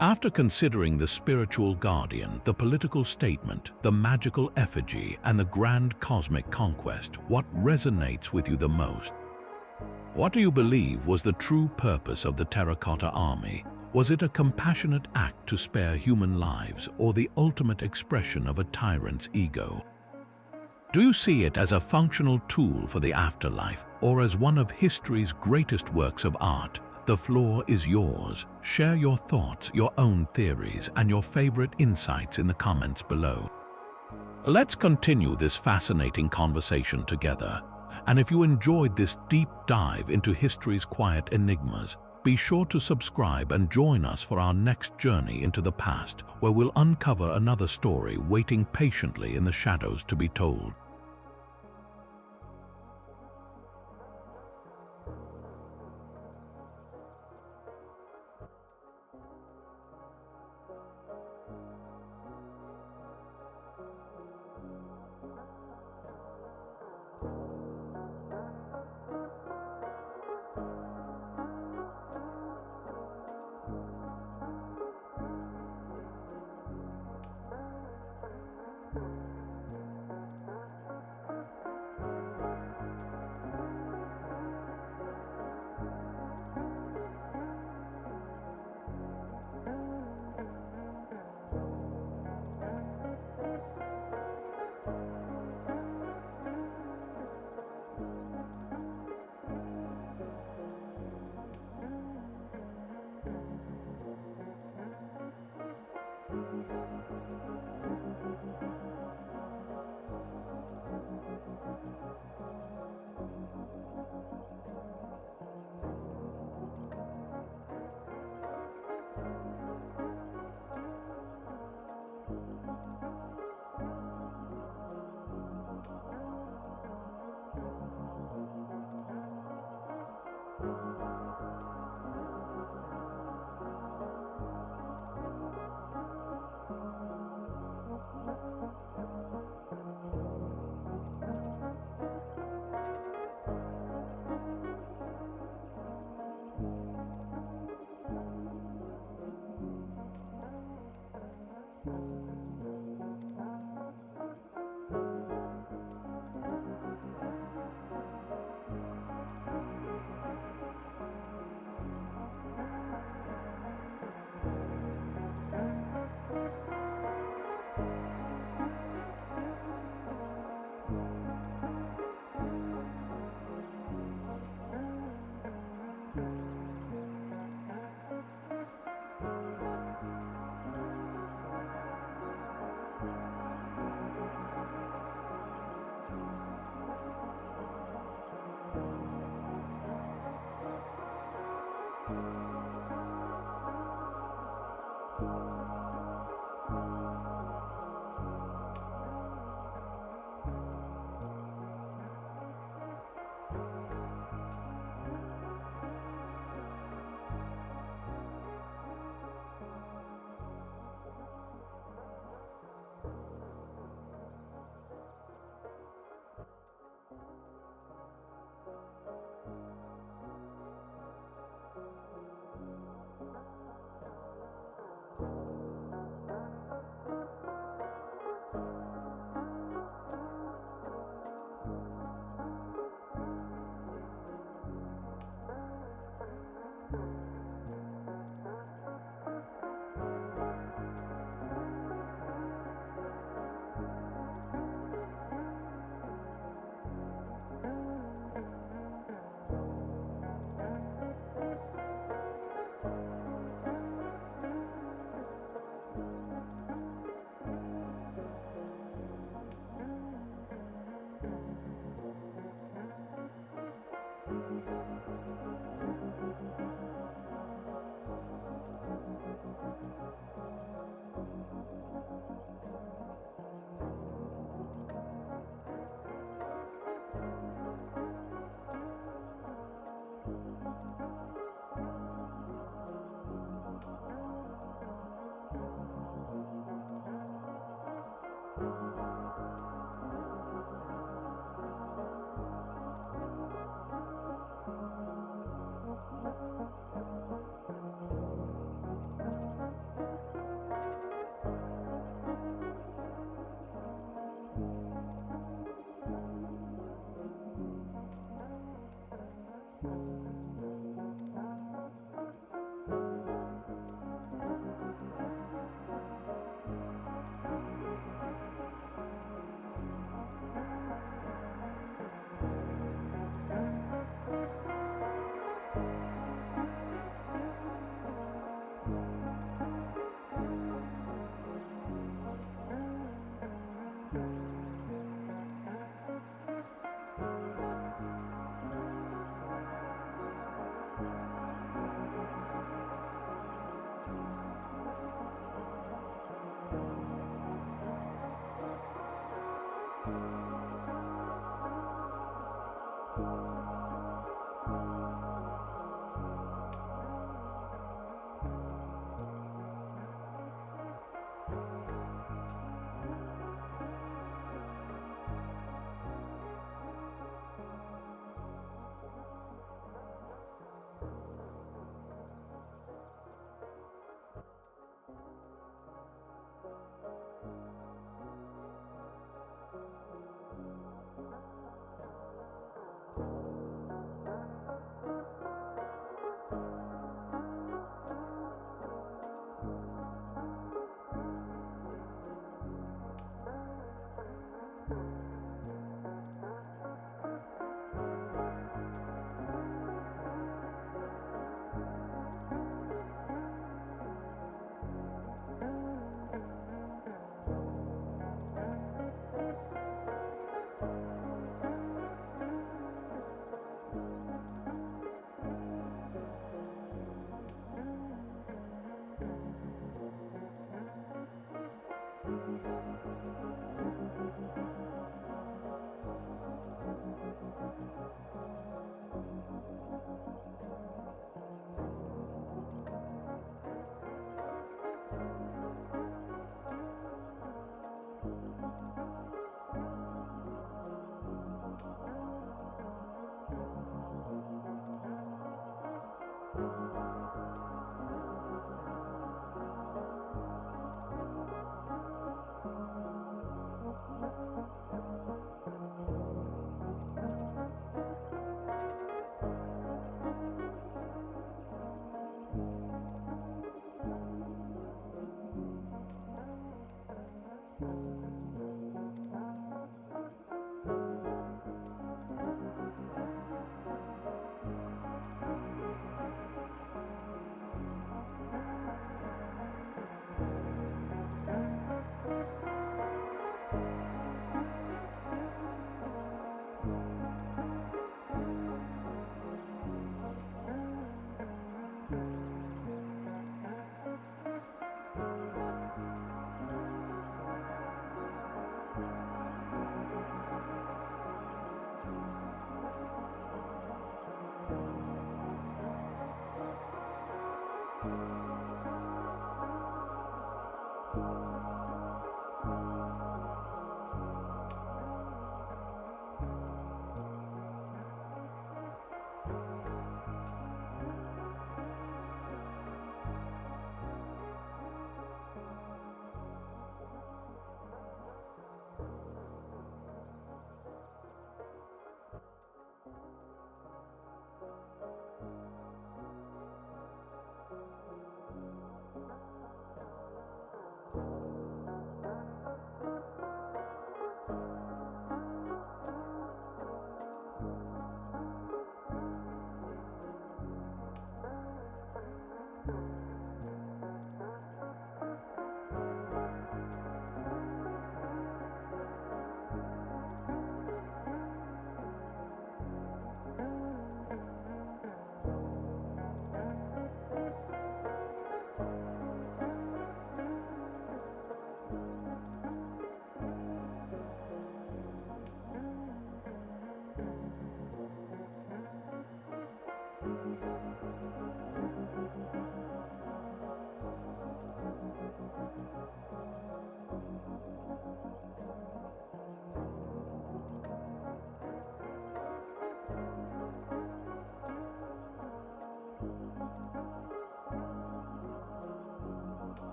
After considering the spiritual guardian, the political statement, the magical effigy, and the grand cosmic conquest, what resonates with you the most? What do you believe was the true purpose of the Terracotta Army? Was it a compassionate act to spare human lives, or the ultimate expression of a tyrant's ego? Do you see it as a functional tool for the afterlife, or as one of history's greatest works of art? The floor is yours. Share your thoughts, your own theories, and your favorite insights in the comments below. Let's continue this fascinating conversation together. And if you enjoyed this deep dive into history's quiet enigmas, be sure to subscribe and join us for our next journey into the past, where we'll uncover another story waiting patiently in the shadows to be told.